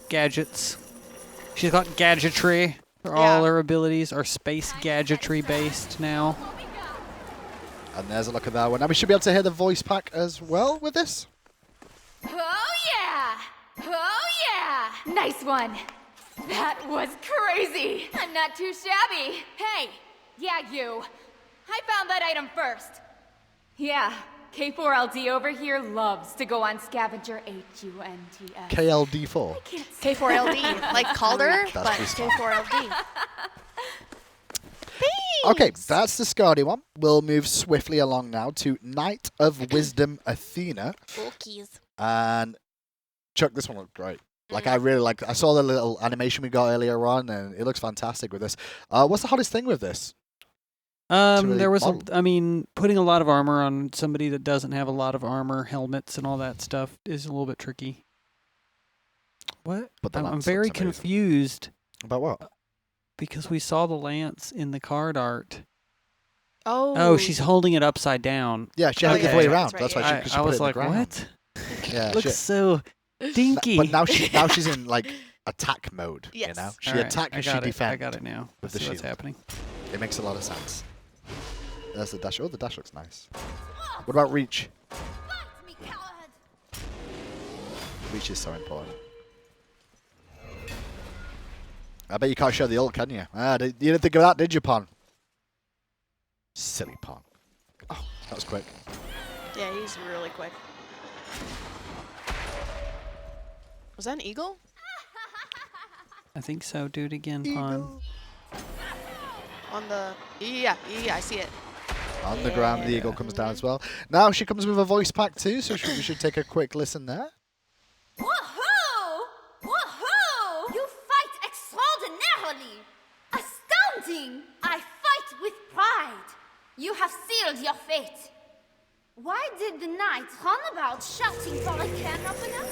Speaker 6: gadgets. She's got gadgetry.
Speaker 5: Yeah.
Speaker 6: All her abilities are space gadgetry based now.
Speaker 1: And there's a look at that one. And we should be able to hear the voice pack as well with this.
Speaker 7: Oh yeah! Oh yeah! Nice one! That was crazy! I'm not too shabby! Hey! Yeah, you! I found that item first! Yeah, K4LD over here loves to go on scavenger HUNTS.
Speaker 1: KLD4.
Speaker 5: K4LD, like Calder,
Speaker 1: That's
Speaker 5: but
Speaker 1: pretty smart.
Speaker 5: K4LD.
Speaker 1: Okay, that's the Scardy one. We'll move swiftly along now to Knight of Wisdom Athena.
Speaker 5: Cookies.
Speaker 1: And Chuck, this one looked great. Like, I really like. I saw the little animation we got earlier on, and it looks fantastic with this. What's the hardest thing with this? really
Speaker 6: There was,
Speaker 1: model.
Speaker 6: putting a lot of armor on somebody that doesn't have a lot of armor, helmets and all that stuff is a little bit tricky. What?
Speaker 1: But the
Speaker 6: I'm
Speaker 1: lance
Speaker 6: very
Speaker 1: looks amazing.
Speaker 6: confused
Speaker 1: About what?
Speaker 6: because we saw the lance in the card art.
Speaker 5: Oh.
Speaker 6: Oh, she's holding it upside down.
Speaker 1: Yeah, she had
Speaker 6: Oh,
Speaker 1: it the
Speaker 6: yeah,
Speaker 1: way
Speaker 6: that's
Speaker 1: around.
Speaker 5: right,
Speaker 1: That's why
Speaker 5: yeah.
Speaker 1: she, 'cause
Speaker 6: I
Speaker 1: she put
Speaker 6: was
Speaker 1: it in
Speaker 6: like,
Speaker 1: the ground.
Speaker 6: what?
Speaker 1: Yeah,
Speaker 6: Looks
Speaker 1: she-
Speaker 6: so dinky.
Speaker 1: But now she's in like attack mode. You
Speaker 5: Yes.
Speaker 1: know, she
Speaker 6: All right,
Speaker 1: attacks
Speaker 6: I
Speaker 1: and she
Speaker 6: got it.
Speaker 1: defends.
Speaker 6: I got it now.
Speaker 1: with
Speaker 6: Let's
Speaker 1: the
Speaker 6: see what's
Speaker 1: shield.
Speaker 6: happening.
Speaker 1: It makes a lot of sense. There's the dash. Oh, the dash looks nice. What about reach? Reach is so important. I bet you can't show the ult, can you? You didn't think of that, did you, Pon? Silly Pon. Oh, that was quick.
Speaker 5: Yeah, he's really quick. Was that an eagle?
Speaker 6: I think so. Do it again, Pawn.
Speaker 5: On the... Yeah, I see it.
Speaker 1: On the ground, the eagle comes down as well. Now she comes with a voice pack too, so we should take a quick listen there.
Speaker 7: Woohoo! Woohoo! You fight extraordinarily! Astounding! I fight with pride. You have sealed your fate. Why did the knight run about shouting for a can opener?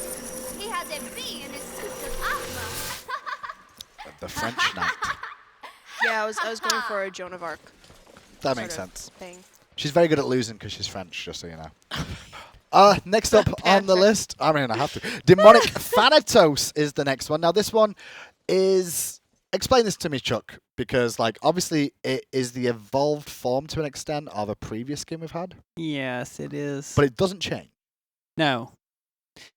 Speaker 7: He had a bee in his suit of armor.
Speaker 1: The French knight.
Speaker 5: Yeah, I was going for a Joan of Arc.
Speaker 1: That makes sense.
Speaker 5: Thing.
Speaker 1: She's very good at losing because she's French, just so you know. Next up on the list, I mean, I have to. Demonic Thanatos is the next one. Now, this one is... Explain this to me, Chuck, because, like, obviously it is the evolved form to an extent of a previous skin we've had.
Speaker 6: Yes, it is.
Speaker 1: But it doesn't change.
Speaker 6: No.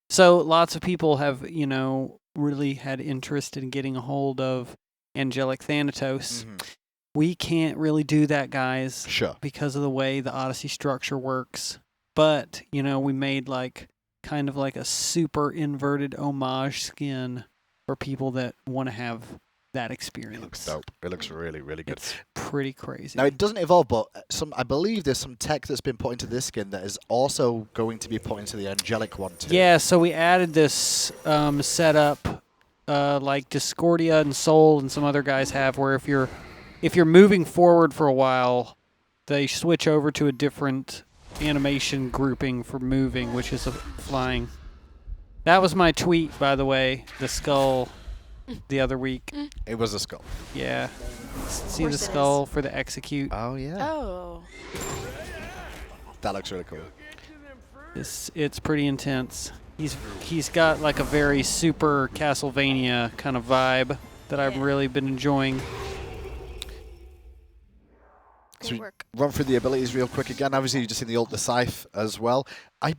Speaker 6: So lots of people have, you know, really had interest in getting a hold of Angelic Thanatos.
Speaker 1: Mm-hmm.
Speaker 6: We can't really do that, guys.
Speaker 1: Sure.
Speaker 6: Because of the way the Odyssey structure works. But, you know, we made like kind of like a super inverted homage skin for people that want to have that experience.
Speaker 1: It looks dope. It looks really, really good.
Speaker 6: It's pretty crazy.
Speaker 1: Now, it doesn't evolve, but I believe there's some tech that's been put into this skin that is also going to be put into the Angelic one too.
Speaker 6: Yeah, so we added this setup like Discordia and Soul and some other guys have, where if you're moving forward for a while, they switch over to a different animation grouping for moving, which is flying. That was my tweet, by the way, the skull the other week.
Speaker 1: It was a skull.
Speaker 6: Yeah. See the skull for the execute.
Speaker 1: Oh, yeah.
Speaker 5: Oh.
Speaker 1: That looks really cool.
Speaker 6: It's pretty intense. He's got like a very super Castlevania kind of vibe that I've really been enjoying.
Speaker 1: So we run through the abilities real quick again. Obviously, you've just seen the ult, the scythe as well.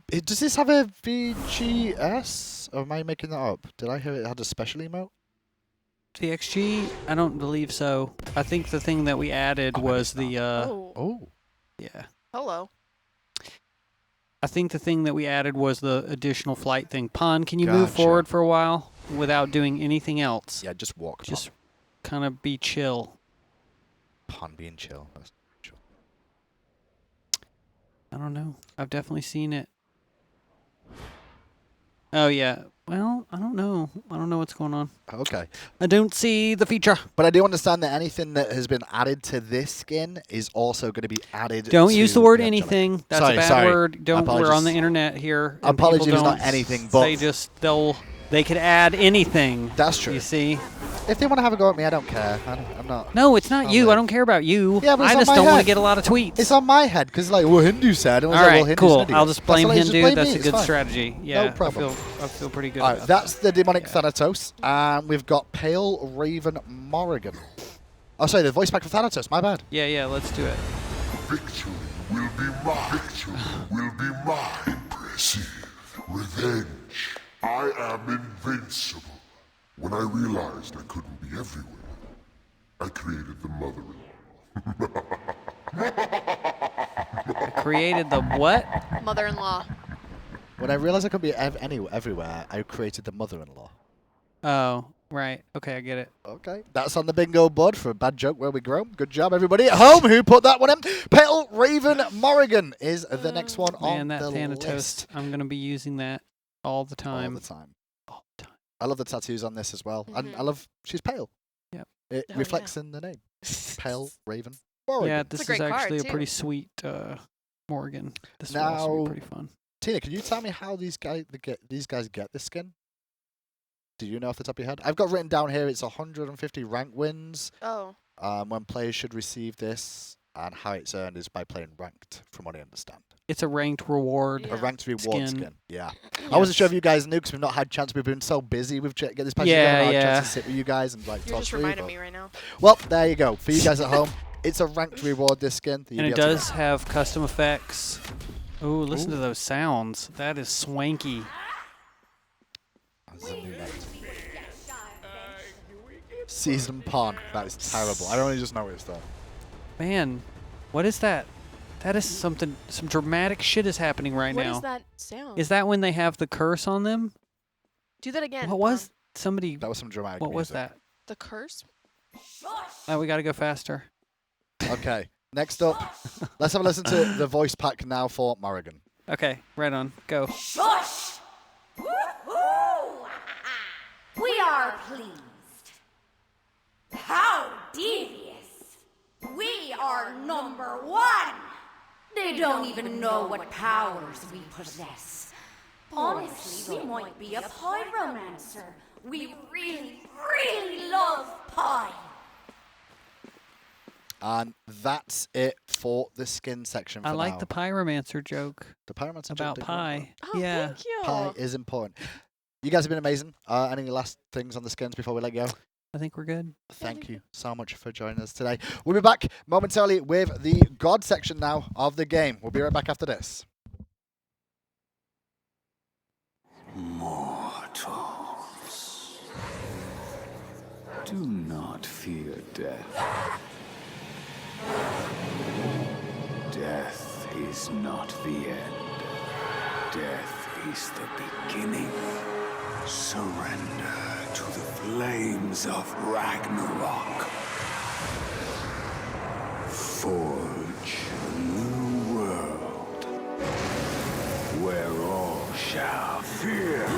Speaker 1: Does this have a VGS? Or am I making that up? Did I hear it had a special emote?
Speaker 6: VXG? I don't believe so. I think the thing that we added was the...
Speaker 1: Oh.
Speaker 6: Yeah.
Speaker 5: Hello.
Speaker 6: I think the thing that we added was the additional flight thing. Pon, can you move forward for a while without doing anything else?
Speaker 1: Yeah, just walk.
Speaker 6: Just kind of be chill.
Speaker 1: Pon being chill. That's chill.
Speaker 6: I don't know. I've definitely seen it. Oh, yeah. Well, I don't know. I don't know what's going on.
Speaker 1: Okay.
Speaker 6: I don't see the feature.
Speaker 1: But I do understand that anything that has been added to this skin is also going to be added
Speaker 6: Don't
Speaker 1: to
Speaker 6: use the word
Speaker 1: Angelic.
Speaker 6: anything. That's
Speaker 1: Sorry,
Speaker 6: a bad
Speaker 1: sorry.
Speaker 6: word. Don't. We're on
Speaker 1: Apologies.
Speaker 6: the internet here. and
Speaker 1: Apologies,
Speaker 6: people
Speaker 1: not
Speaker 6: don't
Speaker 1: anything, but...
Speaker 6: They could add anything.
Speaker 1: That's true.
Speaker 6: You see?
Speaker 1: If they want to have a go at me, I don't care. I'm not...
Speaker 6: No, it's not you. I don't care about you.
Speaker 1: Yeah, but
Speaker 6: I
Speaker 1: it's on
Speaker 6: just
Speaker 1: my
Speaker 6: don't want
Speaker 1: head.
Speaker 6: to get a lot of tweets.
Speaker 1: It's on my head, because like, well, Hindu said. And
Speaker 6: All
Speaker 1: I was like,
Speaker 6: right,
Speaker 1: well, Hindu's
Speaker 6: cool.
Speaker 1: an idiot.
Speaker 6: I'll just blame
Speaker 1: That's
Speaker 6: Hindu.
Speaker 1: blame
Speaker 6: That's
Speaker 1: me,
Speaker 6: a
Speaker 1: it's
Speaker 6: good
Speaker 1: fine.
Speaker 6: strategy. Yeah,
Speaker 1: No problem.
Speaker 6: I feel pretty good
Speaker 1: All
Speaker 6: about
Speaker 1: right,
Speaker 6: that.
Speaker 1: that's the Demonic Thanatos. And we've got Pale Raven Morrigan. Oh, sorry, the voice pack for Thanatos. My bad.
Speaker 6: Yeah, let's do it.
Speaker 8: Victory will be mine. Victory will be mine, Perceive. Revenge. I am invincible. When I realized I couldn't be everywhere, I created the mother-in-law.
Speaker 6: I created the what?
Speaker 5: Mother-in-law.
Speaker 1: When I realized I couldn't be everywhere, I created the mother-in-law.
Speaker 6: Oh, right. Okay, I get it.
Speaker 1: Okay, that's on the bingo board for a bad joke where we grow. Good job, everybody at home who put that one in. Pale Raven Morrigan is the next one on
Speaker 6: Man, that
Speaker 1: the
Speaker 6: Thanatos.
Speaker 1: list.
Speaker 6: I'm going to be using that all the time.
Speaker 1: All the time.
Speaker 6: All the time.
Speaker 1: I love the tattoos on this as well. And I love, she's pale.
Speaker 6: Yep.
Speaker 1: It
Speaker 5: Oh,
Speaker 1: reflects in the name. Pale Raven Morrigan.
Speaker 6: Yeah, this is
Speaker 5: great card,
Speaker 6: actually a
Speaker 5: too.
Speaker 6: pretty sweet Morgan. This will
Speaker 1: Now-
Speaker 6: also be pretty fun.
Speaker 1: Tina, can you tell me how these guys get this skin? Do you know off the top of your head? I've got written down here it's 150 rank wins
Speaker 5: Oh.
Speaker 1: when players should receive this, and how it's earned is by playing ranked, from what I understand.
Speaker 6: It's a ranked reward.
Speaker 5: Yeah.
Speaker 1: A ranked reward
Speaker 6: Skin.
Speaker 1: skin. Yeah. I wasn't sure if you guys knew because we've not had chance. We've been so busy with get this patch.
Speaker 6: Yeah,
Speaker 1: We've not had a
Speaker 6: yeah.
Speaker 1: chance to sit with you guys and like
Speaker 5: You're
Speaker 1: talk
Speaker 5: just
Speaker 1: through.
Speaker 5: reminding
Speaker 1: but-
Speaker 5: me right now.
Speaker 1: Well, there you go. For you guys at home, it's a ranked reward. This skin. that you'll
Speaker 6: And it
Speaker 1: be able to
Speaker 6: does have custom effects. Ooh, listen to those sounds. That is swanky.
Speaker 1: get. That's a new note. Season Pond. That is terrible. I only just noticed that.
Speaker 6: Man, what is that? That is something. Some dramatic shit is happening right
Speaker 5: What
Speaker 6: now.
Speaker 5: is that sound?
Speaker 6: Is that when they have the curse on them?
Speaker 5: Do that again.
Speaker 6: What was somebody?
Speaker 1: That was some dramatic
Speaker 6: What was
Speaker 1: music.
Speaker 6: that?
Speaker 5: the curse?
Speaker 6: Oh, we got to go faster.
Speaker 1: Okay, next up, let's have a listen to the voice pack now for Morrigan.
Speaker 6: Okay, right on. Go.
Speaker 7: Shush! Woo-hoo! We are pleased. How devious! We are number one! They don't even know what powers we possess. Honestly, we might be a pyromancer. We really, really love pie.
Speaker 1: And that's it for the skin section for
Speaker 6: I like
Speaker 1: now.
Speaker 6: the pyromancer joke
Speaker 1: The pyromancer
Speaker 6: about
Speaker 1: joke did
Speaker 6: pie.
Speaker 5: Oh,
Speaker 6: Yeah.
Speaker 5: thank you.
Speaker 1: Pie is important. You guys have been amazing. Any last things on the skins before we let you go?
Speaker 6: I think we're good.
Speaker 1: Thank you so much for joining us today. We'll be back momentarily with the God section now of the game. We'll be right back after this.
Speaker 9: Mortals, do not fear death. Death is not the end. Death is the beginning. Surrender to the flames of Ragnarok. Forge a new world where all shall fear me.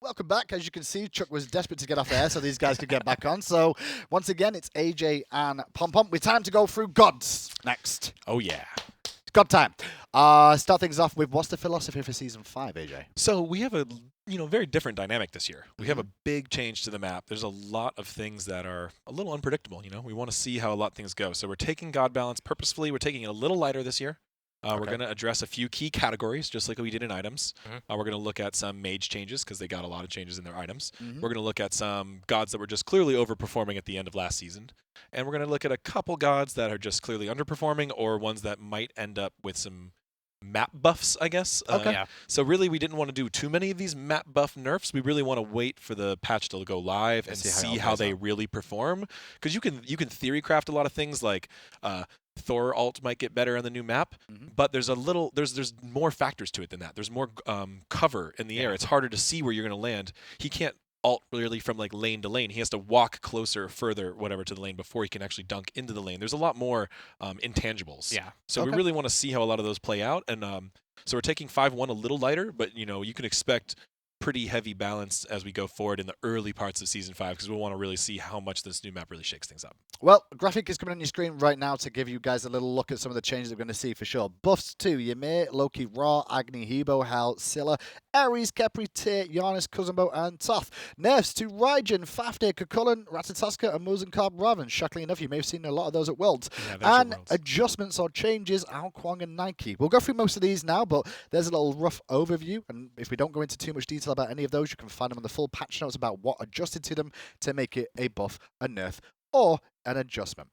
Speaker 1: Welcome back. As you can see, Chuck was desperate to get off air so these guys could get back on. So once again, it's AJ and Pom Pom. With time to go through gods next.
Speaker 2: Oh, yeah.
Speaker 1: It's God time. Start things off with what's the philosophy for season 5, AJ?
Speaker 2: So we have a very different dynamic this year. We have a big change to the map. There's a lot of things that are a little unpredictable. We want to see how a lot of things go. So we're taking God balance purposefully. We're taking it a little lighter this year. We're going to address a few key categories, just like we did in items. We're going to look at some mage changes, because they got a lot of changes in their items. We're going to look at some gods that were just clearly overperforming at the end of last season. And we're going to look at a couple gods that are just clearly underperforming, or ones that might end up with some map buffs, I guess.
Speaker 1: Okay.
Speaker 2: So really, we didn't want to do too many of these map buff nerfs. We really want to wait for the patch to go live and see how they really perform. Because you can theory craft a lot of things, like Thor ult might get better on the new map, but there's more factors to it than that. There's more cover in the air. It's harder to see where you're going to land. He can't ult really from like lane to lane. He has to walk closer, further, whatever, to the lane before he can actually dunk into the lane. There's a lot more intangibles.
Speaker 4: Yeah.
Speaker 2: So we really want to see how a lot of those play out. And so we're taking 5-1 a little lighter, but you can expect pretty heavy balance as we go forward in the early parts of Season 5, because we want to really see how much this new map really shakes things up.
Speaker 1: Well, graphic is coming on your screen right now to give you guys a little look at some of the changes we're going to see for sure. Buffs to Ymir, Loki, Ra, Agni, Hebo, Hel, Scylla, Ares, Kepri, Tyr, Giannis, Kuzumbo, and Toth. Nerfs to Raijin, Fafnir, Kukullan, Ratatoska, and Muzenkarb Raven. Shockingly enough, you may have seen a lot of those at Worlds.
Speaker 2: Yeah,
Speaker 1: and adjustments or changes, Ao Kwang and Nike. We'll go through most of these now, but there's a little rough overview, and if we don't go into too much detail about any of those, you can find them on the full patch notes about what adjusted to them to make it a buff, a nerf, or an adjustment.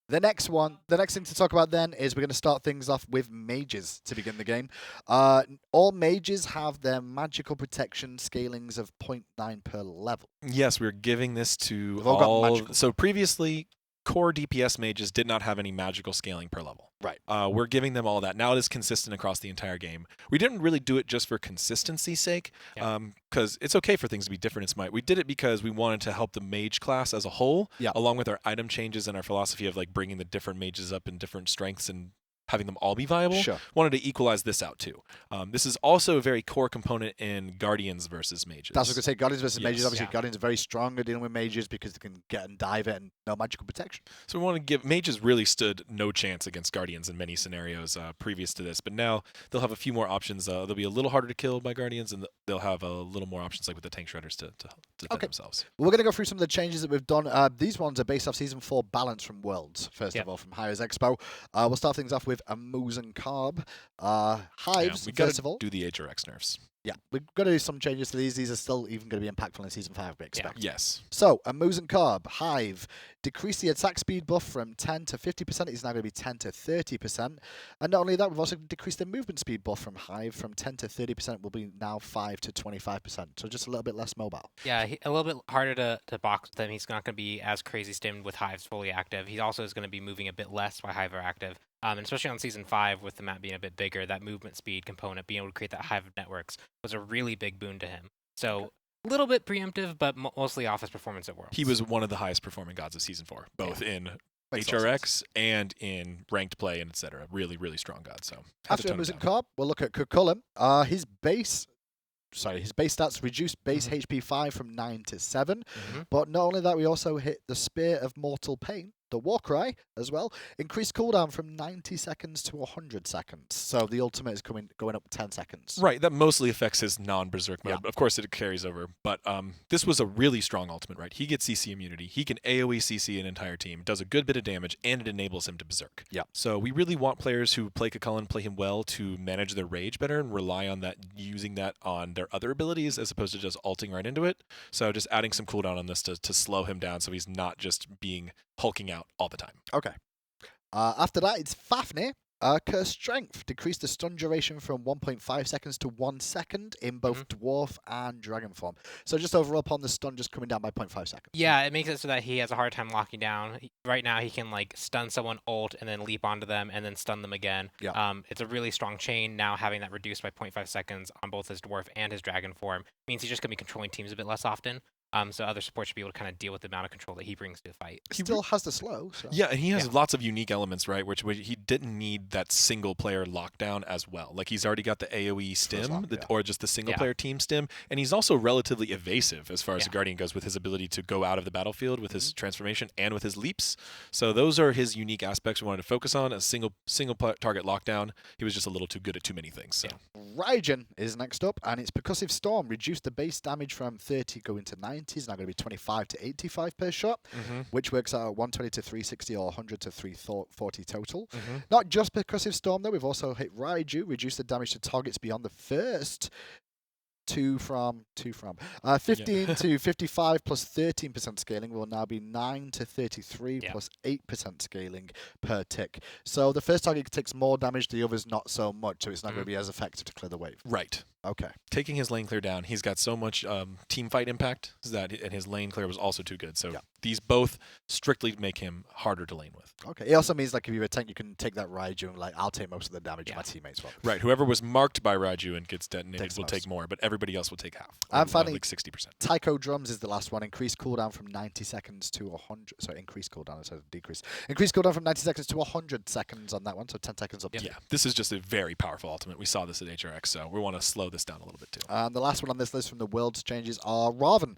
Speaker 1: The next thing to talk about then is we're going to start things off with mages to begin the game. All mages have their magical protection scalings of 0.9 per level.
Speaker 2: Yes, we're giving this to
Speaker 1: They've all got magical.
Speaker 2: So previously, core DPS mages did not have any magical scaling per level.
Speaker 1: Right.
Speaker 2: We're giving them all that. Now it is consistent across the entire game. We didn't really do it just for consistency's sake, because it's okay for things to be different in Smite. We did it because we wanted to help the mage class as a whole, along with our item changes and our philosophy of like bringing the different mages up in different strengths and having them all be viable.
Speaker 1: Sure.
Speaker 2: Wanted to equalize this out too. This is also a very core component in Guardians versus mages.
Speaker 1: That's what I was going to say. Guardians versus mages. Obviously,
Speaker 4: Yeah.
Speaker 1: Guardians are very strong at dealing with mages because they can get and dive it and no magical protection.
Speaker 2: So we want to give mages really stood no chance against Guardians in many scenarios previous to this, but now they'll have a few more options. They'll be a little harder to kill by Guardians, and they'll have a little more options like with the tank shredders to defend themselves.
Speaker 1: Well, we're going to go through some of the changes that we've done. These ones are based off Season 4 balance from Worlds, first of all, from Hires Expo. We'll start things off with Amuse and Carb. Hives,
Speaker 2: we got
Speaker 1: first of
Speaker 2: to
Speaker 1: all.
Speaker 2: do the HRX nerfs.
Speaker 1: Yeah, we're going to do some changes to these. These are still even going to be impactful in Season 5, we expect.
Speaker 2: Yes.
Speaker 1: So, a Moose and Carb, Hive, decrease the attack speed buff from 10 to 50%. It's now going to be 10 to 30%. And not only that, we've also decreased the movement speed buff from Hive from 10 to 30% will be now 5 to 25%. So just a little bit less mobile.
Speaker 4: Yeah, a little bit harder to box with him. He's not going to be as crazy stimmed with Hives fully active. He also is going to be moving a bit less while Hive are active. And especially on Season 5 with the map being a bit bigger, that movement speed component, being able to create that Hive of networks, was a really big boon to him. So a little bit preemptive, but mostly off his performance at Worlds.
Speaker 2: He was one of the highest performing gods of Season 4, both in
Speaker 1: Makes a lot of
Speaker 2: HRX and in ranked play and etc. Really, really strong god. So
Speaker 1: After Moose and Carb, we'll look at Cucullin. His base stats reduced base HP 5 from 9 to 7. But not only that, we also hit the Spear of Mortal Pain, the Warcry as well. Increased cooldown from 90 seconds to 100 seconds. So the ultimate is going up 10 seconds.
Speaker 2: Right, that mostly affects his non-berserk mode.
Speaker 1: Yeah.
Speaker 2: Of course, it carries over. But this was a really strong ultimate, right? He gets CC immunity. He can AoE CC an entire team, does a good bit of damage, and it enables him to berserk.
Speaker 1: Yeah.
Speaker 2: So we really want players who play Cucullin, play him well, to manage their rage better and rely on that, using that on their other abilities as opposed to just ulting right into it. So just adding some cooldown on this to slow him down so he's not just being hulking out all the time.
Speaker 1: Okay. After that, it's Fafnir. Curse Strength. Decreased the stun duration from 1.5 seconds to 1 second in both Dwarf and Dragon form. So just overall upon the stun just coming down by 0.5 seconds.
Speaker 4: Yeah, it makes it so that he has a hard time locking down. Right now, he can like stun someone, ult, and then leap onto them, and then stun them again.
Speaker 1: Yeah.
Speaker 4: It's a really strong chain. Now having that reduced by 0.5 seconds on both his Dwarf and his Dragon form means he's just going to be controlling teams a bit less often. So other supports should be able to kind of deal with the amount of control that he brings to the fight.
Speaker 1: He still has the slow. So.
Speaker 2: Yeah, and he has lots of unique elements, right? Which he didn't need that single player lockdown as well. Like he's already got the AoE stim, or just the single player team stim, and he's also relatively evasive as far as the Guardian goes with his ability to go out of the battlefield with his transformation and with his leaps. So those are his unique aspects we wanted to focus on. A single target lockdown. He was just a little too good at too many things. So.
Speaker 1: Raijin is next up, and its Percussive Storm reduced the base damage from 30 going to 90. It's now going to be 25 to 85 per shot, which works out at 120 to 360 or 100 to 340 total. Not just Percussive Storm, though. We've also hit Raiju, reduced the damage to targets beyond the first 15 to 55 plus 13% scaling will now be 9 to 33 plus 8% scaling per tick. So the first target takes more damage, the others not so much, so it's not going to be as effective to clear the wave.
Speaker 2: Right.
Speaker 1: Okay.
Speaker 2: Taking his lane clear down, he's got so much team fight impact and his lane clear was also too good. So these both strictly make him harder to lane with.
Speaker 1: Okay. It also means like if you're a tank, you can take that Raiju and like I'll take most of the damage, my teammates will.
Speaker 2: Right. Whoever was marked by Raiju and gets detonated will take more, but everybody else will take half.
Speaker 1: I'm finding
Speaker 2: like 60%.
Speaker 1: Tycho Drums is the last one. Increased cooldown from 90 seconds to 100. Sorry, increased cooldown instead of decrease. Increased cooldown from 90 seconds to 100 seconds on that one, so 10 seconds up.
Speaker 2: Yeah. This is just a very powerful ultimate. We saw this at HRX, so we want to slow this down a little bit too.
Speaker 1: And the last one on this list from the World's changes are Raven.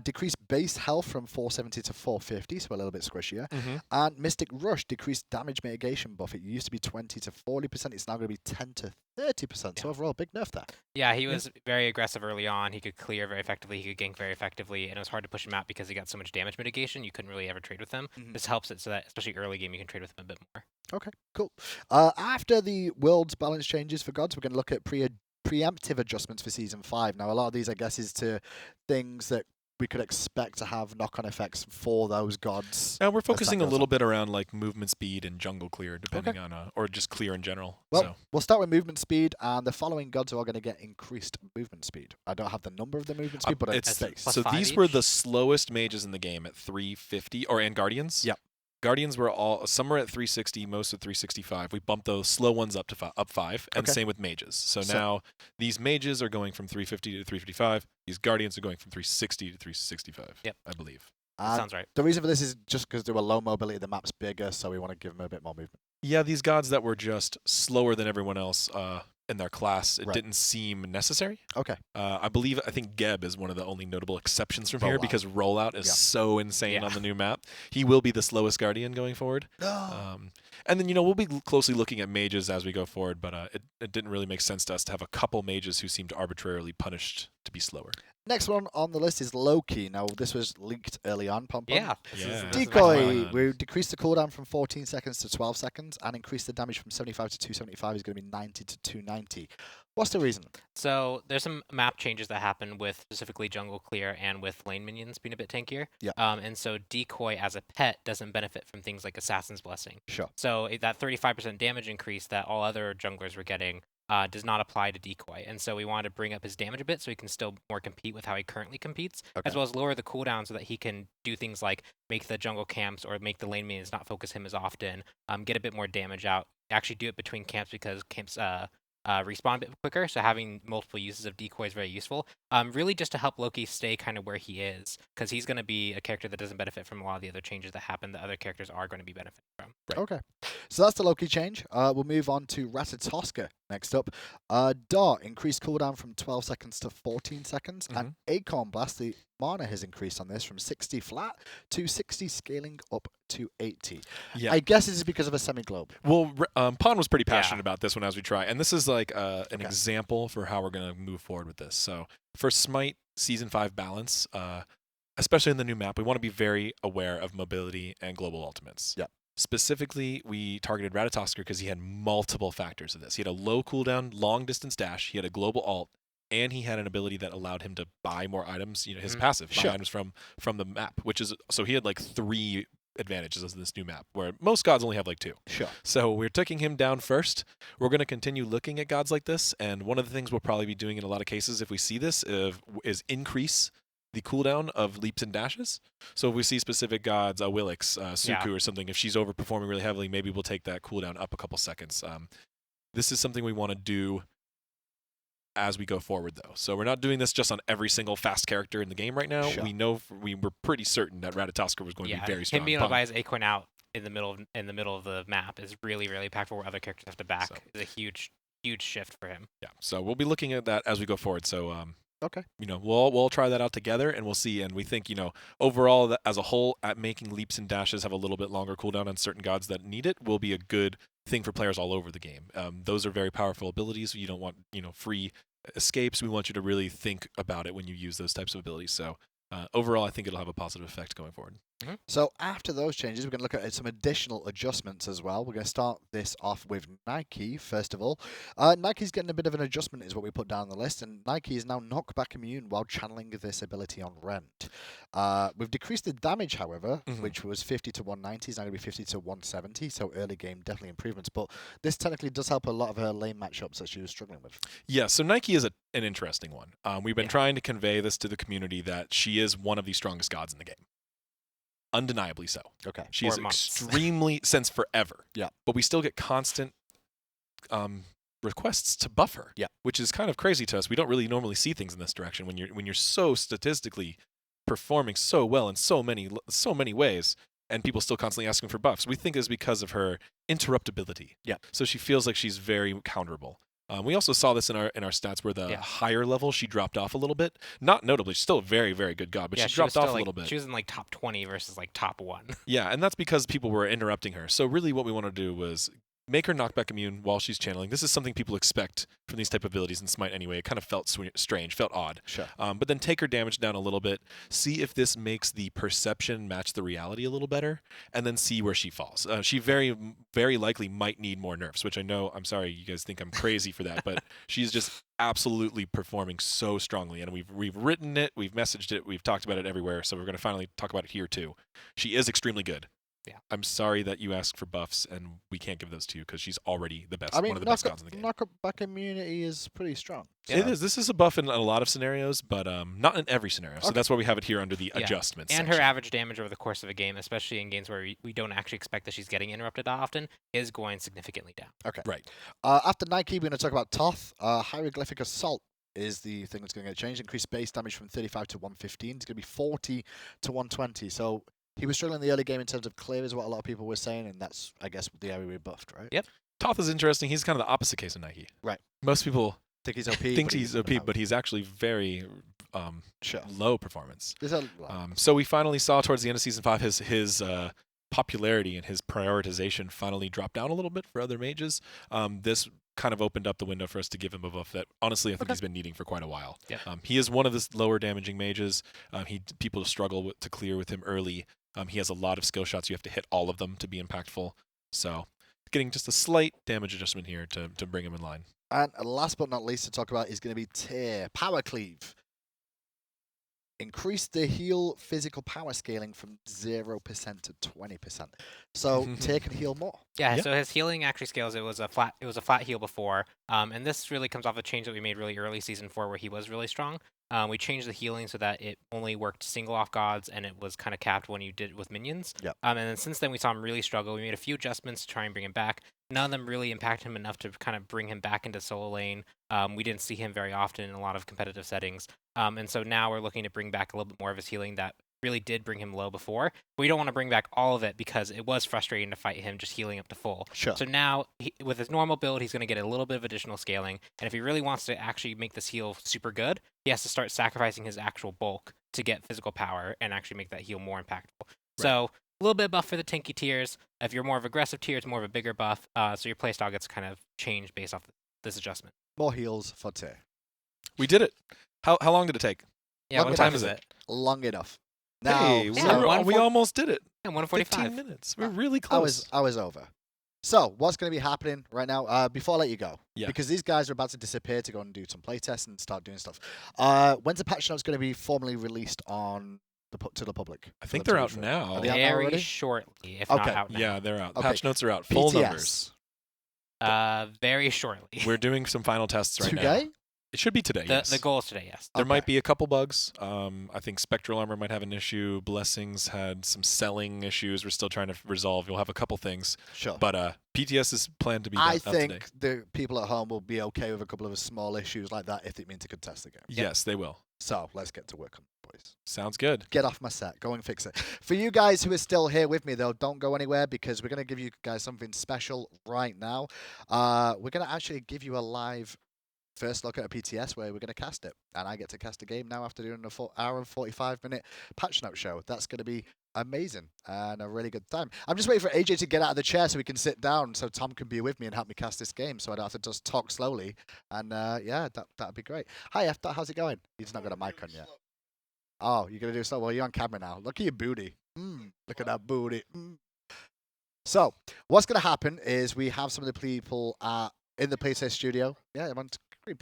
Speaker 1: Decreased base health from 470 to 450, so a little bit squishier. And Mystic Rush decreased damage mitigation buff. It used to be 20 to 40%. It's now going to be 10 to 30%. So overall, big nerf there.
Speaker 4: Yeah, he was very aggressive early on. He could clear very effectively. He could gank very effectively, and it was hard to push him out because he got so much damage mitigation. You couldn't really ever trade with him. This helps it so that, especially early game, you can trade with him a bit more.
Speaker 1: Okay, cool. After the World's balance changes for gods, we're going to look at preemptive adjustments for Season 5. Now, a lot of these, I guess, is to things that we could expect to have knock-on effects for those gods.
Speaker 2: Now we're focusing a little bit around like movement speed and jungle clear, depending on, or just clear in general.
Speaker 1: Well, we'll start with movement speed, and the following gods are all going to get increased movement speed. I don't have the number of the movement speed, but it's base.
Speaker 2: So these were the slowest mages in the game at 350, and Guardians.
Speaker 1: Yep.
Speaker 2: Guardians were some were at 360, most at 365. We bumped those slow ones up to up 5, and same with mages. So now these mages are going from 350 to 355. These Guardians are going from 360 to 365.
Speaker 4: Yep,
Speaker 2: I believe.
Speaker 4: Sounds right.
Speaker 1: The reason for this is just because they were low mobility, the map's bigger, so we want to give them a bit more movement.
Speaker 2: Yeah, these gods that were just slower than everyone else in their class, it didn't seem necessary.
Speaker 1: Okay.
Speaker 2: I think Geb is one of the only notable exceptions from here because rollout is so insane on the new map. He will be the slowest Guardian going forward. And then, we'll be closely looking at mages as we go forward, but it didn't really make sense to us to have a couple mages who seemed arbitrarily punished to be slower.
Speaker 1: Next one on the list is Loki. Now, this was leaked early on, Pom Pom.
Speaker 4: Yeah.
Speaker 2: Yeah.
Speaker 4: This is
Speaker 1: Decoy,
Speaker 2: fun.
Speaker 1: we decreased the cooldown from 14 seconds to 12 seconds and increased the damage from 75 to 275 is going to be 90 to 290. What's the reason?
Speaker 4: So there's some map changes that happen with specifically jungle clear and with lane minions being a bit tankier.
Speaker 1: Yeah.
Speaker 4: And so Decoy as a pet doesn't benefit from things like Assassin's Blessing.
Speaker 1: Sure.
Speaker 4: So that 35% damage increase that all other junglers were getting does not apply to Decoy. And so we wanted to bring up his damage a bit so he can still more compete with how he currently competes, as well as lower the cooldown so that he can do things like make the jungle camps or make the lane minions not focus him as often, get a bit more damage out, actually do it between camps because camps respawn a bit quicker, so having multiple uses of Decoy is very useful. Really just to help Loki stay kind of where he is, because he's going to be a character that doesn't benefit from a lot of the other changes that happen that other characters are going to be benefiting from.
Speaker 1: Okay. So that's the Loki change. We'll move on to Ratatoska next up. Dart increased cooldown from 12 seconds to 14 seconds, and Acorn Blast, the mana has increased on this from 60 flat to 60, scaling up to 80.
Speaker 2: Yeah.
Speaker 1: I guess this is because of a semi-globe.
Speaker 2: Well, Pon was pretty passionate about this one as we try, and this is like an example for how we're going to move forward with this. So for Smite Season 5 balance, especially in the new map, we want to be very aware of mobility and global ultimates.
Speaker 1: Yeah.
Speaker 2: Specifically, we targeted Ratatosker because he had multiple factors of this. He had a low cooldown, long distance dash, he had a global ult, and he had an ability that allowed him to buy more items, his passive, buy items from the map, which is, so he had like 3 advantages of this new map, where most gods only have like 2.
Speaker 1: Sure.
Speaker 2: So we're taking him down first. We're going to continue looking at gods like this, and one of the things we'll probably be doing in a lot of cases if we see this is increase the cooldown of leaps and dashes. So if we see specific gods, Willix, Suku or something, if she's overperforming really heavily, maybe we'll take that cooldown up a couple seconds. This is something we want to do as we go forward, though. So we're not doing this just on every single fast character in the game right now.
Speaker 1: Sure.
Speaker 2: We know we were pretty certain that Ratatosker was going to be very strong.
Speaker 4: Him being able to buy his Acorn out in the middle of the map is really, really impactful, where other characters have to back. It's a huge shift for him.
Speaker 2: Yeah. So we'll be looking at that as we go forward. So
Speaker 1: okay.
Speaker 2: We'll try that out together, and we'll see. And we think, overall, that as a whole, at making leaps and dashes have a little bit longer cooldown on certain gods that need it will be a good thing for players all over the game. Those are very powerful abilities. You don't want, free escapes. We want you to really think about it when you use those types of abilities. So overall, I think it'll have a positive effect going forward.
Speaker 1: So after those changes, we're going to look at some additional adjustments as well. We're going to start this off with Nike, first of all. Nike's getting a bit of an adjustment is what we put down on the list, and Nike is now knockback immune while channeling this ability on Rent. We've decreased the damage, however, which was 50 to 190, is now going to be 50 to 170, so early game definitely improvements, but this technically does help a lot of her lane matchups that she was struggling with.
Speaker 2: Yeah, so Nike is an interesting one. We've been trying to convey this to the community that she is one of the strongest gods in the game. Undeniably so.
Speaker 1: Okay.
Speaker 2: She is extremely, since forever.
Speaker 1: Yeah.
Speaker 2: But we still get constant requests to buff her.
Speaker 1: Yeah.
Speaker 2: Which is kind of crazy to us. We don't really normally see things in this direction when you're so statistically performing so well in so many ways, and people still constantly asking for buffs. We think it's because of her interruptibility.
Speaker 1: Yeah.
Speaker 2: So she feels like she's very counterable. We also saw this in our stats where the higher level she dropped off a little bit. Not notably, she's still a very, very good god, but she dropped off a little bit.
Speaker 4: She was in like top 20 versus like top 1.
Speaker 2: Yeah, and that's because people were interrupting her. So really what we want to do was make her knockback immune while she's channeling. This is something people expect from these type of abilities in Smite anyway. It kind of felt strange, felt odd.
Speaker 1: Sure.
Speaker 2: But then take her damage down a little bit, see if this makes the perception match the reality a little better, and then see where she falls. She very, very likely might need more nerfs, which I know, I'm sorry, you guys think I'm crazy for that, but she's just absolutely performing so strongly. And we've written it, we've messaged it, we've talked about it everywhere, so we're going to finally talk about it here too. She is extremely good.
Speaker 4: Yeah.
Speaker 2: I'm sorry that you asked for buffs, and we can't give those to you because she's already the best.
Speaker 1: I mean,
Speaker 2: one of the best gods in the game.
Speaker 1: knockback immunity is pretty strong.
Speaker 2: It is. This is a buff in a lot of scenarios, but not in every scenario. So that's why we have it here under the adjustments.
Speaker 4: And
Speaker 2: section.
Speaker 4: her average damage over the course of a game, especially in games where we don't actually expect that she's getting interrupted often, is going significantly down.
Speaker 1: Okay.
Speaker 2: Right.
Speaker 1: After Nike, we're going to talk about Toth. Hieroglyphic Assault is the thing that's going to get changed. Increased base damage from 35 to 115. It's going to be 40 to 120. So he was struggling in the early game in terms of clear, is what a lot of people were saying, and that's, I guess, the area we buffed, right?
Speaker 4: Yep.
Speaker 2: Toth is interesting. He's kind of the opposite case of Nike.
Speaker 1: Right.
Speaker 2: Most people
Speaker 1: think he's OP.
Speaker 2: think he's OP, but he's actually very low performance. So we finally saw towards the end of Season 5 his popularity and his prioritization finally dropped down a little bit for other mages, this kind of opened up the window for us to give him a buff that honestly I think he's been needing for quite a while.
Speaker 4: Yeah.
Speaker 2: He is one of the lower damaging mages. People struggle to clear with him early. He has a lot of skill shots. You have to hit all of them to be impactful. So getting just a slight damage adjustment here to bring him in line.
Speaker 1: And last but not least to talk about is going to be Tear. Power Cleave. Increase the heal physical power scaling from 0% to 20%. So Tear can heal more.
Speaker 4: Yeah,
Speaker 2: Yeah.
Speaker 4: so his healing actually scales. It was a flat heal before, and this really comes off a change that we made really early season 4 where he was really strong. We changed the healing so that it only worked single off gods, and it was kind of capped when you did it with minions.
Speaker 1: Yep.
Speaker 4: And then since then we saw him really struggle. We made a few adjustments to try and bring him back. None of them really impacted him enough to kind of bring him back into solo lane. We didn't see him very often in a lot of competitive settings. And so now we're looking to bring back a little bit more of his healing that really did bring him low before. We don't want to bring back all of it because it was frustrating to fight him just healing up to full.
Speaker 1: Sure.
Speaker 4: So now, with his normal build, he's going to get a little bit of additional scaling. And if he really wants to actually make this heal super good, he has to start sacrificing his actual bulk to get physical power and actually make that heal more impactful. Right. So a little bit of buff for the tanky tiers. If you're more of aggressive tier, it's more of a bigger buff. So your playstyle gets kind of changed based off this adjustment.
Speaker 1: More heals for Tear.
Speaker 2: We did it. How long did it take?
Speaker 4: Yeah,
Speaker 1: Long
Speaker 4: what
Speaker 1: enough.
Speaker 4: time is it?
Speaker 1: Long enough. Now,
Speaker 2: Hey,
Speaker 4: Yeah,
Speaker 2: we almost did it.
Speaker 4: Yeah, 1:45.
Speaker 2: 15 minutes. We're really close.
Speaker 1: I was over. So, what's going to be happening right now? Before I let you go,
Speaker 2: Yeah.
Speaker 1: because these guys are about to disappear to go and do some playtests and start doing stuff. When's the patch notes going to be formally released on to the public?
Speaker 2: I think
Speaker 1: for
Speaker 2: they're
Speaker 1: them
Speaker 2: out
Speaker 1: to read
Speaker 2: now.
Speaker 1: Are they out now
Speaker 4: Very
Speaker 1: already?
Speaker 4: shortly, if
Speaker 1: Okay.
Speaker 4: not out now.
Speaker 2: Yeah, they're out.
Speaker 1: Okay.
Speaker 2: Patch notes are out. Full
Speaker 1: PTS.
Speaker 2: numbers.
Speaker 4: Very shortly.
Speaker 2: We're doing some final tests right now.
Speaker 1: Today?
Speaker 2: It should be today, yes.
Speaker 4: The goal is today, yes.
Speaker 2: There
Speaker 1: Okay.
Speaker 2: might be a couple bugs. I think Spectral Armor might have an issue. Blessings had some selling issues we're still trying to resolve. You'll have a couple things.
Speaker 1: Sure.
Speaker 2: But PTS is planned to be
Speaker 1: I
Speaker 2: out today.
Speaker 1: think the people at home will be okay with a couple of small issues like that if it means to contest the game.
Speaker 2: Yes, they will.
Speaker 1: So, let's get to work on it, boys.
Speaker 2: Sounds good.
Speaker 1: Get off my set. Go and fix it. For you guys who are still here with me, though, don't go anywhere because we're going to give you guys something special right now. We're going to actually give you a live first look at a PTS where we're going to cast it. And I get to cast a game now after doing a 4 hour and 45-minute patch note show. That's going to be amazing and a really good time. I'm just waiting for AJ to get out of the chair so we can sit down so Tom can be with me and help me cast this game so I don't have to just talk slowly. And yeah, that'd be great. Hi, Efta, how's it going? He's not got a mic on yet. Oh, you're going to do so? Well, you're on camera now. Look at your booty. Look at that booty. So, what's going to happen is we have some of the people in the PlayStation studio. Yeah, I'm on screen.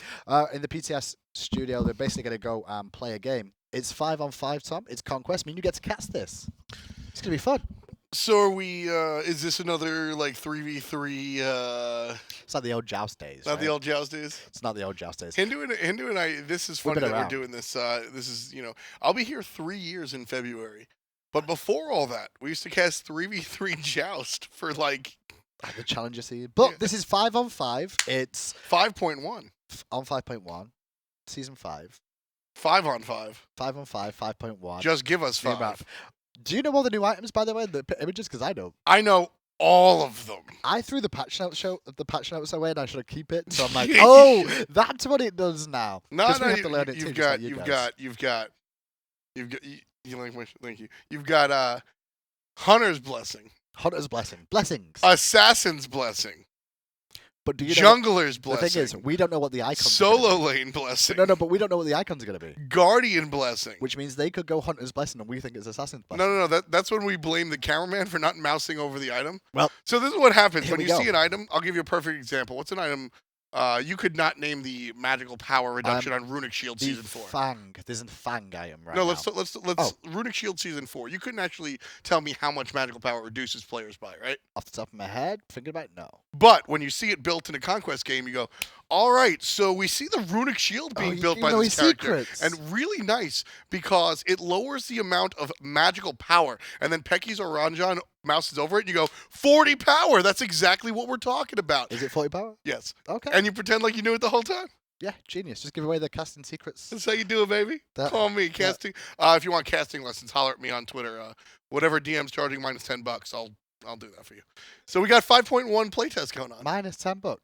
Speaker 1: In the PTS studio, they're basically going to go and play a game. It's 5-on-5, Tom. It's Conquest. I mean, you get to cast this. It's going to be fun.
Speaker 10: So are we, is this another, like, 3v3,
Speaker 1: It's not the old Joust days.
Speaker 10: not
Speaker 1: right?
Speaker 10: the old Joust days?
Speaker 1: It's not the old Joust days.
Speaker 10: Hindu and I, this is funny
Speaker 1: been
Speaker 10: that
Speaker 1: around.
Speaker 10: we're doing this. This is, I'll be here 3 years in February. But before all that, we used to cast 3v3 Joust for, like...
Speaker 1: The Challenger season. But
Speaker 10: Yeah.
Speaker 1: this is 5-on-5. It's
Speaker 10: 5.1.
Speaker 1: on 5.1. Season 5.
Speaker 10: 5-on-5.
Speaker 1: 5-on-5, 5.1.
Speaker 10: Just give us
Speaker 1: Name
Speaker 10: 5.
Speaker 1: out. Do you know all the new items, by the way? The images? Because I don't.
Speaker 10: I know all of them.
Speaker 1: I threw the patch notes away, and I should keep it. So I'm like, oh, that's what it does now.
Speaker 10: No,
Speaker 1: 'Cause we
Speaker 10: no,
Speaker 1: have to learn it too,
Speaker 10: you've
Speaker 1: just like
Speaker 10: got,
Speaker 1: you
Speaker 10: you've
Speaker 1: guys.
Speaker 10: got, you've got, you like my, thank you. You've got, Hunter's Blessing.
Speaker 1: Hunter's blessing, blessings.
Speaker 10: Assassin's Blessing.
Speaker 1: But do you know?
Speaker 10: Jungler's
Speaker 1: The
Speaker 10: Blessing.
Speaker 1: thing is, we don't know what the icons.
Speaker 10: Solo
Speaker 1: Are gonna
Speaker 10: Lane Blessing.
Speaker 1: be. No, but we don't know what the icons are going to be.
Speaker 10: Guardian Blessing.
Speaker 1: Which means they could go Hunter's blessing, and we think it's Assassin's blessing.
Speaker 10: No. That's when we blame the cameraman for not mousing over the item.
Speaker 1: Well,
Speaker 10: so this is what happens
Speaker 1: here
Speaker 10: when
Speaker 1: we
Speaker 10: you
Speaker 1: go.
Speaker 10: see an item. I'll give you a perfect example. What's an item? You could not name the magical power reduction on Runic Shield
Speaker 1: The
Speaker 10: Season 4.
Speaker 1: Fang. There's a Fang item right
Speaker 10: No,
Speaker 1: now.
Speaker 10: let's
Speaker 1: Oh.
Speaker 10: Runic Shield Season 4. You couldn't actually tell me how much magical power reduces players by, right?
Speaker 1: Off the top of my head, thinking about it, no.
Speaker 10: But when you see it built in a Conquest game, you go, all right, so we see the Runic Shield being
Speaker 1: you-
Speaker 10: built
Speaker 1: you
Speaker 10: by
Speaker 1: know
Speaker 10: this
Speaker 1: his
Speaker 10: character.
Speaker 1: secrets.
Speaker 10: And really nice because it lowers the amount of magical power. And then Pecky's or Ranjan mouses over it and you go, 40 power. That's exactly what we're talking about.
Speaker 1: Is it 40 power?
Speaker 10: Yes.
Speaker 1: Okay.
Speaker 10: And you pretend like you knew it the whole time.
Speaker 1: Yeah, genius. Just give away the casting secrets.
Speaker 10: That's how you do it, baby.
Speaker 1: That-
Speaker 10: Call me, casting. If you want casting lessons, holler at me on Twitter. Whatever DM's charging minus $10, I'll do that for you. So we got 5.1 playtest going on.
Speaker 1: Minus $10.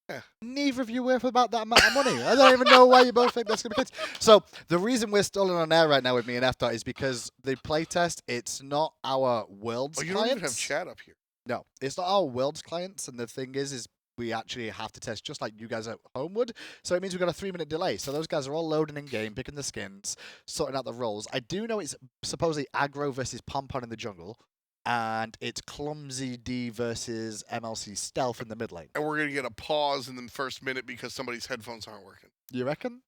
Speaker 10: Yeah.
Speaker 1: Neither of you worth about that amount of money. I don't even know why you both think that's going to be the case. So the reason we're still on air right now with me and FDOT is because the playtest, it's not our world's
Speaker 10: Oh, you
Speaker 1: clients.
Speaker 10: don't even have chat up here.
Speaker 1: No, it's not our world's clients. And the thing is we actually have to test just like you guys at home would. So it means we've got a 3-minute delay. So those guys are all loading in game, picking the skins, sorting out the roles. I do know it's supposedly aggro versus Pompon in the jungle. And it's Clumsy D versus MLC Stealth in the mid lane.
Speaker 10: And we're going to get a pause in the first minute because somebody's headphones aren't working.
Speaker 1: You reckon?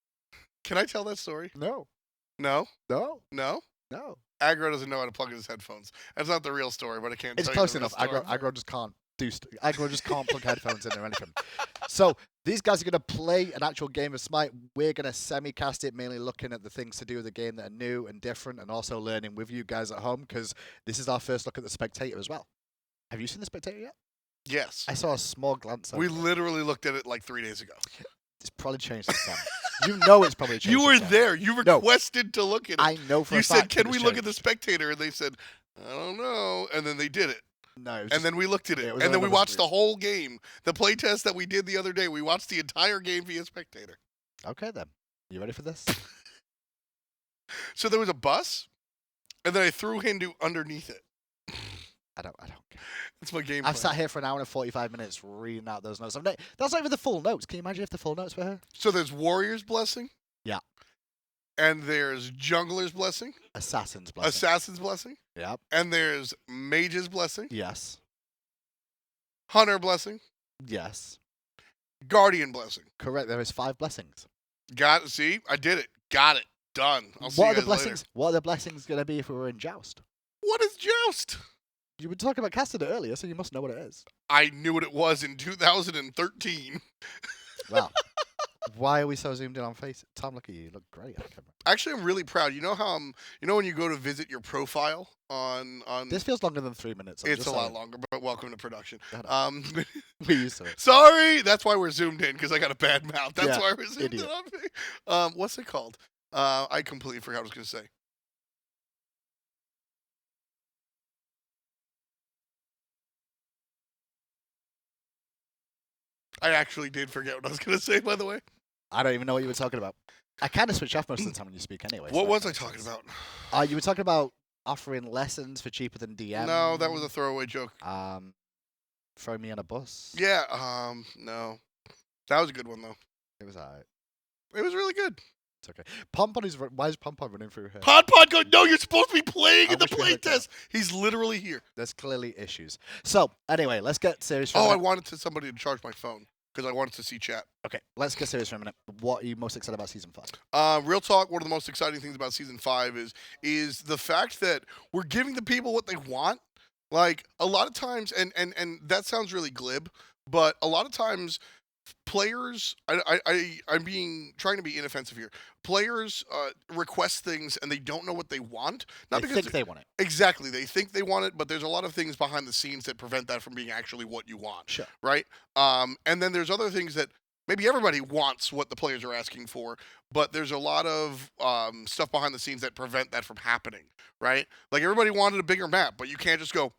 Speaker 10: Can I tell that story?
Speaker 1: No.
Speaker 10: No?
Speaker 1: No.
Speaker 10: No?
Speaker 1: No.
Speaker 10: Aggro doesn't know how to plug in his headphones. That's not the real story, but I can't
Speaker 1: It's
Speaker 10: tell
Speaker 1: close
Speaker 10: you the
Speaker 1: enough.
Speaker 10: real story.
Speaker 1: Aggro just can't Aggro just can't plug headphones in or anything. So these guys are going to play an actual game of Smite. We're going to semi-cast it, mainly looking at the things to do with the game that are new and different, and also learning with you guys at home, because this is our first look at the Spectator as well. Have you seen the Spectator yet?
Speaker 10: Yes.
Speaker 1: I saw a small glance.
Speaker 10: We
Speaker 1: over it.
Speaker 10: literally looked at it like 3 days ago.
Speaker 1: It's probably changed since then. You know it's probably changed.
Speaker 10: You were
Speaker 1: since then.
Speaker 10: there. You
Speaker 1: No.
Speaker 10: requested to look at it.
Speaker 1: I know for
Speaker 10: You
Speaker 1: a
Speaker 10: said,
Speaker 1: fact
Speaker 10: "Can
Speaker 1: that
Speaker 10: we
Speaker 1: it's
Speaker 10: look at the
Speaker 1: changed.
Speaker 10: Spectator?" And they said, "I don't know." And then they did it.
Speaker 1: No, it was
Speaker 10: And
Speaker 1: just-
Speaker 10: then we looked at it.
Speaker 1: it was
Speaker 10: And then
Speaker 1: on
Speaker 10: we
Speaker 1: another
Speaker 10: watched
Speaker 1: screen.
Speaker 10: the whole game. The playtest that we did the other day. We watched the entire game via Spectator.
Speaker 1: Okay then. You ready for this?
Speaker 10: So there was a bus, and then I threw Hindu underneath it.
Speaker 1: I don't care.
Speaker 10: That's my game
Speaker 1: I've
Speaker 10: plan.
Speaker 1: sat here for an hour and 45 minutes reading out those notes. That's not even the full notes. Can you imagine if the full notes were here?
Speaker 10: So there's Warrior's Blessing.
Speaker 1: Yeah.
Speaker 10: And there's Jungler's Blessing.
Speaker 1: Assassin's blessing.
Speaker 10: Assassin's Blessing.
Speaker 1: Yep.
Speaker 10: And there's Mage's Blessing.
Speaker 1: Yes.
Speaker 10: Hunter Blessing.
Speaker 1: Yes.
Speaker 10: Guardian Blessing.
Speaker 1: Correct. There is 5 blessings.
Speaker 10: Got it. See? I did it. Got it. Done. I'll see
Speaker 1: What
Speaker 10: you
Speaker 1: are the
Speaker 10: guys
Speaker 1: blessings?
Speaker 10: later.
Speaker 1: What are the blessings going to be if we were in Joust?
Speaker 10: What is Joust?
Speaker 1: You were talking about casting it earlier, so you must know what it is.
Speaker 10: I knew what it was in 2013.
Speaker 1: Wow. Why are we so zoomed in on face? Tom, look at you. You look great on camera.
Speaker 10: Actually, I'm really proud. You know how you know when you go to visit your profile on
Speaker 1: This feels longer than 3 minutes. I'm
Speaker 10: it's
Speaker 1: just
Speaker 10: a lot
Speaker 1: saying.
Speaker 10: longer, but welcome to production.
Speaker 1: Shut up. We're used to it.
Speaker 10: Sorry, that's why we're zoomed in because I got a bad mouth. That's
Speaker 1: Yeah,
Speaker 10: why we're zoomed
Speaker 1: idiot.
Speaker 10: in on me. What's it called? I completely forgot what I was going to say. I actually did forget what I was going to say, by the way.
Speaker 1: I don't even know what you were talking about. I kind of switch off most of the time when you speak anyway. so
Speaker 10: What
Speaker 1: that
Speaker 10: was I
Speaker 1: makes
Speaker 10: talking
Speaker 1: sense.
Speaker 10: about?
Speaker 1: You were talking about offering lessons for cheaper than DM.
Speaker 10: No, that was a throwaway joke.
Speaker 1: Throw me on a bus.
Speaker 10: Yeah, no. That was a good one, though.
Speaker 1: It was alright.
Speaker 10: It was really good.
Speaker 1: It's okay. Pompon is. Why is Pompon running through here?
Speaker 10: Pod go, no, you're supposed to be playing
Speaker 1: I
Speaker 10: in the
Speaker 1: wish we had a
Speaker 10: playtest. He's literally here.
Speaker 1: There's clearly issues. So anyway, let's get serious. For a
Speaker 10: Oh, I
Speaker 1: minute.
Speaker 10: wanted somebody to charge my phone because I wanted to see chat.
Speaker 1: Okay, let's get serious for a minute. What are you most excited about season 5?
Speaker 10: Real talk, one of the most exciting things about season 5 is the fact that we're giving the people what they want. Like a lot of times, and that sounds really glib, but a lot of times players, I'm trying to be inoffensive here. Players request things and they don't know what they want. Not
Speaker 1: They
Speaker 10: because
Speaker 1: think they want it.
Speaker 10: Exactly, they think they want it, but there's a lot of things behind the scenes that prevent that from being actually what you want.
Speaker 1: Sure.
Speaker 10: Right? And then there's other things that maybe everybody wants what the players are asking for, but there's a lot of stuff behind the scenes that prevent that from happening. Right? Like everybody wanted a bigger map, but you can't just go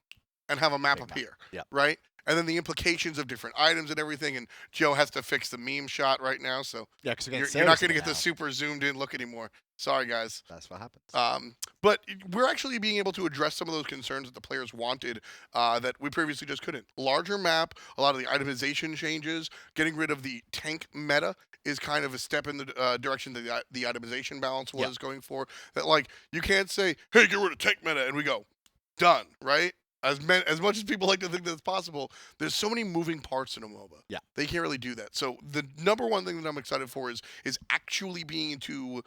Speaker 10: and have a map
Speaker 1: Big map.
Speaker 10: appear.
Speaker 1: Yep.
Speaker 10: Right? And then the implications of different items and everything. And Joe has to fix the meme shot right now, so
Speaker 1: Yeah, because
Speaker 10: you're not going to get the super zoomed in look anymore. Sorry, guys.
Speaker 1: That's what happens.
Speaker 10: But we're actually being able to address some of those concerns that the players wanted that we previously just couldn't. Larger map, a lot of the itemization changes, getting rid of the tank meta is kind of a step in the direction that the itemization balance was going for. That like you can't say, "Hey, get rid of tank meta," and we go, done, right? As much as people like to think that's possible, there's so many moving parts in a MOBA.
Speaker 1: Yeah.
Speaker 10: They can't really do that. So the number one thing that I'm excited for is actually being to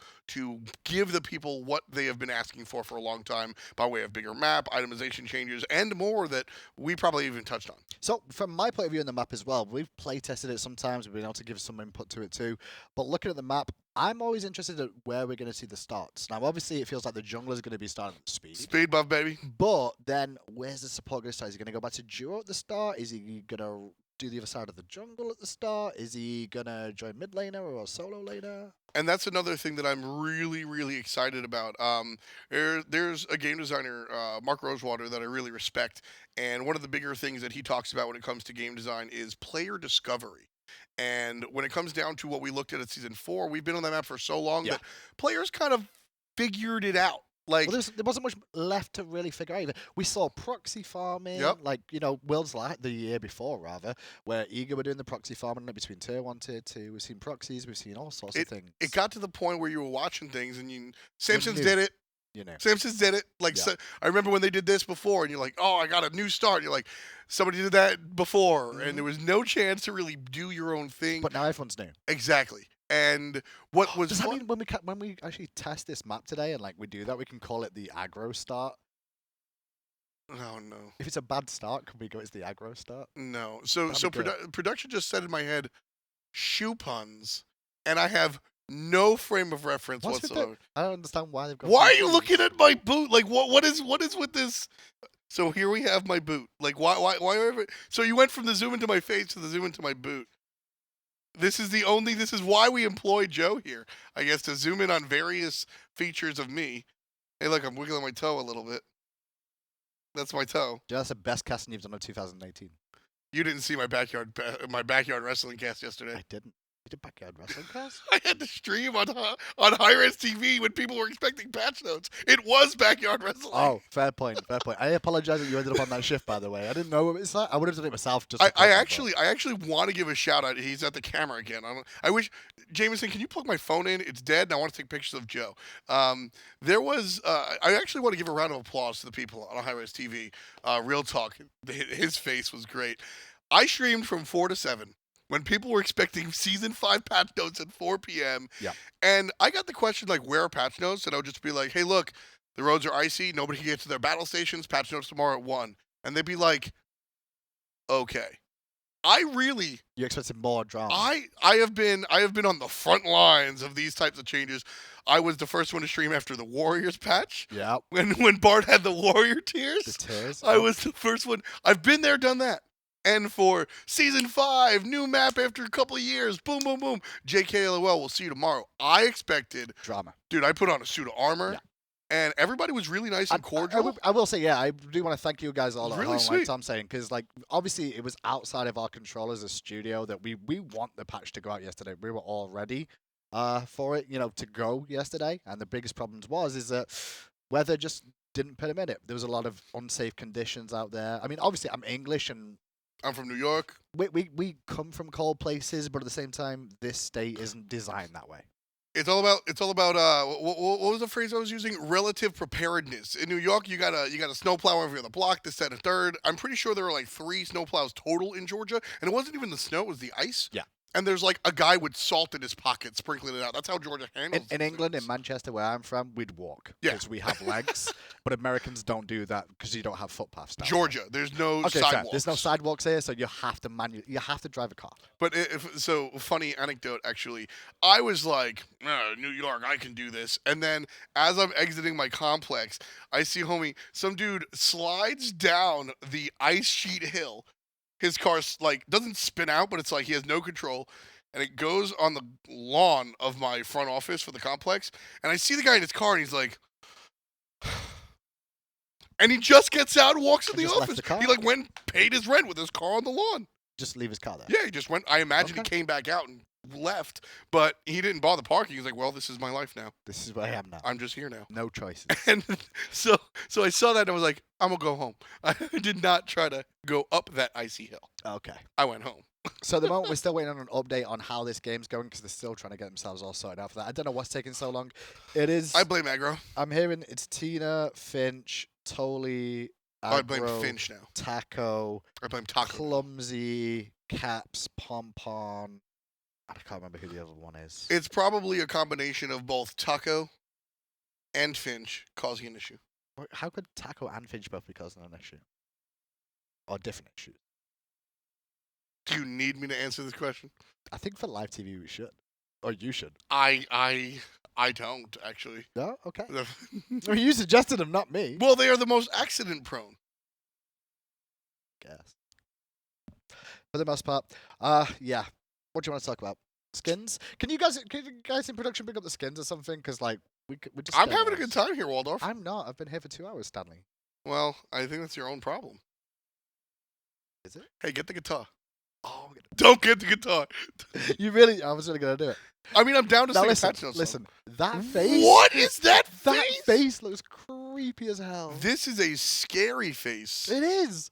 Speaker 10: give the people what they have been asking for a long time by way of bigger map, itemization changes, and more that we probably even touched on.
Speaker 1: So, from my point of view in the map as well, we've play tested it sometimes, we've been able to give some input to it too. But looking at the map, I'm always interested in where we're going to see the starts. Now, obviously, it feels like the jungler's going to be starting at speed.
Speaker 10: Speed buff, baby.
Speaker 1: But then, where's the support going to start? Is he going to go back to duo at the start? Is he going to do the other side of the jungle at the start? Is he going to join mid laner or a solo laner?
Speaker 10: And that's another thing that I'm really, really excited about. There's a game designer, Mark Rosewater, that I really respect. And one of the bigger things that he talks about when it comes to game design is player discovery. And when it comes down to what we looked at Season 4, we've been on that map for so long
Speaker 1: Yeah.
Speaker 10: that players kind of figured it out. Like,
Speaker 1: Well, there wasn't much left to really figure out either. We saw proxy farming,
Speaker 10: Yep.
Speaker 1: like, Worlds Light the year before, rather, where Eager were doing the proxy farming between Tier 1, Tier 2. We've seen proxies, we've seen all sorts of things.
Speaker 10: it got to the point where you were watching things and Samson's
Speaker 1: knew.
Speaker 10: did it.
Speaker 1: You know.
Speaker 10: Samson's did it. Like,
Speaker 1: Yeah.
Speaker 10: so, I remember when they did this before, and you're like, oh, I got a new start. You're like, somebody did that before, and there was no chance to really do your own thing.
Speaker 1: But now everyone's new.
Speaker 10: Exactly. And what was
Speaker 1: Does that
Speaker 10: fun-
Speaker 1: mean when we actually test this map today and like we do that, we can call it the aggro start?
Speaker 10: Oh, no.
Speaker 1: If it's a bad start, can we go it's the aggro start?
Speaker 10: No. So
Speaker 1: That'd be
Speaker 10: production just said in my head, shoe puns, and I have no frame of reference
Speaker 1: What's with
Speaker 10: whatsoever.
Speaker 1: I don't understand why they've got.
Speaker 10: Why are you looking at my boot? Like, what is with this? So here we have my boot. Like, why? So you went from the zoom into my face to the zoom into my boot. This is why we employ Joe here, I guess, to zoom in on various features of me. Hey, look, I'm wiggling my toe a little bit. That's my toe.
Speaker 1: Yeah, that's the best casting you've done of 2018.
Speaker 10: You didn't see my backyard wrestling cast yesterday.
Speaker 1: I didn't. You did backyard wrestling cast?
Speaker 10: I had to stream on high-res TV when people were expecting patch notes. It was backyard wrestling.
Speaker 1: Oh, fair point. Fair point. I apologize that you ended up on that shift, by the way. I didn't know what it's like. I would have done it myself. Just.
Speaker 10: I actually want to give a shout out. He's at the camera again. I wish, Jameson, can you plug my phone in? It's dead, and I want to take pictures of Joe. There was. I actually want to give a round of applause to the people on high-res TV. Real talk. His face was great. I streamed from 4 to 7. When people were expecting Season 5 patch notes at 4 p.m.
Speaker 1: Yeah.
Speaker 10: And I got the question, like, where are patch notes? And I would just be like, hey, look, the roads are icy. Nobody can get to their battle stations. Patch notes tomorrow at 1. And they'd be like, okay.
Speaker 1: You expected more drama.
Speaker 10: I have been on the front lines of these types of changes. I was the first one to stream after the Warriors patch.
Speaker 1: Yeah.
Speaker 10: When Bart had the Warrior tears.
Speaker 1: The tears.
Speaker 10: I was the first one. I've been there, done that. And for Season 5, new map after a couple of years, boom, boom, boom. JKLOL, we'll see you tomorrow. I expected
Speaker 1: Drama.
Speaker 10: Dude, I put on a suit of armor,
Speaker 1: Yeah.
Speaker 10: and everybody was really nice and cordial.
Speaker 1: I will say, yeah, I do want to thank you guys all at
Speaker 10: Really
Speaker 1: home,
Speaker 10: sweet.
Speaker 1: like Tom's saying, because like obviously it was outside of our control as a studio that we want the patch to go out yesterday. We were all ready for it, to go yesterday, and the biggest problems is that weather just didn't put them in it. There was a lot of unsafe conditions out there. I mean, obviously I'm English and
Speaker 10: I'm from New York.
Speaker 1: we come from cold places, but at the same time, this state isn't designed that way.
Speaker 10: It's all about what was the phrase I was using? Relative preparedness. In New York, you got a snowplow every other block, this, that, and third. I'm pretty sure there were like 3 snowplows total in Georgia, and it wasn't even the snow; it was the ice.
Speaker 1: Yeah.
Speaker 10: And there's like a guy with salt in his pocket sprinkling it out. That's how Georgia handles
Speaker 1: In
Speaker 10: these
Speaker 1: England, in
Speaker 10: things.
Speaker 1: Manchester, where I'm from, we'd walk
Speaker 10: Yeah.
Speaker 1: because we have legs. But Americans don't do that because you don't have footpaths. down
Speaker 10: Georgia, there's no
Speaker 1: there. Okay, fair.
Speaker 10: sidewalks.
Speaker 1: There's no sidewalks here, so you have to drive a car.
Speaker 10: But so funny anecdote actually. I was like, New York, I can do this. And then as I'm exiting my complex, I see some dude slides down the ice sheet hill. His car doesn't spin out, but it's like he has no control. And it goes on the lawn of my front office for the complex. And I see the guy in his car, and he's like, and he just gets out and walks in
Speaker 1: He
Speaker 10: the
Speaker 1: just left
Speaker 10: office.
Speaker 1: the car?
Speaker 10: He went, paid his rent with his car on the lawn.
Speaker 1: Just leave his car there.
Speaker 10: Yeah, he just went. I imagine
Speaker 1: Okay.
Speaker 10: he came back out and left, but he didn't bother parking. He's like, well, this is my life now.
Speaker 1: This is where I am now.
Speaker 10: I'm just here now.
Speaker 1: No choices.
Speaker 10: And so I saw that and I was like, I'm going to go home. I did not try to go up that icy hill.
Speaker 1: Okay.
Speaker 10: I went home.
Speaker 1: So at the moment, we're still waiting on an update on how this game's going because they're still trying to get themselves all sorted out for that. I don't know what's taking so long. It is.
Speaker 10: I blame aggro.
Speaker 1: I'm hearing it's Tina, Finch, Tolly,
Speaker 10: I blame
Speaker 1: Aggro,
Speaker 10: Finch now.
Speaker 1: Taco,
Speaker 10: I blame Taco.
Speaker 1: Clumsy, Caps, Pompon. I can't remember who the other one is.
Speaker 10: It's probably a combination of both Taco and Finch causing an issue.
Speaker 1: How could Taco and Finch both be causing an issue? Or different issues?
Speaker 10: Do you need me to answer this question?
Speaker 1: I think for live TV we should. Or you should.
Speaker 10: I don't, actually.
Speaker 1: No? Okay. Well, you suggested them, not me.
Speaker 10: Well, they are the most accident prone.
Speaker 1: Guess. For the most part. Yeah. What do you want to talk about? Skins? Can you guys in production pick up the skins or something? Because, like, we just...
Speaker 10: I'm having a good time here, Waldorf.
Speaker 1: I'm not. I've been here for 2 hours, Stanley.
Speaker 10: Well, I think that's your own problem.
Speaker 1: Is it?
Speaker 10: Hey, get the guitar.
Speaker 1: Oh,
Speaker 10: Don't get the guitar.
Speaker 1: You really? I was really gonna do it.
Speaker 10: I mean, I'm down to
Speaker 1: Now
Speaker 10: sing
Speaker 1: listen,
Speaker 10: a patch notes.
Speaker 1: listen. That face.
Speaker 10: What is that
Speaker 1: That
Speaker 10: face?
Speaker 1: face looks creepy as hell.
Speaker 10: This is a scary face.
Speaker 1: It is.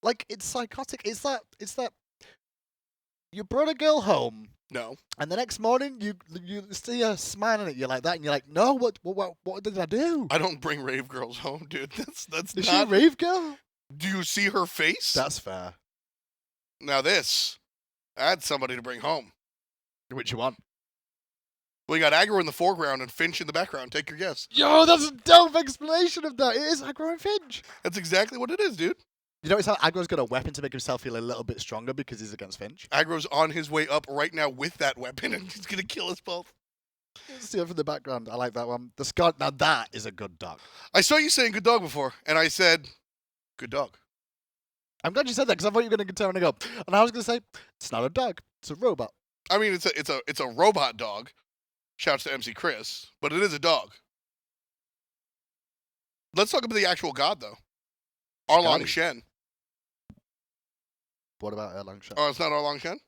Speaker 1: Like it's psychotic. It's that. You brought a girl home,
Speaker 10: No.
Speaker 1: and the next morning you see her smiling at you like that, and you're like, no, what did I do?
Speaker 10: I don't bring rave girls home, dude. That's
Speaker 1: Is she a
Speaker 10: not.
Speaker 1: rave girl?
Speaker 10: Do you see her face?
Speaker 1: That's fair.
Speaker 10: Now that's somebody to bring home.
Speaker 1: Which one?
Speaker 10: Well, you got Aggro in the foreground and Finch in the background. Take your guess.
Speaker 1: Yo, that's a dope explanation of that. It is Aggro and Finch.
Speaker 10: That's exactly what it is, dude.
Speaker 1: You notice how Aggro's got a weapon to make himself feel a little bit stronger because he's against Finch?
Speaker 10: Aggro's on his way up right now with that weapon, and he's gonna kill us both.
Speaker 1: See it from the background. I like that one. The Scott. Now that is a good dog.
Speaker 10: I saw you saying "good dog" before, and I said, "Good dog."
Speaker 1: I'm glad you said that because I thought you were going to turn and go. And I was going to say, it's not a dog. It's a robot.
Speaker 10: I mean, it's a robot dog. Shouts to MC Chris, but it is a dog. Let's talk about the actual god, though. Arlong
Speaker 1: Scotty.
Speaker 10: Shen.
Speaker 1: What about Erlang Shen?
Speaker 10: Oh, it's not Arlong Shen?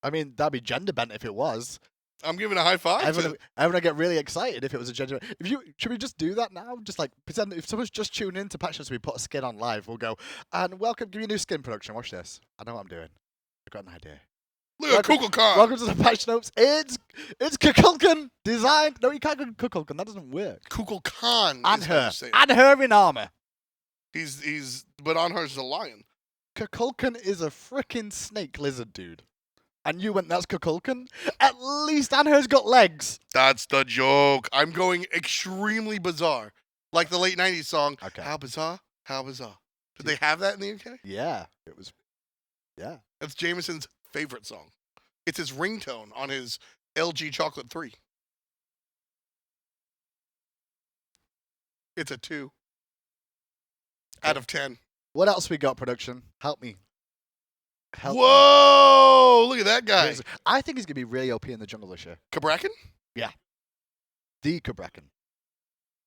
Speaker 1: I mean, that'd be gender bent if it was.
Speaker 10: I'm giving a high five.
Speaker 1: Everyone get really excited if it was a gender. Should we just do that now? Just like pretend if someone's just tuning in to Patch Notes, we put a skin on live. We'll go and welcome. Give me a new skin production. Watch this. I know what I'm doing. I've got an idea.
Speaker 10: Look at Kukulkan.
Speaker 1: Welcome to the Patch Notes. It's Kukulkan designed. No, you can't go Kukulkan. That doesn't work.
Speaker 10: Kukulkan.
Speaker 1: And
Speaker 10: is how
Speaker 1: her.
Speaker 10: you say it.
Speaker 1: And her in armor.
Speaker 10: But Anhar's a lion.
Speaker 1: Kukulkan is a freaking snake lizard dude. And you went, that's Kukulkan? At least Anher's got legs.
Speaker 10: That's the joke. I'm going extremely bizarre. Like the late 90s song,
Speaker 1: Okay.
Speaker 10: How Bizarre, How Bizarre. Did they have that in the UK?
Speaker 1: Yeah. It was. Yeah.
Speaker 10: That's Jameson's favorite song. It's his ringtone on his LG Chocolate 3. It's a 2 out of 10.
Speaker 1: What else we got, production? Help me. Help me.
Speaker 10: Whoa! Look at that guy.
Speaker 1: I think he's going to be really OP in the jungle this year.
Speaker 10: Kabrakan?
Speaker 1: The Kubrakan.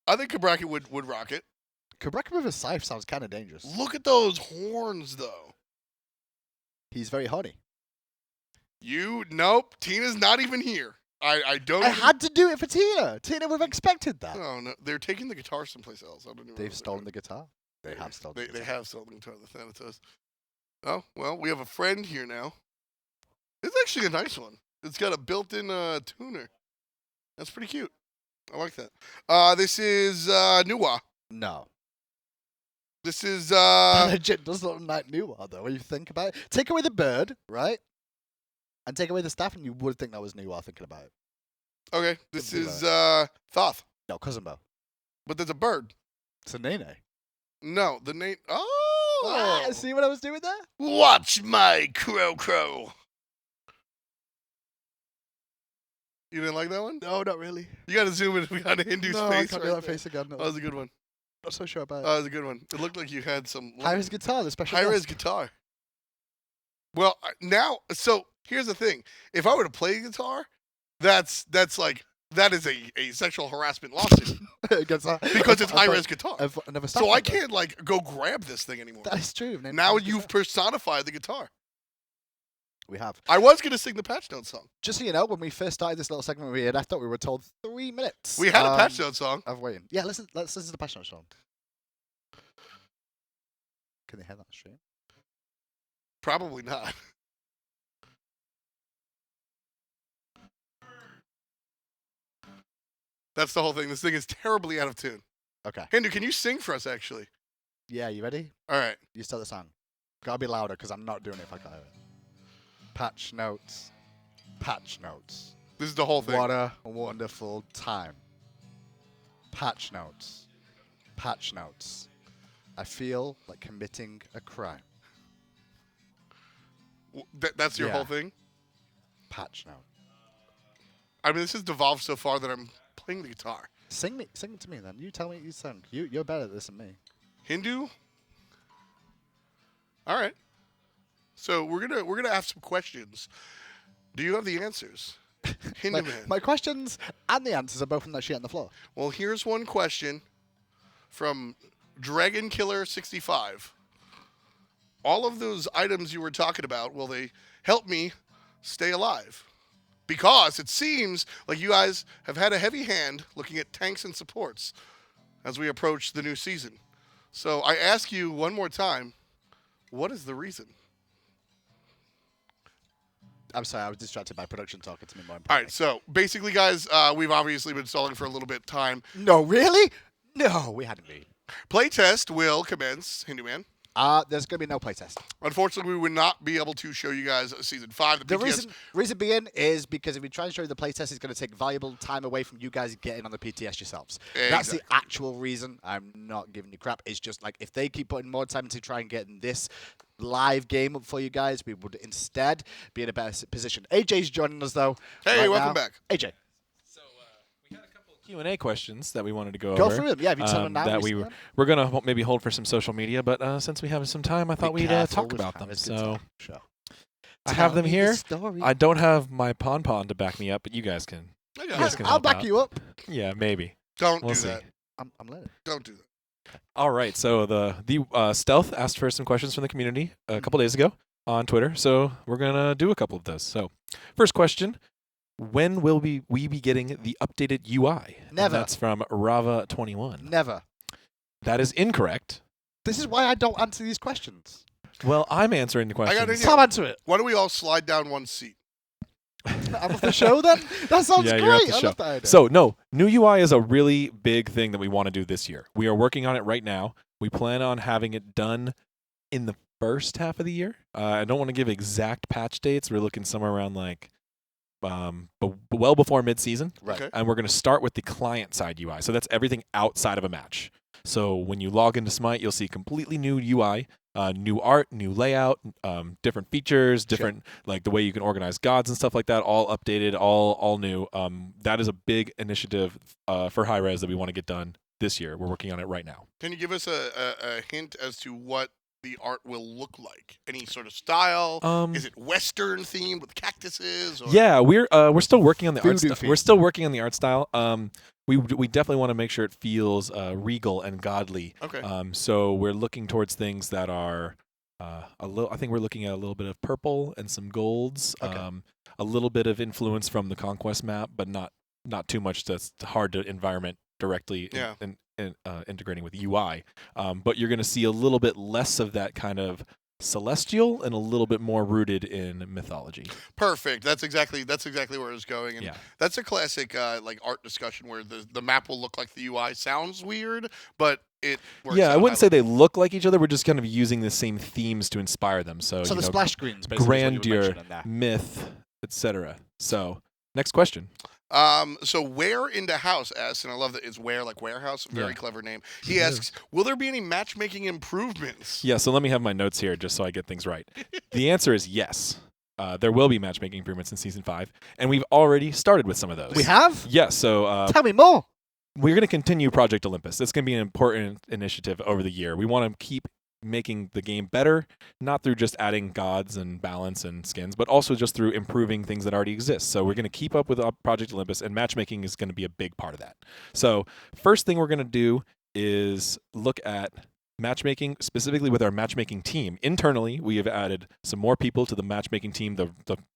Speaker 10: I think Kabrakan would rock it.
Speaker 1: Kubrakan with a scythe sounds kind of dangerous.
Speaker 10: Look at those horns, though.
Speaker 1: He's very horny.
Speaker 10: Nope. Tina's not even here. I don't.
Speaker 1: I had to do it for Tina. Tina would have expected that.
Speaker 10: Oh, no. They're taking the guitar someplace else. I don't even know
Speaker 1: They've
Speaker 10: what
Speaker 1: stolen
Speaker 10: they're
Speaker 1: the guitar. They have stolen
Speaker 10: doing.
Speaker 1: the
Speaker 10: They
Speaker 1: guitar.
Speaker 10: have stolen the guitar. The Thanatos. Oh, well, we have a friend here now. It's actually a nice one. It's got a built-in tuner. That's pretty cute. I like that. This is Nuwa.
Speaker 1: No.
Speaker 10: This is
Speaker 1: That legit does look like Nuwa, though, when you think about it. Take away the bird, right? And take away the staff, and you would think that was Nuwa thinking about it.
Speaker 10: okay. This
Speaker 1: Something
Speaker 10: is
Speaker 1: like
Speaker 10: Thoth,
Speaker 1: No, Cousinbo.
Speaker 10: but there's a bird.
Speaker 1: It's a Nene.
Speaker 10: No, the name. Oh,
Speaker 1: Ah, see what I was doing there?
Speaker 10: watch my crow. You didn't like that one?
Speaker 1: No, not really.
Speaker 10: You got to zoom in. We got a Hindu's
Speaker 1: No, I
Speaker 10: face.
Speaker 1: can't
Speaker 10: right
Speaker 1: do that
Speaker 10: there.
Speaker 1: face again. No,
Speaker 10: That was a good one.
Speaker 1: not so sure about it.
Speaker 10: That was a good one. It looked like you had some
Speaker 1: High-res guitar, the special
Speaker 10: high-res
Speaker 1: guest.
Speaker 10: guitar. Well, now, so here's the thing. If I were to play guitar, that is a sexual harassment lawsuit
Speaker 1: Guitar.
Speaker 10: because it's high-res guitar.
Speaker 1: Never
Speaker 10: So I can't like go grab this thing anymore.
Speaker 1: That is true.
Speaker 10: Now you've personified the guitar.
Speaker 1: We have.
Speaker 10: I was gonna sing the Patch Note song.
Speaker 1: Just so you know, when we first started this little segment we had, I thought we were told 3 minutes.
Speaker 10: We had a Patch Note song.
Speaker 1: Of waiting. Yeah, let's listen to the Patch Note song. Can they hear that stream?
Speaker 10: Probably not. That's the whole thing. This thing is terribly out of tune.
Speaker 1: Okay.
Speaker 10: Hindu, can you sing for us, actually?
Speaker 1: Yeah, you ready?
Speaker 10: All right.
Speaker 1: You start the song. Gotta be louder because I'm not doing it if I can't hear it. Patch notes. Patch notes.
Speaker 10: This is the whole thing.
Speaker 1: What a wonderful time. Patch notes. Patch notes. I feel like committing a crime.
Speaker 10: That's your
Speaker 1: Yeah.
Speaker 10: whole thing?
Speaker 1: Patch note.
Speaker 10: I mean, this has devolved so far that I'm playing the guitar.
Speaker 1: Sing it to me then. You tell me you sing. You're better at this than me.
Speaker 10: Hindu? All right. So we're gonna ask some questions. Do you have the answers? Hindu man.
Speaker 1: My questions and the answers are both from that shit on the floor.
Speaker 10: Well, here's one question from Dragon Killer 65. all of those items you were talking about, will they help me stay alive? Because it seems like you guys have had a heavy hand looking at tanks and supports as we approach the new season. So I ask you one more time, what is the reason?
Speaker 1: I'm sorry, I was distracted by production talking to me more
Speaker 10: All
Speaker 1: importantly.
Speaker 10: right, so basically, guys, we've obviously been stalling for a little bit of time.
Speaker 1: No, really? No, we hadn't been.
Speaker 10: Playtest will commence, Hindu Man.
Speaker 1: There's going to be no playtest.
Speaker 10: Unfortunately, we would not be able to show you guys Season 5.
Speaker 1: The
Speaker 10: PTS
Speaker 1: reason being is because if we try and show you the playtest, it's going to take valuable time away from you guys getting on the PTS yourselves. That's the actual reason. I'm not giving you crap. It's just like if they keep putting more time into try and getting this live game up for you guys, we would instead be in a better position. AJ's joining us though.
Speaker 10: Hey,
Speaker 1: right
Speaker 10: welcome
Speaker 1: now.
Speaker 10: back.
Speaker 1: AJ.
Speaker 2: We had a couple Q&A questions that we wanted to go
Speaker 1: Go
Speaker 2: over.
Speaker 1: through them. Yeah, if you tell them now.
Speaker 2: That we're going to maybe hold for some social media, but since we have some time, I thought we'd talk about them. So
Speaker 1: sure.
Speaker 2: I have them here.
Speaker 1: Story.
Speaker 2: I don't have my pon to back me up, but you guys can.
Speaker 10: I
Speaker 2: You
Speaker 10: got
Speaker 2: guys
Speaker 10: it.
Speaker 2: can
Speaker 1: I'll
Speaker 2: help
Speaker 1: back
Speaker 2: out.
Speaker 1: you up.
Speaker 2: Yeah, maybe.
Speaker 10: Don't
Speaker 2: We'll
Speaker 10: do
Speaker 2: see.
Speaker 10: that.
Speaker 1: I'm letting.
Speaker 10: Don't do that.
Speaker 2: All right. So the Stealth asked for some questions from the community a couple days ago on Twitter. So we're gonna do a couple of those. So first question: when will we be getting the updated UI? And
Speaker 1: Never.
Speaker 2: that's from Rava21.
Speaker 1: Never.
Speaker 2: That is incorrect.
Speaker 1: This is why I don't answer these questions.
Speaker 2: Well, I'm answering the
Speaker 10: got
Speaker 2: question.
Speaker 10: it.
Speaker 1: Tom, answer it.
Speaker 10: Why don't we all slide down one seat?
Speaker 1: I'm off the show then? That sounds
Speaker 2: Yeah,
Speaker 1: great.
Speaker 2: you're off the
Speaker 1: I
Speaker 2: show.
Speaker 1: love that idea.
Speaker 2: So, no, new UI is a really big thing that we want to do this year. We are working on it right now. We plan on having it done in the first half of the year. I don't want to give exact patch dates. We're looking somewhere around like well before mid-season.
Speaker 1: Right.
Speaker 10: Okay.
Speaker 2: And we're going to start with the client-side UI. So that's everything outside of a match. So when you log into SMITE, you'll see completely new UI, new art, new layout, different features, different like the way you can organize gods and stuff like that, all updated, all new. That is a big initiative for high res that we want to get done this year. We're working on it right now.
Speaker 10: Can you give us a hint as to what the art will look like? Any sort of style? Is it Western themed with cactuses? Or?
Speaker 2: Yeah, we're still working on the art
Speaker 1: Voodoo
Speaker 2: style. We're still working on the art style. We definitely want to make sure it feels regal and godly.
Speaker 10: Okay.
Speaker 2: So we're looking towards things that are a little. I think we're looking at a little bit of purple and some golds.
Speaker 1: Okay.
Speaker 2: A little bit of influence from the Conquest map, but not too much. That's hard to environment directly.
Speaker 10: Yeah.
Speaker 2: Integrating with UI. But you're going to see a little bit less of that kind of celestial and a little bit more rooted in mythology.
Speaker 10: Perfect. That's exactly where I was going. And
Speaker 2: Yeah.
Speaker 10: that's a classic like art discussion where the map will look like the UI. Sounds weird, but it works.
Speaker 2: Yeah, I
Speaker 10: out
Speaker 2: wouldn't say
Speaker 10: highly.
Speaker 2: they look like each other. We're just kind of using the same themes to inspire them. So,
Speaker 1: So
Speaker 2: you
Speaker 1: the
Speaker 2: know,
Speaker 1: splash screens, basically, is what you were
Speaker 2: grandeur,
Speaker 1: mentioning there.
Speaker 2: myth, etc. So, next question.
Speaker 10: So where into house asks, and I love that it's where like warehouse, very
Speaker 2: Yeah.
Speaker 10: clever name. He asks, will there be any matchmaking improvements?
Speaker 2: Yeah, so let me have my notes here just so I get things right. The answer is yes. There will be matchmaking improvements in Season 5, and we've already started with some of those.
Speaker 1: We have?
Speaker 2: Yes, so
Speaker 1: Tell me more.
Speaker 2: we're going to continue Project Olympus. It's going to be an important initiative over the year. We want to keep making the game better, not through just adding gods and balance and skins, but also just through improving things that already exist. So we're going to keep up with Project Olympus, and matchmaking is going to be a big part of that. So first thing we're going to do is look at matchmaking, specifically with our matchmaking team. Internally, we have added some more people to the matchmaking team, the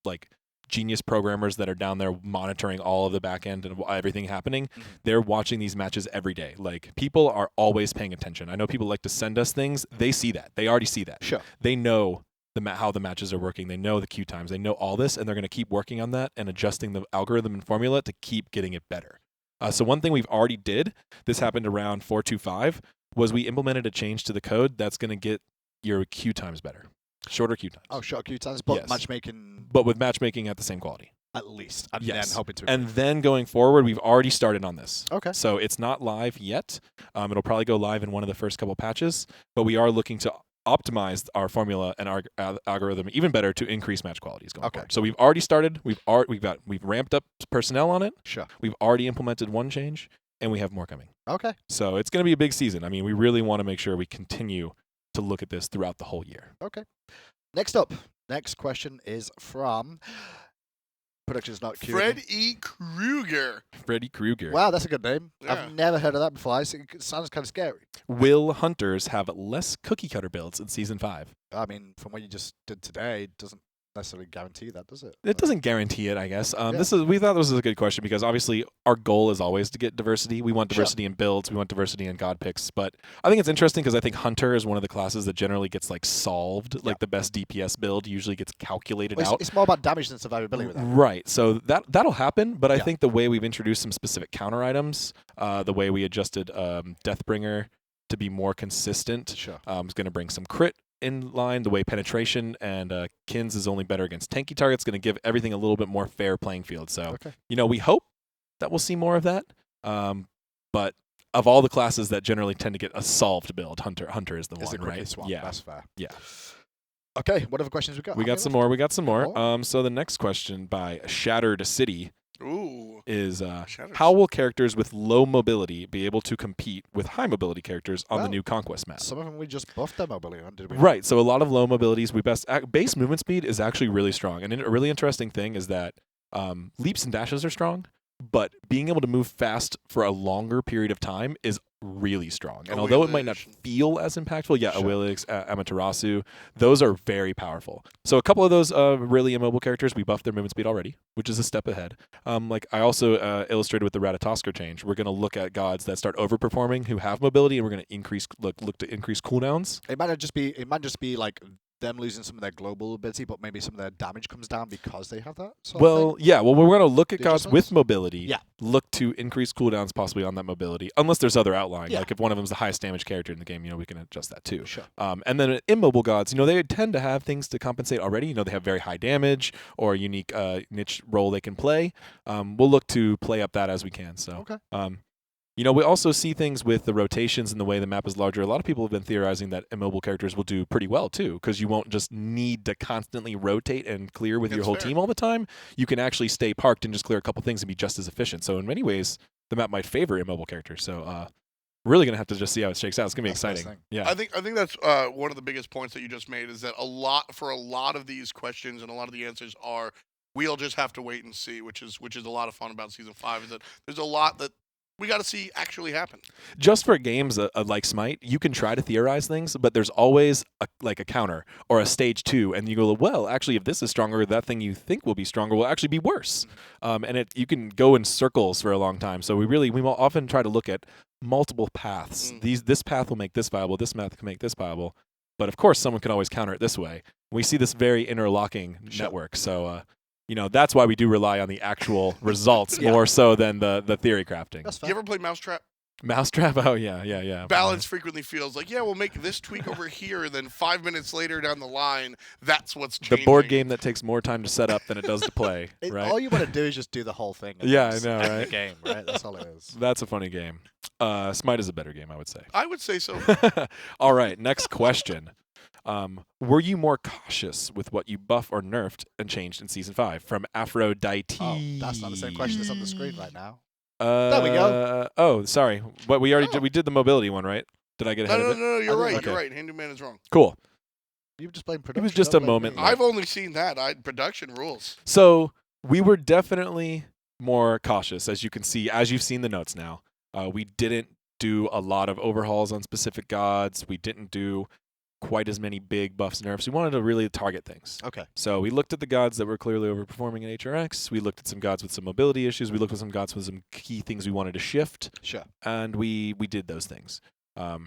Speaker 2: like genius programmers that are down there monitoring all of the back end and everything happening. They're watching these matches every day. Like, people are always paying attention. I know people like to send us things. They see that. They already see that.
Speaker 1: Sure.
Speaker 2: They know how the matches are working. They know the queue times. They know all this, and they're going to keep working on that and adjusting the algorithm and formula to keep getting it better. So one thing we've already did, this happened around 4.2.5, was we implemented a change to the code that's going to get your queue times better. Shorter queue times.
Speaker 1: Oh, short queue times, but
Speaker 2: Yes.
Speaker 1: matchmaking
Speaker 2: But with matchmaking at the same quality.
Speaker 1: at least. And
Speaker 2: Yes.
Speaker 1: then hoping to
Speaker 2: And then going forward, we've already started on this.
Speaker 1: Okay.
Speaker 2: So it's not live yet. It'll probably go live in one of the first couple patches, but we are looking to optimize our formula and our algorithm even better to increase match qualities going
Speaker 1: Okay.
Speaker 2: forward. So we've already started. We've ramped up personnel on it.
Speaker 1: Sure.
Speaker 2: We've already implemented one change, and we have more coming.
Speaker 1: Okay.
Speaker 2: So it's going to be a big season. I mean, we really want to make sure we continue to look at this throughout the whole year.
Speaker 1: Okay. Next up. Next question is from Production's not cute.
Speaker 10: Fred E. Krueger.
Speaker 2: Freddy Krueger.
Speaker 1: Wow, that's a good name.
Speaker 10: Yeah.
Speaker 1: I've never heard of that before. It sounds kind of scary.
Speaker 2: Will hunters have less cookie cutter builds in season 5?
Speaker 1: I mean, from what you just did today, it doesn't necessarily guarantee that, does it?
Speaker 2: It doesn't guarantee it, I guess. We thought this was a good question because obviously our goal is always to get diversity. We want diversity in builds. We want diversity in god picks. But I think it's interesting because I think hunter is one of the classes that generally gets like solved. Like the best DPS build usually gets calculated out.
Speaker 1: It's more about damage than survivability with that.
Speaker 2: Right. So that'll happen. But I think the way we've introduced some specific counter items, the way we adjusted Deathbringer to be more consistent, is going to bring some crit in line. The way penetration and Kins is only better against tanky targets, going to give everything a little bit more fair playing field. So, we hope that we'll see more of that. But of all the classes that generally tend to get a solved build, Hunter is the one, right?
Speaker 1: One.
Speaker 2: Yeah,
Speaker 1: that's fair.
Speaker 2: Yeah.
Speaker 1: Okay, what other questions we got?
Speaker 2: We got some more. So the next question by Shattered City is how will characters with low mobility be able to compete with high mobility characters on the new Conquest map?
Speaker 1: Some of them we just buffed their mobility on, did we?
Speaker 2: Right. So a lot of low mobilities. Base movement speed is actually really strong. And a really interesting thing is that leaps and dashes are strong, but being able to move fast for a longer period of time is really strong. And although it might not feel as impactful, Awilix, Amaterasu, those are very powerful. So a couple of those really immobile characters, we buffed their movement speed already, which is a step ahead. Like I also illustrated with the Ratatoskr change, we're going to look at gods that start overperforming who have mobility, and we're going to look to increase cooldowns.
Speaker 1: It might just be like them losing some of their global ability, but maybe some of their damage comes down because they have that sort of thing?
Speaker 2: Well, we're going to look at gods with mobility.
Speaker 1: Yeah.
Speaker 2: Look to increase cooldowns possibly on that mobility, unless there's other outlying. Like if one of them's the highest damage character in the game, we can adjust that too.
Speaker 1: Sure.
Speaker 2: And then immobile gods, they tend to have things to compensate already. They have very high damage or a unique niche role they can play. We'll look to play up that as we can. So, we also see things with the rotations and the way the map is larger. A lot of people have been theorizing that immobile characters will do pretty well too, because you won't just need to constantly rotate and clear with your whole team all the time. You can actually stay parked and just clear a couple things and be just as efficient. So in many ways, the map might favor immobile characters. So really going to have to just see how it shakes out. It's going to be exciting. Yeah.
Speaker 10: I think that's one of the biggest points that you just made is that a lot of these questions and a lot of the answers are we'll just have to wait and see, which is a lot of fun about Season 5 is that there's a lot that we got to see actually happen.
Speaker 2: Just for games like Smite, you can try to theorize things, but there's always a counter or a stage 2, and you go, well, actually, if this is stronger, that thing you think will be stronger will actually be worse. And you can go in circles for a long time. So we will often try to look at multiple paths. This path will make this viable. This path can make this viable. But of course, someone can always counter it this way. We see this very interlocking network. So. That's why we do rely on the actual results more so than the theory crafting.
Speaker 10: You ever play Mousetrap?
Speaker 2: Mousetrap? Oh, yeah.
Speaker 10: Balance frequently feels like, we'll make this tweak over here, and then 5 minutes later down the line, that's what's changing.
Speaker 2: The board game that takes more time to set up than it does to play, right?
Speaker 1: All you want to do is just do the whole thing.
Speaker 2: Yeah, I know, right?
Speaker 1: The game, right? That's all it is.
Speaker 2: That's a funny game. Smite is a better game, I would say.
Speaker 10: I would say so.
Speaker 2: All right, next question. Were you more cautious with what you buff or nerfed and changed in Season 5? From Aphrodite.
Speaker 1: Oh, that's not the same question that's on the screen right now. There we go.
Speaker 2: Oh, sorry. But we already we did the mobility one, right? Did I get ahead of it?
Speaker 10: No, you're right. Okay. You're right. Hindu Man is wrong.
Speaker 2: Cool.
Speaker 1: You've just played production.
Speaker 2: It was just a moment.
Speaker 10: I've only seen that. Production rules.
Speaker 2: So we were definitely more cautious, as you can see, as you've seen the notes now. We didn't do a lot of overhauls on specific gods. We didn't do quite as many big buffs and nerfs. We wanted to really target things.
Speaker 1: Okay.
Speaker 2: So we looked at the gods that were clearly overperforming in HRX. We looked at some gods with some mobility issues. We looked at some gods with some key things we wanted to shift.
Speaker 1: Sure.
Speaker 2: And we did those things.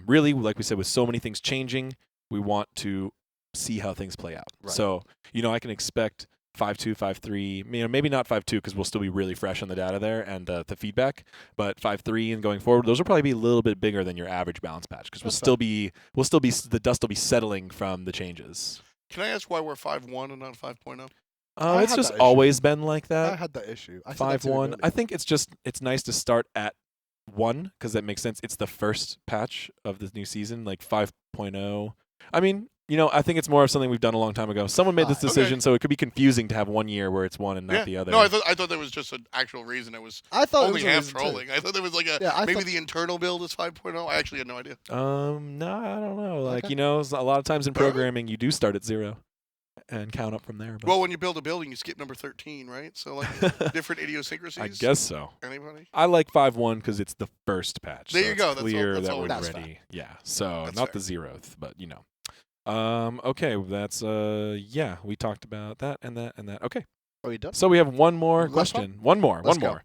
Speaker 2: Really, like we said, with so many things changing, we want to see how things play out.
Speaker 1: Right.
Speaker 2: So, I can expect 5.2, 5.3, maybe not 5.2 because we'll still be really fresh on the data there and the feedback, but 5.3 and going forward, those will probably be a little bit bigger than your average balance patch because the dust will be settling from the changes.
Speaker 10: Can I ask why we're 5.1 and not 5.0?
Speaker 2: It's just always been like that.
Speaker 1: I had that issue.
Speaker 2: 5.1. I think it's nice to start at 1 because that makes sense. It's the first patch of the new season, like 5.0. I mean, I think it's more of something we've done a long time ago. Someone made this decision, so it could be confusing to have 1 year where it's 1 and not the other.
Speaker 10: No, I thought there was just an actual reason. I thought only half trolling. I thought there was like maybe the internal build is 5.0. I actually had no idea.
Speaker 2: No, I don't know. Like, a lot of times in programming, you do start at 0. and count up from there. But
Speaker 10: Well, when you build a building, you skip number 13, right? So like different idiosyncrasies.
Speaker 2: I guess so.
Speaker 10: Anybody?
Speaker 2: I like 5.1 because it's the first patch.
Speaker 10: There
Speaker 2: so
Speaker 10: you
Speaker 2: it's
Speaker 10: go. That's all-
Speaker 2: clear
Speaker 10: that's
Speaker 2: that
Speaker 10: all
Speaker 2: we're
Speaker 1: that's
Speaker 2: ready. Yeah. So
Speaker 10: That's
Speaker 2: not
Speaker 10: fair.
Speaker 2: the 0th, but you know. Okay, that's yeah. We talked about that and that and that. Okay.
Speaker 1: Are we done?
Speaker 2: So we have one more
Speaker 1: Last
Speaker 2: question. One more.
Speaker 1: Let's
Speaker 2: One
Speaker 1: go.
Speaker 2: more.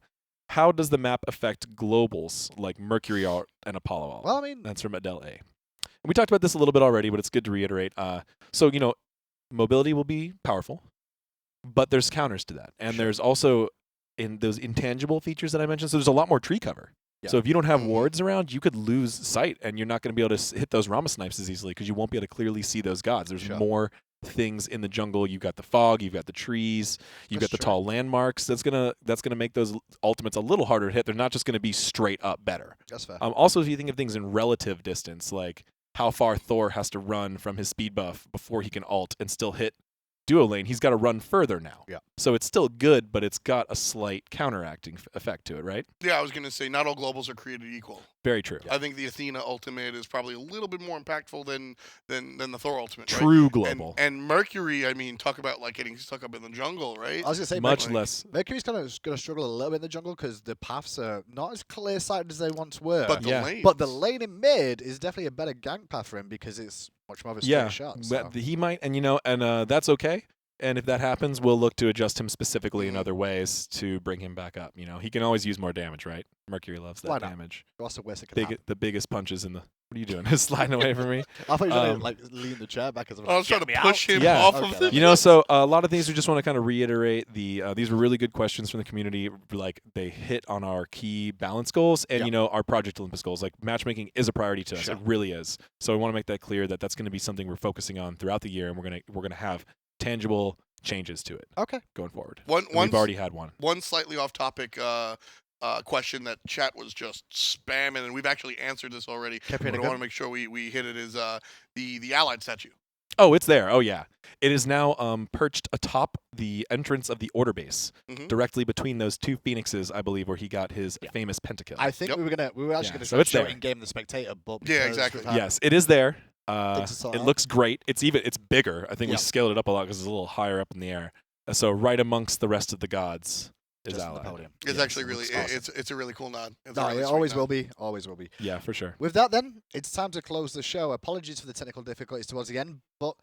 Speaker 2: How does the map affect globals like Mercury Alt and Apollo Alt?
Speaker 1: Well, I mean,
Speaker 2: That's from Adele A. We talked about this a little bit already, but it's good to reiterate. So, you know, mobility will be powerful, but there's counters to that. And there's also in those intangible features that I mentioned, so there's a lot more tree cover.
Speaker 1: Yeah.
Speaker 2: So if you don't have
Speaker 10: Mhm.
Speaker 2: wards around, you could lose sight, and you're not going to be able to hit those Rama snipes as easily because you won't be able to clearly see those gods. There's
Speaker 1: Sure.
Speaker 2: more things in the jungle. You've got the fog, you've got the trees, you've
Speaker 1: That's
Speaker 2: got the
Speaker 1: true.
Speaker 2: tall landmarks. That's gonna make those ultimates a little harder to hit. They're not just going to be straight up better.
Speaker 1: that's fair.
Speaker 2: Also, if you think of things in relative distance, like how far Thor has to run from his speed buff before he can ult and still hit duo lane, he's got to run further now.
Speaker 1: Yeah.
Speaker 2: So it's still good, but it's got a slight counteracting effect to it, right?
Speaker 10: Yeah, I was gonna say not all globals are created equal.
Speaker 2: Very true.
Speaker 10: I think the Athena ultimate is probably a little bit more impactful than the Thor ultimate. Right?
Speaker 2: True global.
Speaker 10: And Mercury, I mean, talk about like getting stuck up in the jungle, right?
Speaker 1: I was gonna say
Speaker 2: Much
Speaker 1: Mercury-
Speaker 2: less.
Speaker 1: Mercury's kind of going to struggle a little bit in the jungle because the paths are not as clear sighted as they once were.
Speaker 10: But the
Speaker 2: Yeah.
Speaker 10: lanes.
Speaker 1: But the lane in mid is definitely a better gank path for him because it's much more of a straight
Speaker 2: Yeah,
Speaker 1: shot.
Speaker 2: but
Speaker 1: So.
Speaker 2: he might, and you know, and that's okay. And if that happens, we'll look to adjust him specifically in
Speaker 10: Mhm.
Speaker 2: other ways to bring him back up. You know, he can always use more damage, right? Mercury loves
Speaker 1: Why
Speaker 2: that
Speaker 1: not?
Speaker 2: damage.
Speaker 1: What's the worst that can happen?
Speaker 2: The biggest punches in the. What are you doing? Sliding away from me.
Speaker 1: I thought you were going
Speaker 2: um,
Speaker 1: to like lean the chair back as
Speaker 10: I was trying to
Speaker 1: "Get me
Speaker 10: push
Speaker 1: out."
Speaker 10: him
Speaker 2: Yeah.
Speaker 10: off
Speaker 1: Okay,
Speaker 10: of
Speaker 1: that
Speaker 10: the.
Speaker 1: makes
Speaker 2: You know, so a lot of things we just want to kind of reiterate. These were really good questions from the community. Like they hit on our key balance goals and
Speaker 1: Yeah.
Speaker 2: you know our Project Olympus goals. Like matchmaking is a priority to us.
Speaker 1: Sure.
Speaker 2: It really is. So I want to make that clear that that's going to be something we're focusing on throughout the year, and we're gonna have tangible changes to it
Speaker 1: Okay.
Speaker 2: going forward.
Speaker 10: One,
Speaker 2: And we've already had one.
Speaker 10: one slightly off topic question that chat was just spamming, and we've actually answered this already.
Speaker 1: Kept
Speaker 10: But I
Speaker 1: hitting
Speaker 10: want
Speaker 1: good.
Speaker 10: to make sure we hit it. Is the allied statue?
Speaker 2: Oh, it's there. Oh yeah, it is now perched atop the entrance of the order base,
Speaker 10: Mhm.
Speaker 2: directly between those two phoenixes, I believe, where he got his famous pentakill.
Speaker 1: I think
Speaker 10: Yep.
Speaker 1: we were actually
Speaker 2: Yeah,
Speaker 1: going to
Speaker 2: so it's
Speaker 1: show
Speaker 2: there.
Speaker 1: it in game the spectator, but
Speaker 10: Yeah,
Speaker 1: because
Speaker 10: exactly.
Speaker 1: we've had-
Speaker 2: Yes, it is there.
Speaker 1: Things to sort
Speaker 2: It
Speaker 1: out.
Speaker 2: looks great. It's bigger. I think we
Speaker 1: Yeah.
Speaker 2: scaled it up a lot because it's a little higher up in the air. So right amongst the rest of the gods is
Speaker 1: just on the
Speaker 2: allied.
Speaker 1: podium.
Speaker 10: It's
Speaker 2: Yes,
Speaker 10: actually
Speaker 2: it
Speaker 10: really
Speaker 2: looks awesome.
Speaker 10: it's a really cool nod. It's a
Speaker 1: No,
Speaker 10: really
Speaker 1: it
Speaker 10: sweet
Speaker 1: always
Speaker 10: nod.
Speaker 1: will be. Always will be.
Speaker 2: Yeah, for sure.
Speaker 1: With that, then, it's time to close the show. Apologies for the technical difficulties towards the end, but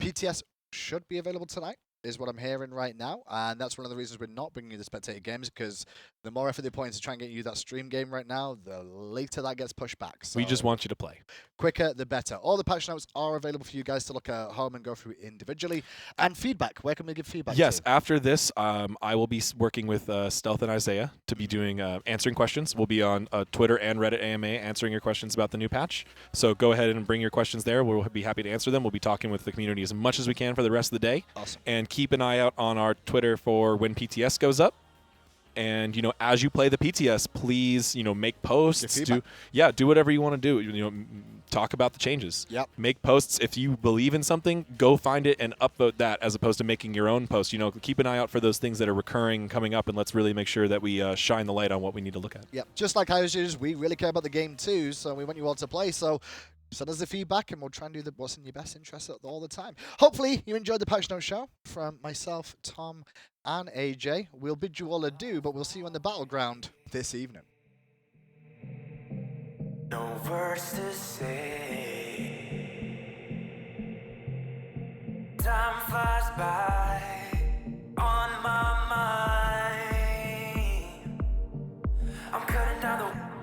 Speaker 1: PTS should be available tonight, is what I'm hearing right now. And that's one of the reasons we're not bringing you the spectator games, because the more effort they put into trying to get you that stream game right now, the later that gets pushed back. So
Speaker 2: We just want you to play.
Speaker 1: quicker, the better. All the patch notes are available for you guys to look at home and go through individually. And feedback. Where can we give feedback
Speaker 2: Yes,
Speaker 1: to?
Speaker 2: after this, I will be working with Stealth and Isaiah to be doing answering questions. We'll be on Twitter and Reddit AMA answering your questions about the new patch. So go ahead and bring your questions there. We'll be happy to answer them. We'll be talking with the community as much as we can for the rest of the day.
Speaker 1: Awesome.
Speaker 2: And keep an eye out on our Twitter for when PTS goes up. And you know, as you play the PTS, please, you know, make posts.
Speaker 1: feedback.
Speaker 2: Do whatever you want to do. You know, talk about the changes.
Speaker 1: Yep.
Speaker 2: Make posts. If you believe in something, go find it and upvote that, as opposed to making your own post. You know, keep an eye out for those things that are recurring coming up, and let's really make sure that we shine the light on what we need to look at.
Speaker 1: Yep. Just like Houses, we really care about the game too, so we want you all to play. So send us the feedback, and we'll try and do what's in your best interest all the time. Hopefully, you enjoyed the Patch Note Show from myself, Tom, and AJ. We'll bid you all adieu, but we'll see you on the battleground this evening.
Speaker 9: No words to say. Time flies by on my mind. I'm cutting down the